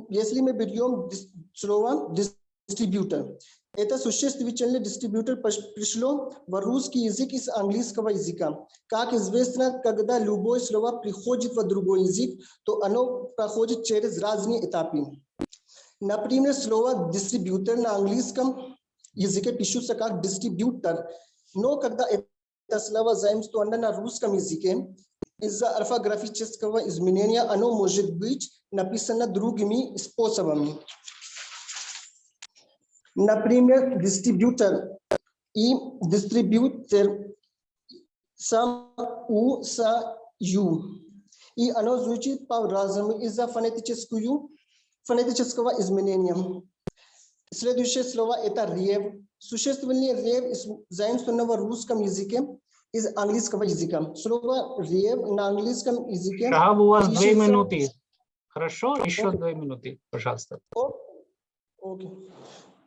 Если мы берем слово «дистрибьютор», это существительное «дистрибьютор» пришло в русский язык из английского языка. Как известно, когда любое слово приходит в другой язык, то оно проходит через разные этапы. Например, слово «дистрибьютор» на английском языке пишется как «дистрибьютор», но когда это слово заимствовано на русском языке, из-за орфографического изменения оно может быть написано другими способами. Например, «дистрибьютор» и «дистрибьютор» сам «у» са «ю». И оно звучит по-разному из-за фонетического изменения. Следующее слово – это «рев». Существительное «рев» заимствовано в русском языке из английского языка. Слово «рев» на английском языке… Шахаб, у вас 2 минуты. Хорошо? Еще 2 минуты, пожалуйста. Окей.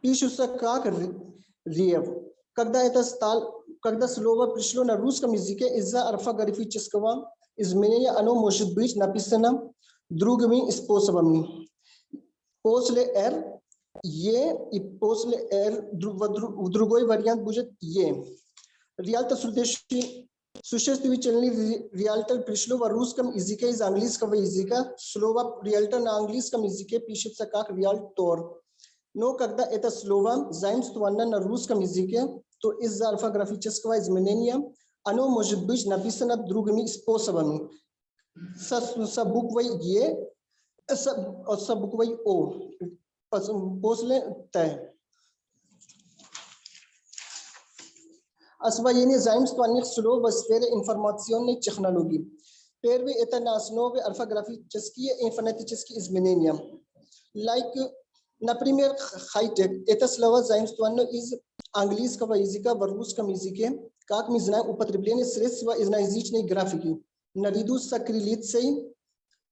Пишется как «рев». Когда слово пришло на русском языке из-за орфографического изменения, оно может быть написано другими способами. После «р» «е» и после «р» в другой вариант будет «е». Реальто существительный реальтор пришло в русском языке из английского языка. Слово «реальтор» на английском языке пишется как «реалтор». Но когда это слово заимствовано на русском языке, то из-за орфографического изменения оно может быть написано другими способами. С буквой «е», с буквой «о», после «т». Освоение заимствованных слов в сфере информационной технологии. Первый это на основе орфографические и фонетические изменения. Например, high-tech. Это слово заимствовано из английского языка в русском языке. Как мы знаем, употребление средств иноязычной графики наряду с кириллицей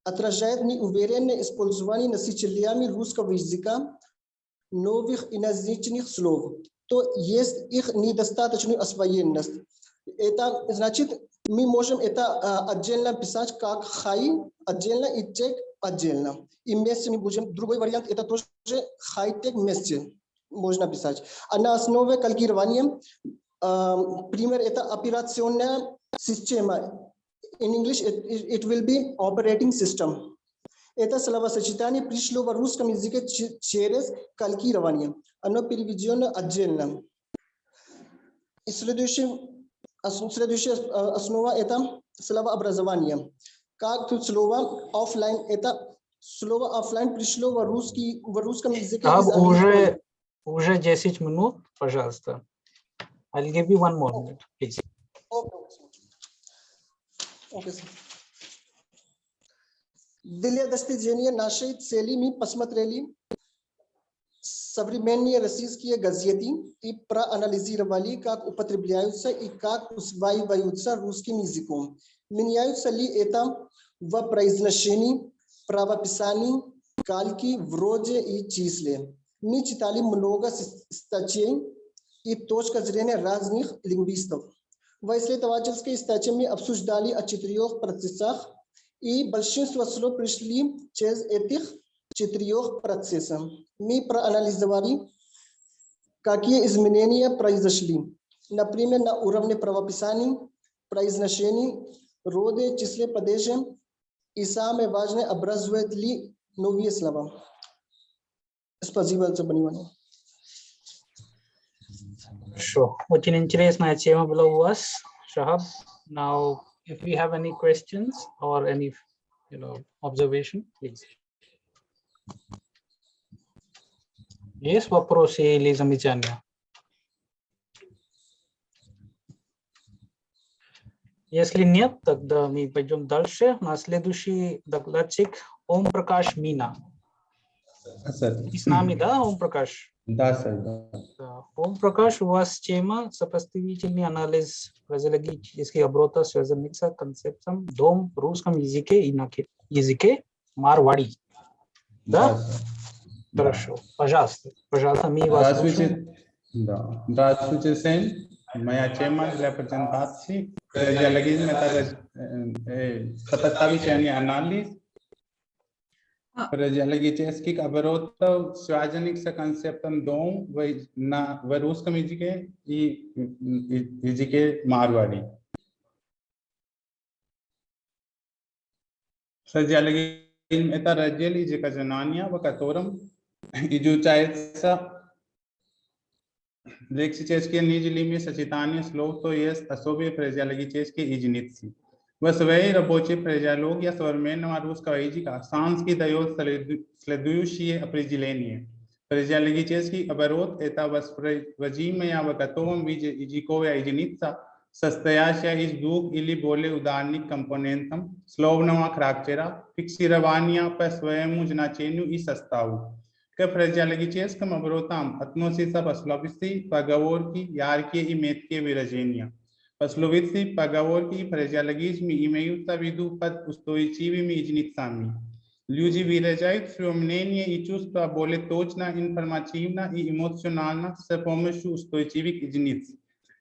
отражает неуверенное использование носителями русского языка новых иноязычных слов. То есть их недостаточную освоенность. Это значит, мы можем это отдельно писать как high отдельно и tech отдельно. И вместе мы будем, другой вариант, это тоже high-tech вместе можно писать. А на основе калькулирования, пример, это операционная система. In English, it will be operating system. Это словосочетание пришло в русском языке через калькулирование. Оно переведено отдельно. И следующая основа это словообразование. Как тут слово офлайн, это слово офлайн пришло в русском языке. Уже 10 минут, пожалуйста. I'll give you one more minute, please. Okay. Для достижения нашей цели мы посмотрели современные российские газеты и проанализировали, как употребляются и как усваиваются русским языком. Меняются ли это в произношении, правописании, кальке, в роде и числе. Мы читали много статей и точек зрения разных лингвистов. В исследовательской статье мы обсуждали о 4 процессах, и большинство слов пришли через этих 4 процессов. Мы проанализировали, какие изменения произошли. Например, на уровне правописания, произношения, рода, числе, падежа и самое важное, образуют ли новые слова. Спасибо за внимание. Sure. Очень интересная тема была у вас, Shahab. Now, if we have any questions or any, observation, please. Есть вопросы или замечания? Если нет, тогда мы пойдем дальше. На следующий докладчик Ом Пракаш Мина. И с нами, да, Ом Пракаш? Да, сэр, да. Ом Пракаш, у вас тема сопоставительный анализ фразеологических оборотов, связанных с концептом дом в русском языке и на языке марвари. Да? Хорошо. Пожалуйста, мы вас слушаем. Да. Здравствуйте, Сэн. Моя тема для презентации фразеологизм это сопоставительный анализ фразеологических оборотов, связанных с концептом дом в русском языке и языке марвари. Фразеологизм это раздел языкознания, в котором изучается лексические неделимые сочетания слов, то есть особые фразеологические единицы. В своей работе фразеология современного русского языка Санский дает следующие определения. Фразеологический оборот – это воспроизводимая в готовом виде языковая единица, состоящая из 2 или более ударных компонентов словного характера, фиксирования по своему значению и составу. К фразеологическим оборотам относятся пословицы, поговорки, яркие и меткие выражения. Пословицы, поговорки и фразеологизмы имеются в виду под устойчивыми единицами. Люди выражают свое мнение и чувства более точно, информативно и эмоционально с помощью устойчивых единиц.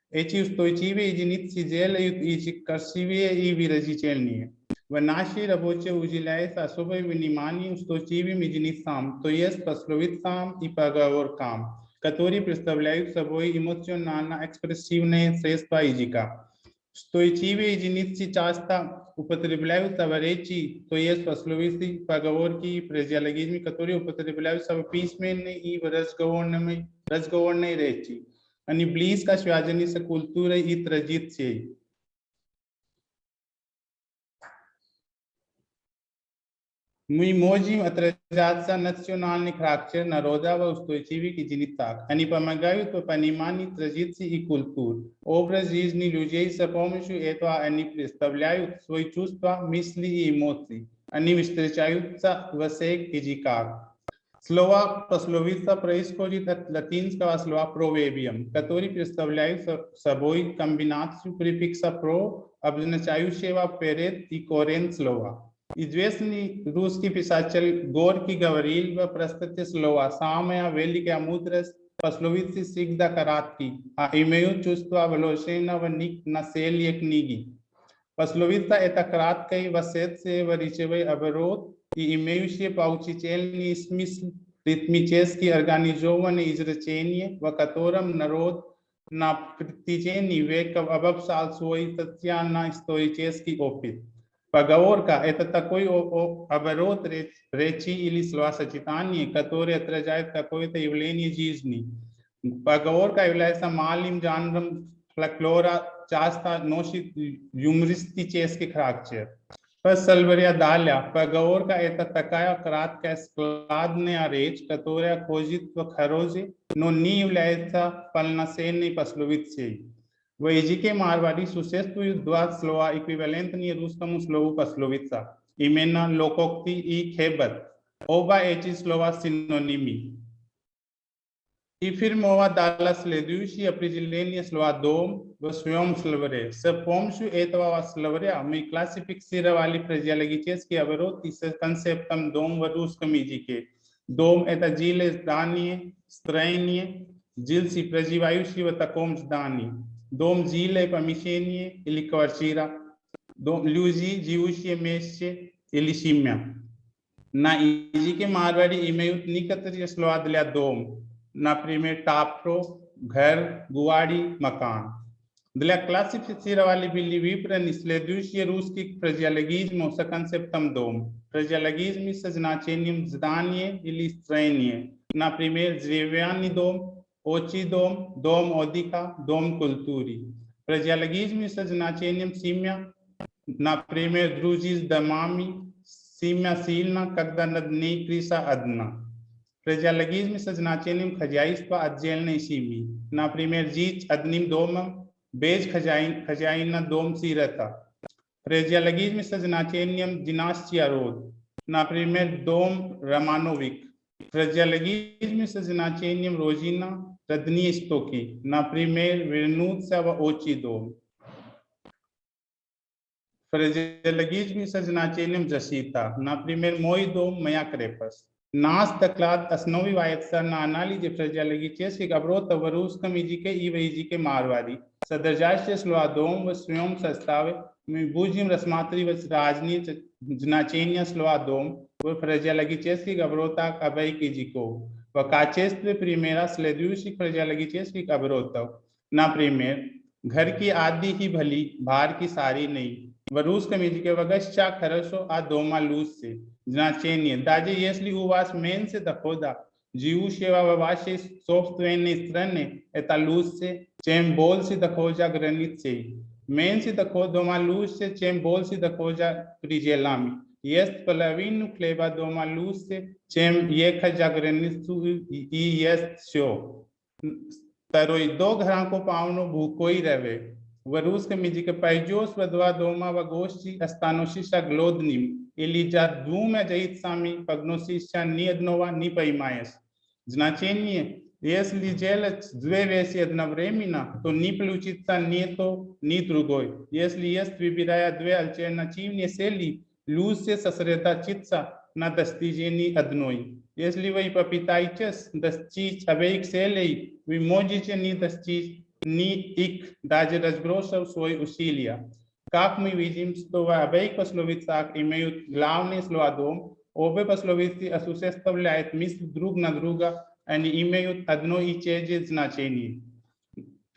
Эти устойчивые единицы делают язык красивее и выразительнее. В нашей работе уделяется особое внимание устойчивым единицам, то есть пословицам и поговоркам, которые представляют собой эмоционально-экспрессивные средства языка. Устойчивые единицы часто употребляются в речи, то есть пословицы, поговорки и фразеологизмы, которые употребляются в письменной и в разговорной речи. Они близко связаны с культурой и традицией. Muy mojim atrasatsa naționalni caracter naroda va ustoi ki genitak. Ani pomagają to понимание традиций и культур. Образ жизни людей с помощью этого они представляют свои чувства, мысли и эмоции. Они встречаются в всех языках. Слово пословица происходит от латинского слова proverbium, который представляет собой комбинацию префикса pro, обозначающего перед и корень слова. Известный русский писатель Горький говорил в простите слова «Самая великая мудрость пословицы всегда короткие, а имеют чувство вложенного на целые книги». Пословица – это краткое восседие речевой оборот и имеющие поучительный смысл ритмически организованное изречение, в котором народ на протяжении веков обобщал свой социально-исторический опыт. Поговорка – это такой оборот речи или словосочетания, который отражает какое-то явление жизни. Поговорка является малым жанром фольклора, часто носит юмористический характер. Посальвария далее. Поговорка – это такая краткая складная речь, которая входит в хороший, но не является полноценной пословицей. В языке марвари существуют два слова, эквивалентные русскому слову пословица, именно лококти и хебат. Оба эти слова синонимы. Теперь мова дала следующее определение слова «дом» в своем словаре. С помощью этого словаря мы классифицировали фразеологические обороты с концептом «дом» в русском языке. Дом – это жилое здание, строение, жильцы, проживающие в таком здании. Дом – жилое помещение или квартира. Дом – люди, живущие вместе или семья. На языке марвари имеют некоторые слова для дома. Например, тапро, घर, гуари, макан. Для классифицировали были выбраны следующие русские фразеологизмы с концептом дом. Фразеологизмы со значением здание или строение. Например, деревянный дом, отчий дом, дом отдыха, дом культуры. Фразеологизмы со значением семья. Например, дружить с домами, семья сильна, когда над ней крыша одна. Фразеологизмы со значением хозяйства отдельной семьи. Например, жить одним домом, без хозяина дом сирота. Фразеологизмы со значением династия род. Например, дом Романовик. Фразеологизмы со значением родина, родные истоки. Например, вернуться в отчий дом. Фразеологизмы со значением защита. Например, мой дом, моя крепость. Наш доклад основывается на анализе фразеологических оборотов в русском языке и в языке марвари. Содержащие слова «дом» в своем составе мы будем рассматривать разные значения слова «дом» в фразеологических оборотах обеих языков. В качестве примера следующих фразеологических оборотов. Например, घर की आधी ही भली, बाहर की सारी नहीं. В русском языке «вагаща хорошо, а дома лучше». Значение. Даже если у вас меньше дохода, живущего в вашей собственной стране, это лучше, чем больше дохода границей. Меньше доход дома лучше, чем больше дохода пределами. Есть половину хлеба дома лучше, чем ехать за границу и есть все. Второй, до гранко пауну букой реве. В русском языке «пойдешь в два дома в гости, останешься голодным» или «за двумя яйцами погносишься ни одного не поймаешь». Значение: если делать две вещи одновременно, то не получится ни то, ни другой. Если есть, выбирая две альтернативные цели, лучше сосредоточиться на достижении одной. Если вы попытаетесь достичь обеих целей, вы можете не достичь ни их, даже разбросив свои усилия. Как мы видим, что в обеих пословицах имеют главные слова «дом», обе пословицы осуществляют мысль друг на друга, они имеют одно и те же значение.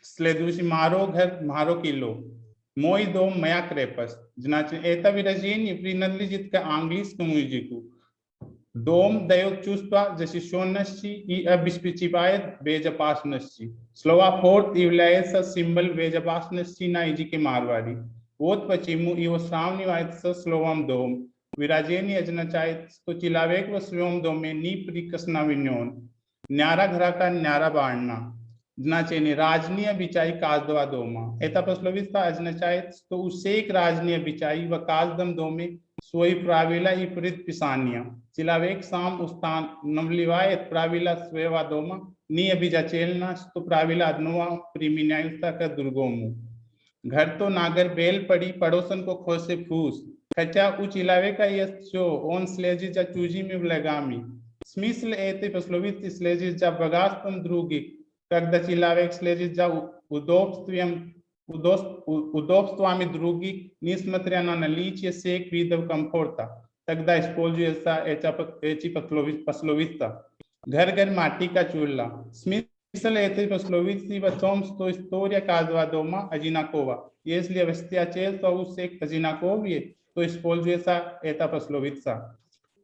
Следующий: «Маро घर, маро кило». «Мой дом, моя крепость». Значит, это выражение принадлежит к английскому языку. Дом дает чувство защищенности и обеспечивает безопасности. Слово «форт» является символом безопасности на языке марвари. Вот почему его сравнивают со словом «дом». Virajeni Ajnachait to Chilavek was Swom Dome, Ni Prikasna Vinyon, Nyara Graka, Nyara Barna, Znacheni, Rajnia Bichai Kazdwa Doma, Etapaslovista Ajnachait to Usek Rajnia Bichai, Vakazdam Dome, Soi Pravila Iprit Pisania, Chilavek Sam Ustan, Namliva, Pravila Sveva Doma, Ni Abijachelna, to Pravila Adnova, Priminayusta Ka Durgomu. घर तो नागर बेल पड़ी पड़ोसन को खोसे फूस खचा उच इलावे का यशो ओन स्लेजी जा चूजी में लगामी स्मिसल एते पस्लोवित स्लेजी जा बगास्तम द्रुगी कगदा चिलावे स्लेजी जा udobstwami drugih nismatrena na ličje sek videl komforta, तगदा используя эти пословица. घर-घर माटी का चूल्हा. Смысл этой пословицы в том, что история каждого дома одинакова. Если обстоятельства у всех одинаковые, то используется эта пословица.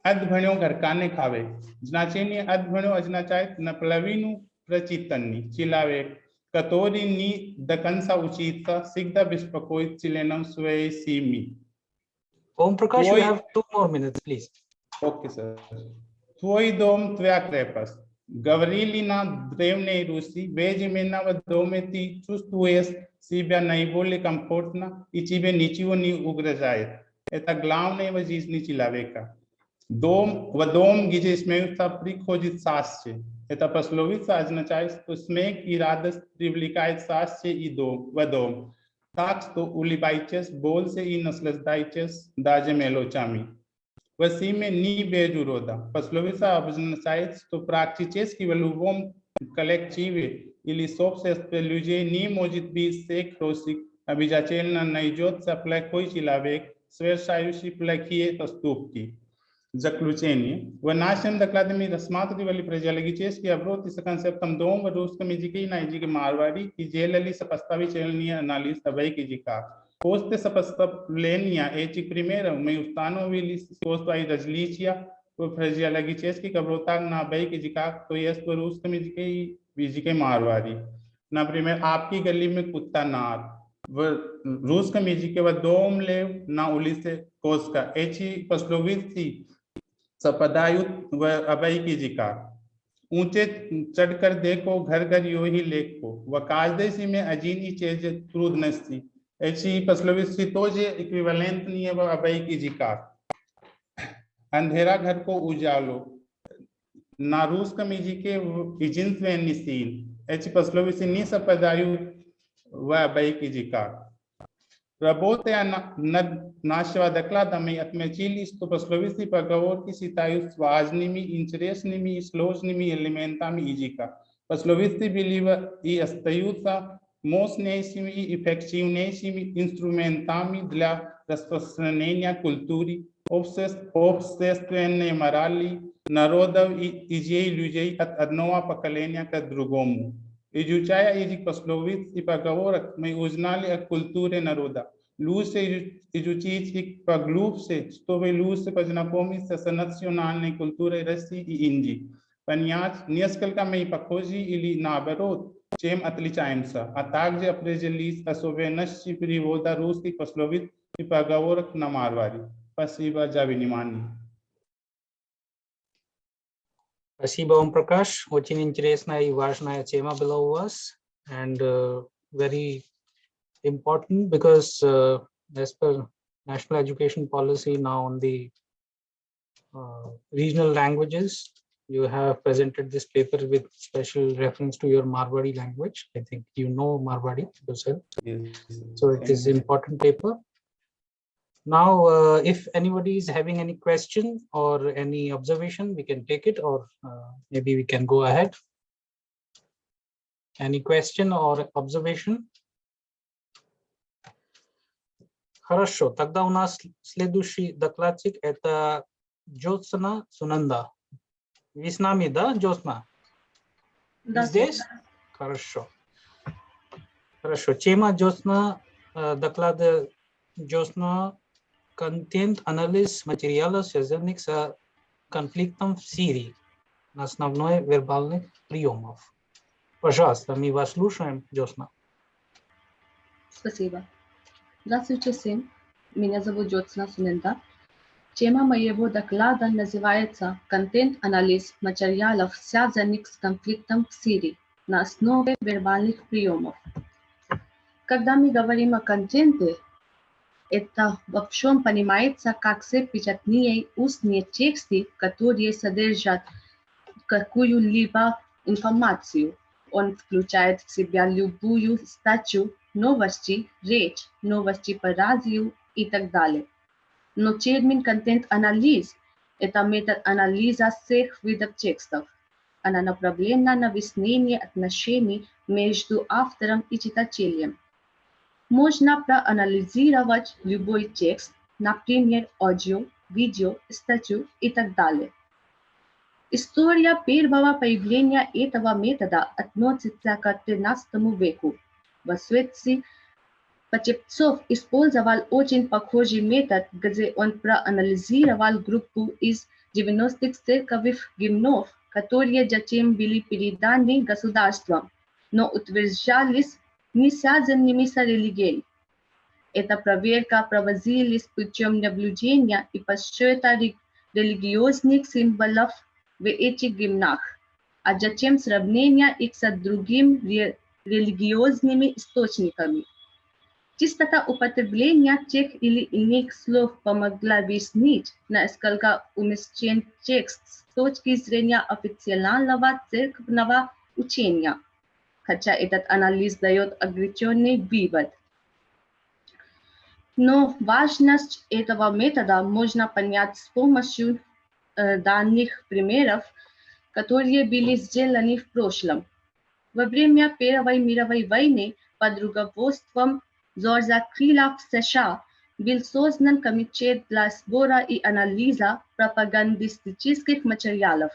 Адбанyo घरकाने खावे. Значение адбанyo означает наполовину прочитанный, человек, который не до конца учится, всегда беспокоит членов своей семьи. Om Prakash, you have 2 more minutes, please. Okay, sir. Твой дом, твоя крепость. Говорили на древней Руси, именно в доме ты чувствуешь себя наиболее комфортно и тебе ничего не угрожает. Это главное в жизни человека. В дом, где смеются, приходит счастье. Эта пословица означает, что смех и радость привлекает счастье и в дом. Так что улыбайтесь больше и наслаждайтесь даже мелочами. В семье не без урода. Пословица обозначает, что практически в любом коллективе или сообществе людей не может быть всех хороших, обязательно найдется плохой человек, совершающий плохие поступки. Заключение. В нашем докладе мы рассматривали прозиологические обороты с концептом дом в русском языке и на языке марвари и делали сопоставительный анализ обоих языков. После сопоставления этих примеров мы установили, что свои различия в фразеологических оборотах на обоих языках, то есть в русском языке и в языке марвари. Например, आपकी गली में कुत्ता नार. В русском языке в дом лев, на улице кошка. Эти пословицы совпадают в обоих языках. ऊंचे चढ़कर देखो घर घर यो ही लेखो व каждой में один и те же трудности. Эти пословицы тоже эквивалентные в обоих языках. अंधेरा घर को उजालो. На русском языке единственный сил. Эти пословицы не совпадают в обоих языках. Работая над нашего доклада, мы отметили, что пословицы и поговорки считают важными, интересными и сложными элементами языка. Пословицы были и остаются мощнейшими и эффективнейшими инструментами для распространения культуры, общественной морали, народов и идей людей от одного поколения к другому. Изучая язык пословиц и поговорок, мы узнали о культуре народа. Лучше изучить их поглубже, чтобы лучше познакомиться с национальной культурой России и Индии. Понять, несколько мы похожи или наоборот, чем отличаемся, а также определить особенности перевода русских пословиц и поговорок на марвари. Спасибо за внимание. Спасибо, Om Prakash. Очень интересная и важная тема была у вас, and very important because as per national education policy now on the regional languages, you have presented this paper with special reference to your Marwari language. I think you know Marwari yourself. Yes. So it is important paper. Now, if anybody is having any question or any observation, we can take it, or maybe we can go ahead. Any question or observation? Хорошо, тогда у нас следующий докладчик это Джотсона Сунанда. Вы с нами, да, Джотсона? Да, здесь? Хорошо. Хорошо. Тема Джотсона, доклада Джотсона, контент, анализ материалов, связанных с конфликтом в Сирии на основной вербальных приемов. Пожалуйста, мы вас слушаем, Джотсона. Спасибо. Здравствуйте всем. Меня зовут Джотсона Суненда. Тема моего доклада называется «Контент-анализ материалов, связанных с конфликтом в Сирии на основе вербальных приемов». Когда мы говорим о контенте, это в общем понимается как все печатные устные тексты, которые содержат какую-либо информацию. Он включает в себя любую статью, новости, речь, новости по радио и так далее. Но термин «контент-анализ» – это метод анализа всех видов текстов. Она направлена на выяснение отношений между автором и читателем. Можно проанализировать любой текст, например, аудио, видео, статью и так далее. История первого появления этого метода относится к XIII веку. В Швеции Почепцов использовал очень похожий метод, где он проанализировал группу из 90 церковных гимнов, которые затем были переданы государствам, но утверждались не связанными с религией. Эта проверка проводилась путем наблюдения и подсчета религиозных символов в этих гимнах, а затем сравнения их с другими религиозными источниками. Чистота употребления тех или иных слов помогла выяснить, насколько уместен текст с точки зрения официального церковного учения, хотя этот анализ дает ограниченный вывод. Но важность этого метода можно понять с помощью данных примеров, которые были сделаны в прошлом. Во время Первой мировой войны под руководством Джорджа Крилла в США был создан комитет для сбора и анализа пропагандистических материалов.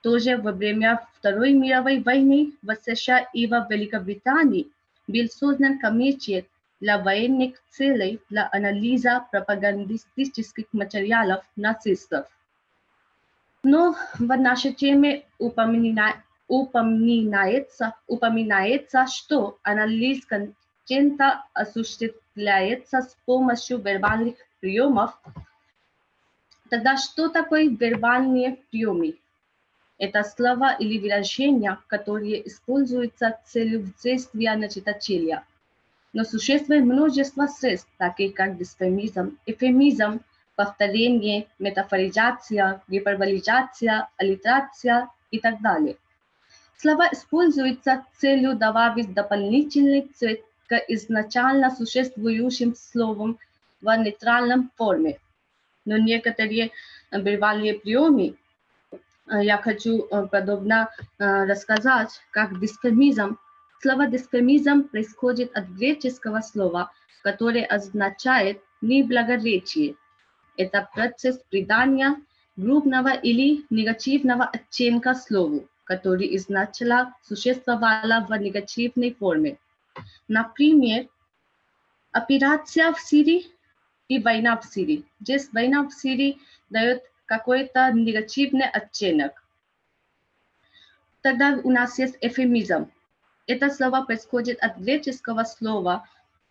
Тоже во время Второй мировой войны в США и в Великобритании был создан комитет для военных целей для анализа пропагандистических материалов нацистов. Но в нашей теме упоминается, что анализ контента осуществляется с помощью вербальных приемов. Тогда что такое вербальные приемы? Это слова или выражения, которые используются с целью воздействия на читателя. Но существует множество средств, таких как дисфемизм, эвфемизм, повторение, метафоризация, гиперболизация, аллитерация и так далее. Слова используются с целью добавить дополнительный цвет к изначально существующим словам в нейтральном форме. Но некоторые вербальные приемы я хочу подробно рассказать, как дисфемизм. Слово дисфемизм происходит от греческого слова, которое означает неблагоречие. Это процесс придания грубного или негативного оттенка слову, который изначально существовало в негативной форме. Например, операция в Сирии и война в Сирии. Здесь война в Сирии дает какой-то негативный оттенок. Тогда у нас есть эвфемизм. Это слово происходит от греческого слова,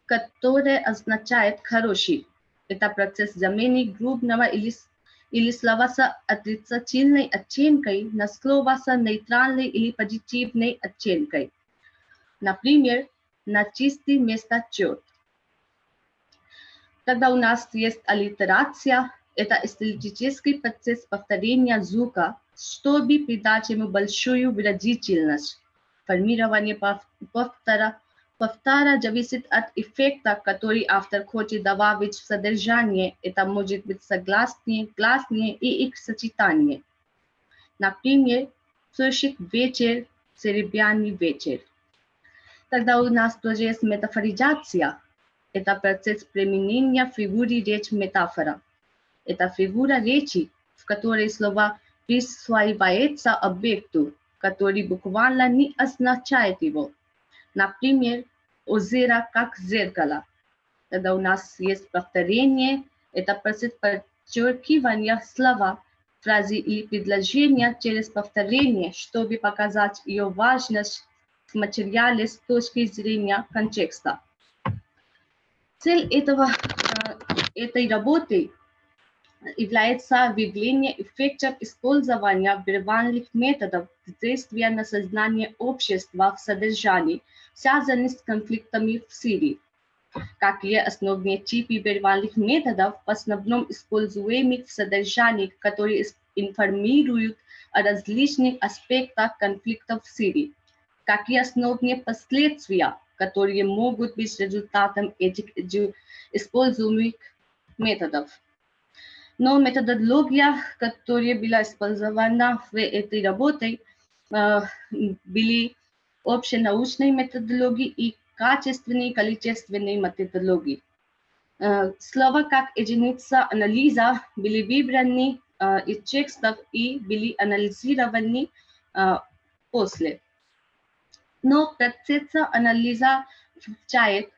которое означает «хороший». Это процесс замены грубного или слова с отрицательной оттенкой на слово с нейтральной или позитивной оттенкой. Например, на чистый вместо черт. Тогда у нас есть аллитерация. Это стилистический процесс повторения звука, чтобы придать ему большую выразительность. Формирование повтора зависит от эффекта, который автор хочет добавить в содержание. Это может быть согласные, гласные и их сочетание. Например, сушит вечер, серебряный вечер. Тогда у нас тоже есть метафоризация. Это процесс применения фигуры речи метафора. Это фигура речи, в которой слово присваивается объекту, который буквально не означает его. Например, озеро как зеркало. Тогда у нас есть повторение. Это процесс подчеркивания слова, фразы или предложения через повторение, чтобы показать ее важность в материале с точки зрения контекста. Цель этой работы является выявление эффектов использования вербальных методов действия на сознание общества в содержании, связанных с конфликтами в Сирии. Какие основные типы вербальных методов, в основном используемых в содержании, которые информируют о различных аспектах конфликтов в Сирии? Какие основные последствия, которые могут быть результатом этих используемых методов? Но методология, которая была использована в этой работе, были общенаучные методологии и качественные и количественные методологии. Слова как единица анализа были выбраны из текстов и были анализированы после. Но процесс анализа включает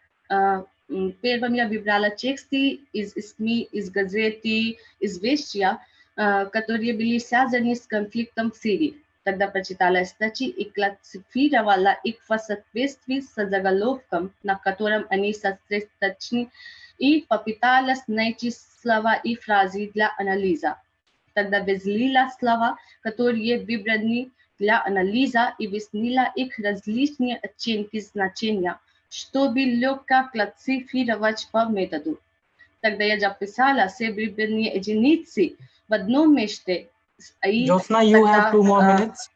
первым я выбрала тексты из СМИ, из газеты, известия, которые были связаны с конфликтом в Сирии. Тогда прочитала статьи и классифицировала их в соответствии с заголовком, на котором они сосредоточены, и попыталась найти слова и фразы для анализа. Тогда выделила слова, которые выбраны для анализа, и объяснила их различные оттенки значения, чтобы легко классифицировать по методу. Тогда я записала все выбранные единицы в одном месте. Jyotsna, you have 2 more minutes.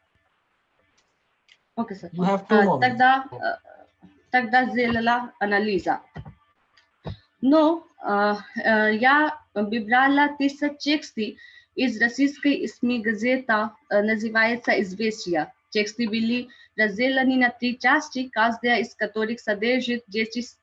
Okay, sir. You have 2 more minutes. Тогда сделала анализа. Но я выбрала 10 текстов из российской СМИ газета, называется «Известия». Тексты были разделены на 3 части, каждая из которых содержит 10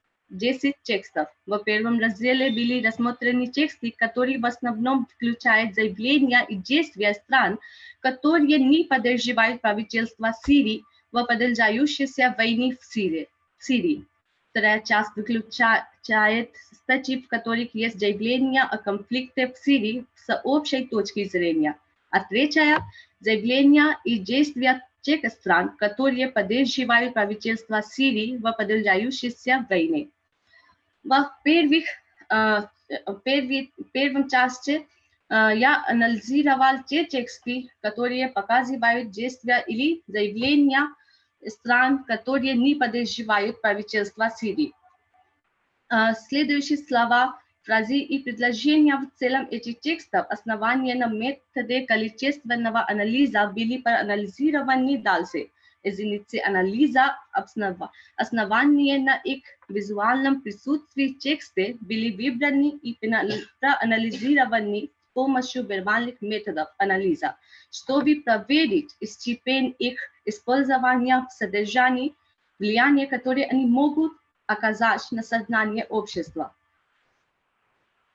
текстов. В первом разделе были рассмотрены тексты, которые в основном включают заявления и действия стран, которые не поддерживают правительство Сирии в продолжающейся войне в Сирии. Вторая часть включает статьи, в которых есть заявления о конфликте в Сирии с общей точки зрения. А третья – заявления и действия тех стран, которые поддерживают правительство Сирии в продолжающейся войне. В первом части я анализировал те тексты, которые показывают действия или заявления стран, которые не поддерживают правительство Сирии. Следующие слова, фразы и предложения в целом этих текстов, основанные на методе количественного анализа, были проанализированы дальше. Единицы анализа, основанные на их визуальном присутствии тексты, были выбраны и проанализированы с помощью вербальных методов анализа, чтобы проверить степень их использования в содержании, влияние, которое они могут оказать на сознание общества.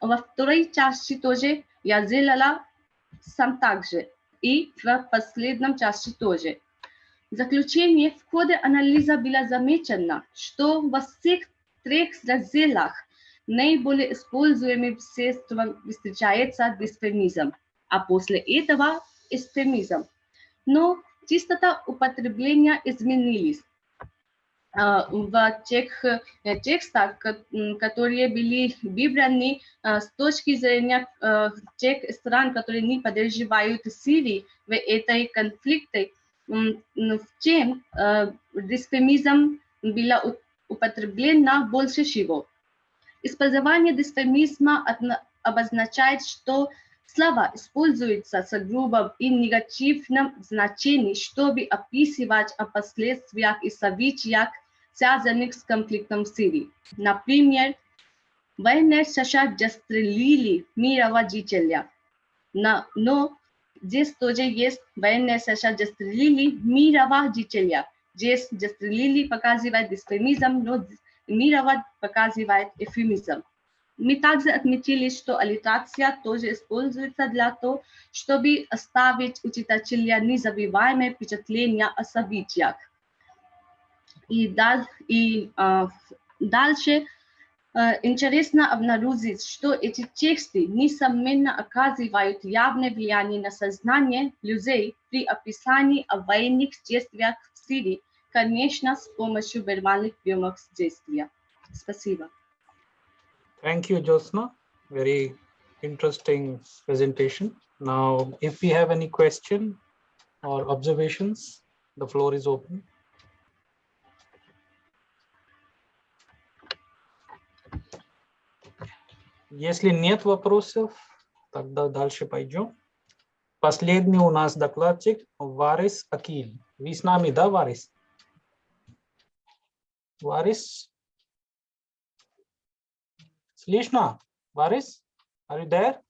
Во второй части тоже я сделала сам так же, и в последнем части тоже. В заключение, в ходе анализа было замечено, что во всех 3 разделах наиболее используемым средством встречается дисфемизм, а после этого эстемизм. Но частота употребления изменились. В тех текстах, которые были выбраны с точки зрения тех стран, которые не поддерживают Сирии в этой конфликте, в чем дисфемизм было употреблено больше всего. Использование дисфемизма обозначает, что слова используются с грубым и негативным значением, чтобы описывать о последствиях и событиях, связанных с конфликтом в Сирии. Например, военные США застрелили мирного жителя. Но здесь тоже есть военные США застрелили мирного жителя. Здесь застрелили показывает дисфемизм, но мирного показывает эвфемизм. Мы также отметили, что аллитерация тоже используется для того, чтобы оставить у читателя незабываемое впечатление о событиях. И дальше интересно обнаружить, что эти тексты, несомненно, оказывают явное влияние на сознание людей при описании о военных действиях в Сирии, конечно, с помощью вербальных приемов действия. Спасибо. Thank you, Jyotsna. Very interesting presentation. Now, if we have any question or observations, the floor is open. Если нет вопросов, тогда дальше пойдем. Последний у нас докладчик Варис Акиль. Вы с нами, да, Варис? Варис? Слышно? Варис? Are you there?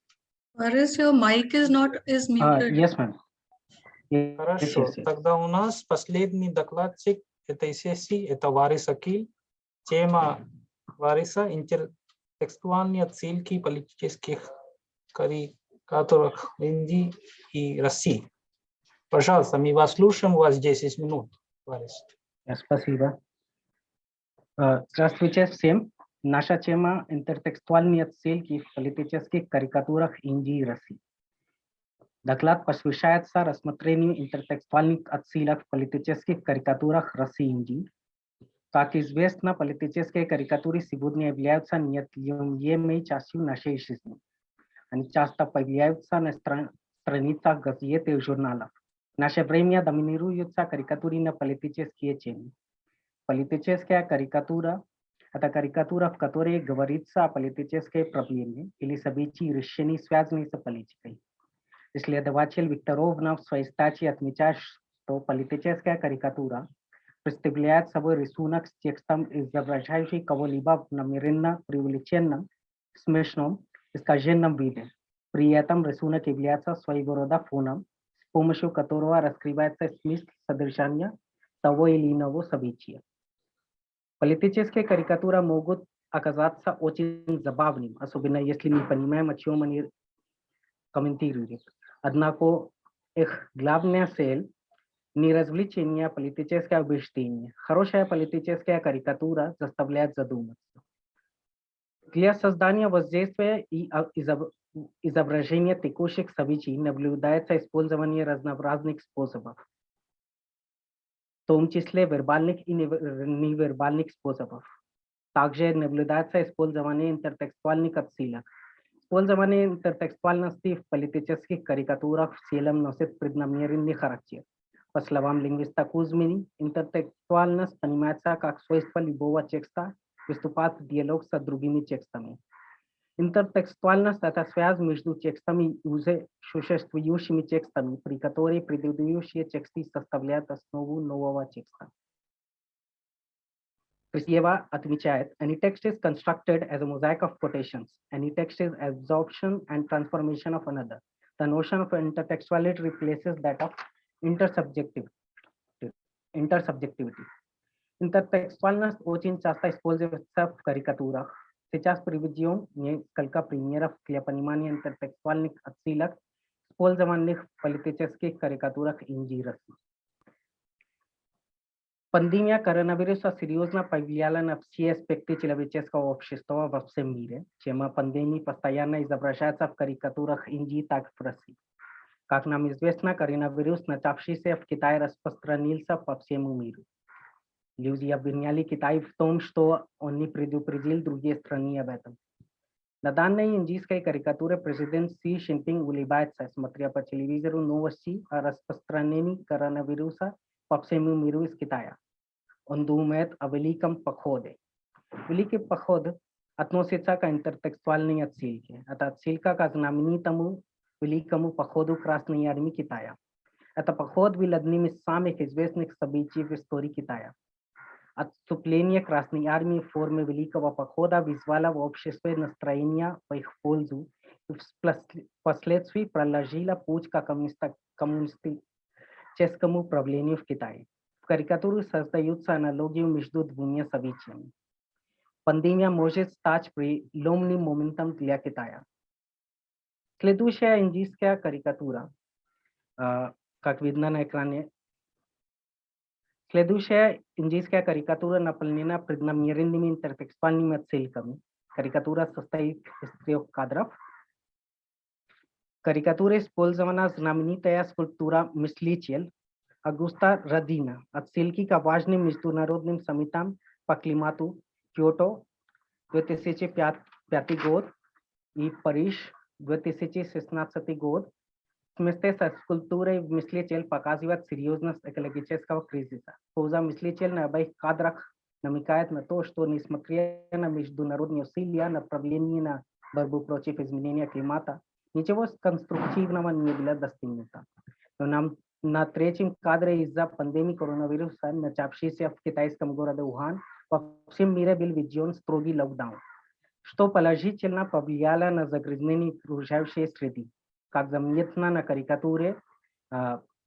Whereas your mic is muted. Yes, ma'am. Хорошо. Тогда у нас последний докладчик этой сессии – это Варис Акиль. Тема Вариса – интертекстуальные отсылки политических карикатур Индии и России. Пожалуйста, мы вас слушаем, у вас 10 минут, Варис. Спасибо. Здравствуйте всем. Наша тема – интертекстуальные отсылки в политических карикатурах Индии и России. Доклад посвящается рассмотрению интертекстуальных отсылок в политических карикатурах России и Индии. Как известно, политические карикатуры сегодня являются неотъемлемой частью нашей жизни. Они часто появляются на страницах газет и журналов. В наше время доминируются карикатуры на политические темы. Политическая карикатура – это карикатура, в которой говорится о политической проблеме или событии решений, связанных с политикой. Исследователь Викторовна в своей статье отмечает, что политическая карикатура представляет собой рисунок с текстом, изображающий кого-либо в намеренно преувеличенном, смешном, искаженном виде. При этом рисунок является своего рода фоном, с помощью которого раскрывается смысл содержания того или иного события. Политические карикатуры могут оказаться очень забавными, особенно если мы понимаем, о чем они комментируют. Однако их главная цель – не развлечение, а политическое убеждение. Хорошая политическая карикатура заставляет задуматься. Для создания воздействия и изображения текущих событий наблюдается использование разнообразных способов, в том числе вербальных и невербальных способов. Также наблюдается использование интертекстуальных отсылок. Использование интертекстуальности в политических карикатурах в целом носит преднамеренный характер. По словам лингвиста Кузьмини, интертекстуальность понимается как свойство любого текста выступать в диалог с другими текстами. Интертекстуальность – это связь между текстами и уже существующими текстами, при которой предыдущие тексты составляют основу нового текста. Kristeva отмечает, any text is constructed as a mosaic of quotations. Any text is absorption and transformation of another. The notion of intertextuality replaces that of intersubjectivity. Интертекстуальность очень часто используется в карикатурах. Сейчас приведем несколько примеров для понимания интертекстуальных отсылок, использованных в политических карикатурах Индии и России. Пандемия коронавируса серьезно повлияла на все аспекты человеческого общества во всем мире. Тема пандемии постоянно изображается в карикатурах Индии, так и в России. Как нам известно, коронавирус, начавшийся в Китае, распространился по всему миру. Люди обвиняли Китай в том, что он не предупредил другие страны об этом. На данной индийской карикатуре президент Си Цзиньпин улыбается, смотря по телевизору новости о распространении коронавируса по всему миру из Китая. Он думает о Великом походе. Великий поход относится к интертекстуальной отсылке. Это отсылка к знаменитому Великому походу Красной армии Китая. Этот поход был одним из самых известных событий в истории Китая. Отступление Красной армии в форме Великого похода вызвало в обществе настроение в их пользу и впоследствии проложило путь к коммунистическому правлению в Китае. В карикатуре создаются аналогии между двумя событиями. Пандемия может стать переломным моментом для Китая. Следующая индийская карикатура, как видно на экране. Следующая индийская карикатура наполнена преднамеренными интертекстуальными отсылками. Карикатура состоит из 3 кадров. В карикатуре использована знаменитая скульптура «Мыслитель» Агуста Родина, отсылки к важным международным саммитам по климату Киото 2005 год и Париж 2016 год, вместе с культурой мислитель показывает серьезность экологического кризиса. Поза мислитель на обоих кадрах намекает на то, что несмотря на международные усилия направленные на борьбу против изменения климата, ничего конструктивного не было достигнуто. Но нам на третьем кадре из-за пандемии коронавируса, начавшейся в китайском городе Ухань, во всем мире был введен строгий локдаун, что положительно повлияло на загрязнение окружающей среды. Как заметно на карикатуре,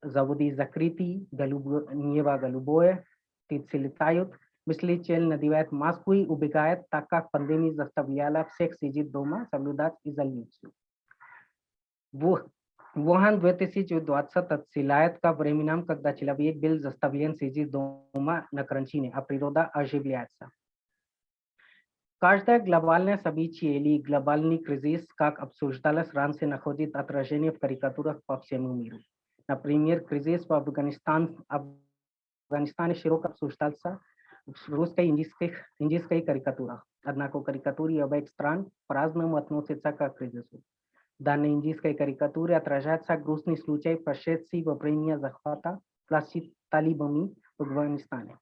заводы закрыты, небо голубое, птицы летают, мыслитель надевает маску и убегает, так как пандемия заставляла всех сидеть дома, соблюдать изоляцию. Wuhan 2020 отсылает ко временам, когда человек был заставлен сидеть дома на карантине, а природа оживляется. Каждое глобальное событие или глобальный кризис, как обсуждалось раньше, находит отражение в карикатурах по всему миру. Например, кризис в Афганистане широко обсуждался в русско-индийской карикатурах. Однако карикатуры обеих стран по-разному относятся к кризису. В данной индийской карикатуре отражается грустный случай, прошедший во время захвата власти талибами в Афганистане.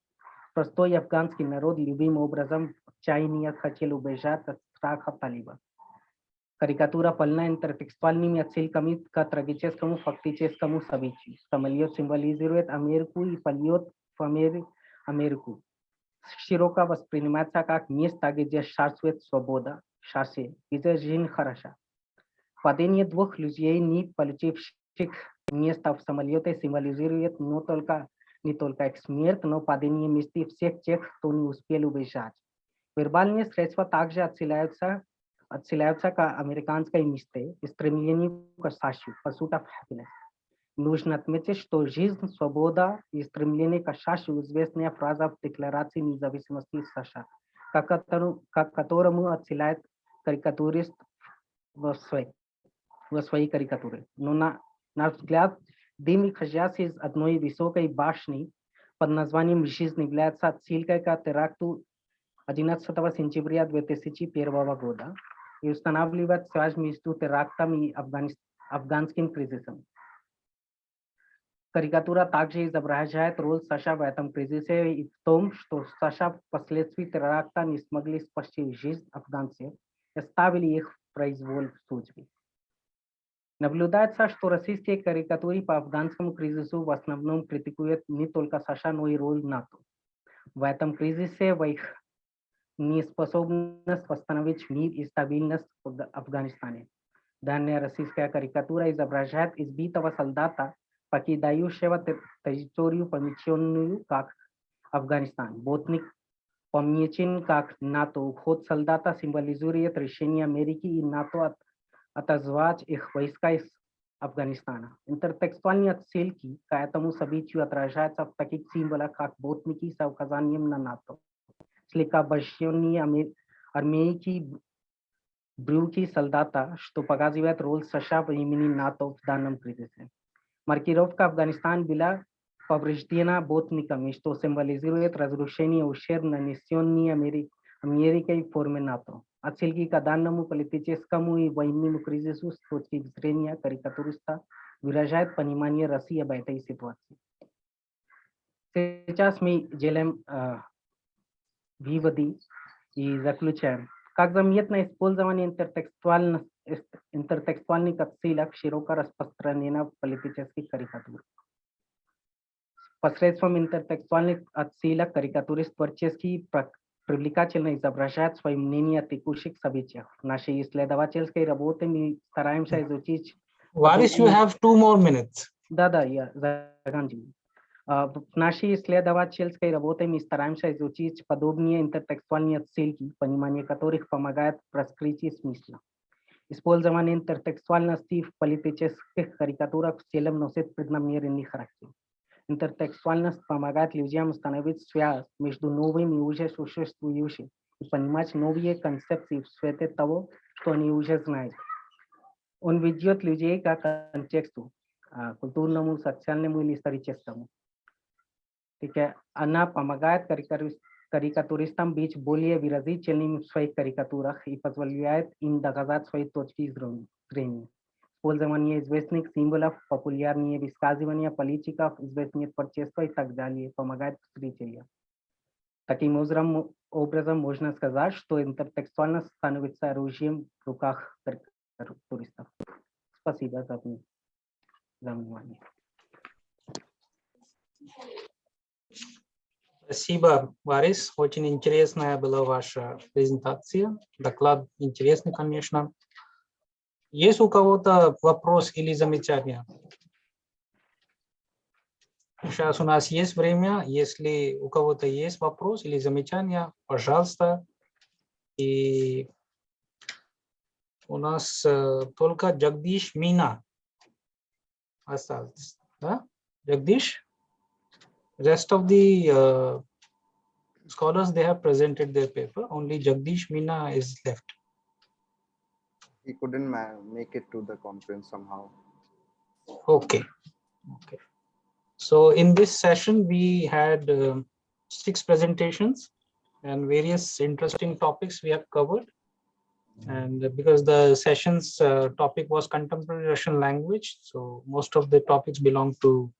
Простой афганский народ любым образом в отчаянии хотел убежать от страха талибов. Карикатура полна интертекстуальными отсылками к трагическому фактическому событию. Самолет символизирует Америку и полет в Америку. Широко воспринимается как место, где шарствует свобода, шасси, где жизнь хороша. Падение двух людей, не получивших место в самолете, символизирует не только их смерть, но падение мечты всех тех, кто не успел убежать. Вербальные средства также отсылаются к американской мечте и стремлению к счастью, pursuit of happiness. Нужно отметить, что жизнь, свобода и стремление к счастью — известная фраза в Декларации независимости США, к которому отсылает карикатурист в своей карикатуре. Но на взгляд, дым, исходящий из одной высокой башни под названием «Жизнь», является отсылкой к теракту 11 сентября 2001 года и устанавливает связь между терактом и афганским кризисом. Карикатура также изображает роль США в этом кризисе и в том, что США впоследствии теракта не смогли спасти жизнь афганцев и оставили их в произвол судьбы. Наблюдается, что российские карикатуры по афганскому кризису в основном критикуют не только США, но и роль НАТО. В этом кризисе в их неспособность восстановить мир и стабильность в Афганистане. Данная российская карикатура изображает избитого солдата, покидающего территорию, помеченную как Афганистан. Ботник помечен как НАТО. Уход солдата символизирует решение Америки и НАТО отозвать их войска из Афганистана. Интертекстуальные отсылки к этому событию отражаются в таких символах, как ботники с указанием на НАТО, слегка обожженные армейские брюки солдата, что показывает роль США в имени НАТО в данном кризисе. Маркировка Афганистан была повреждена ботниками, что символизирует разрушение и ущерб, нанесенный Америкой в форме НАТО. Отсылки к данному политическому и военному кризису с точки зрения карикатуриста выражают понимание России об этой ситуации. Сейчас мы делаем выводы и заключаем. Как заметно, использование интертекстуальных отсылок широко распространено в политических карикатурах. Посредством интертекстуальных отсылок карикатурист творчески привлекательно изображает свое мнение о текущих событиях. В нашей исследовательской работе мы стараемся изучить... Varis, you have 2 more minutes. Да, я заканчиваю. В нашей исследовательской работе мы стараемся изучить подобные интертекстуальные отсылки, понимание которых помогает в раскрытии смысла. Использование интертекстуальности в политических карикатурах в целом носит преднамеренный характер. Интертекстуальность помогает людям установить связь между новым и уже существующим и понимать новые концепции в свете того, что они уже знают. Он ведет людей к контексту, культурному, социальному или историческому. Она помогает карикатуристам быть более выразительными в своих карикатурах и позволяет им доказать свои точки зрения. строение. Использование известных символов, популярнее высказывания политиков, известных творчества и так далее помогает встрече. Таким образом, можно сказать, что интертекстуальность становится оружием в руках туристов. Спасибо за внимание. Спасибо, Варис. Очень интересная была ваша презентация. Доклад интересный, конечно. Есть у кого-то вопрос или замечание? Сейчас у нас есть время. Если у кого-то есть вопрос или замечание, пожалуйста. И у нас только Джагдиш Мина остался. Да? Jagdish? Rest of the scholars, they have presented their paper. Only Jagdish Meena is left. He couldn't make it to the conference somehow. Okay. Okay. So in this session, we had 6 presentations and various interesting topics we have covered. And because the session's topic was contemporary Russian language, so most of the topics belong to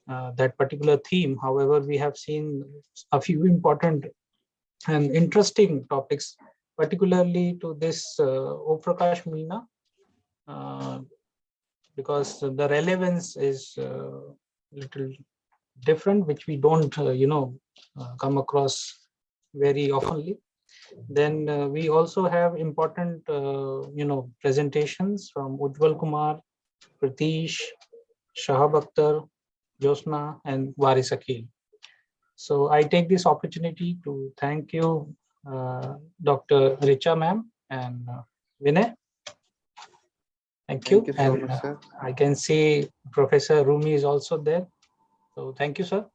that particular theme. However, we have seen a few important and interesting topics, particularly to this O Prakash Meena, because the relevance is little different, which we don't, come across very oftenly. Then we also have important, presentations from Ujjwal Kumar, Pratish, Shahab Akhtar, Josna, and Waris Akil. So I take this opportunity to thank you, Dr. Richa ma'am and Vinay. Thank you. Thank you so much, sir. I can see Professor Rumi is also there. So thank you, sir.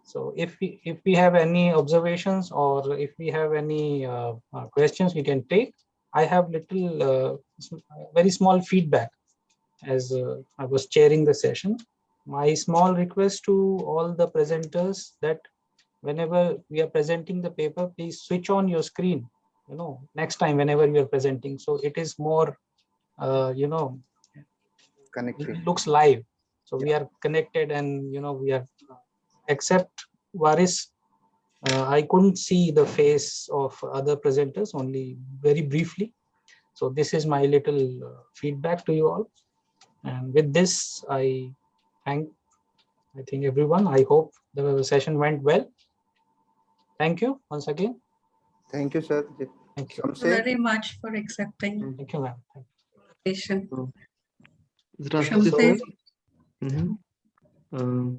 So if we have any observations or if we have any questions, we can take. I have little very small feedback as I was chairing the session. My small request to all the presenters that whenever we are presenting the paper, please switch on your screen, next time whenever you are presenting. So it is more, Connected. It looks live. So we are connected and, we are, except Waris, I couldn't see the face of other presenters, only very briefly. So this is my little feedback to you all. And with this, I think everyone, I hope the session went well. Thank you once again. Thank you, sir. Thank you very much for accepting. Thank you, ma'am. Здравствуйте, Shamsi. sir.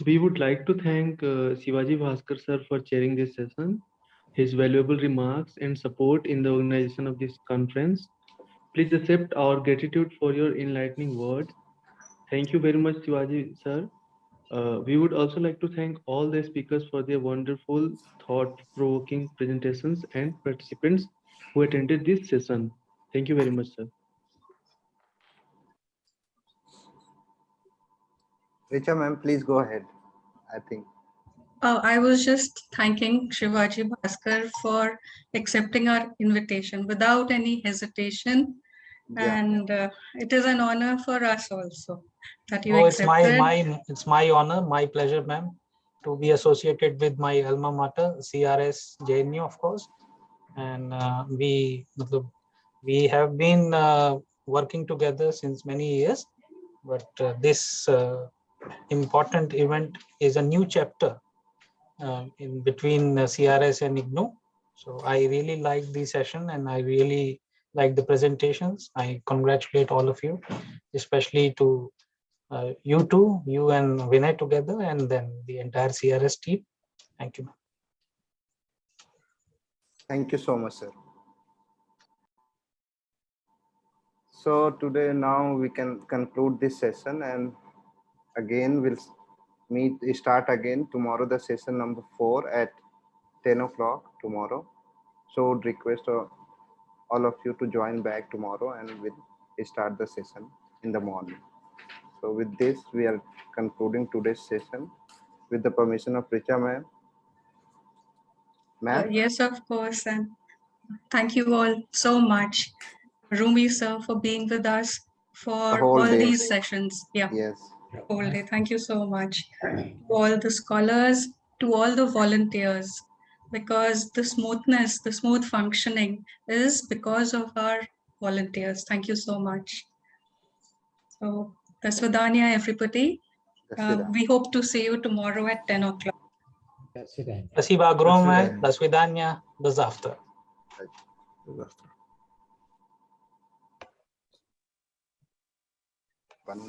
We would like to thank Shivaji Bhaskar sir for chairing this session, his valuable remarks and support in the organization of this conference. Please accept our gratitude for your enlightening words. Thank you very much, Shivaji sir. We would also like to thank all the speakers for their wonderful, thought-provoking presentations and participants who attended this session. Thank you very much, sir. Richa ma'am, please go ahead. I think. I was just thanking Shivaji Bhaskar for accepting our invitation without any hesitation. Yeah. And it is an honor for us also that you Oh, accepted. it's my honor, my pleasure, ma'am, to be associated with my alma mater, CRS JNU, of course. And we have been working together since many years, but this important event is a new chapter in between CRS and IGNOU. So I really like the session and I really like the presentations. I congratulate all of you, especially to you two, you and Vinay together, and then the entire CRS team. Thank you. Thank you so much, sir. So today now we can conclude this session and again we'll start again tomorrow, the session number 4 at 10 o'clock tomorrow. So would request all of you to join back tomorrow and we'll start the session in the morning. So with this, we are concluding today's session with the permission of Richa ma'am. Yes, of course. And Thank you all so much. Rumi sir, for being with us for whole all day. these sessions. Yeah. Yes. Whole day. Thank you so much. To all the scholars, to all the volunteers, because the smoothness, the smooth functioning is because of our volunteers. Thank you so much. So, Tasvadanya, everybody. We hope to see you tomorrow at 10 o'clock. Спасибо огромное. До свидания. До завтра. One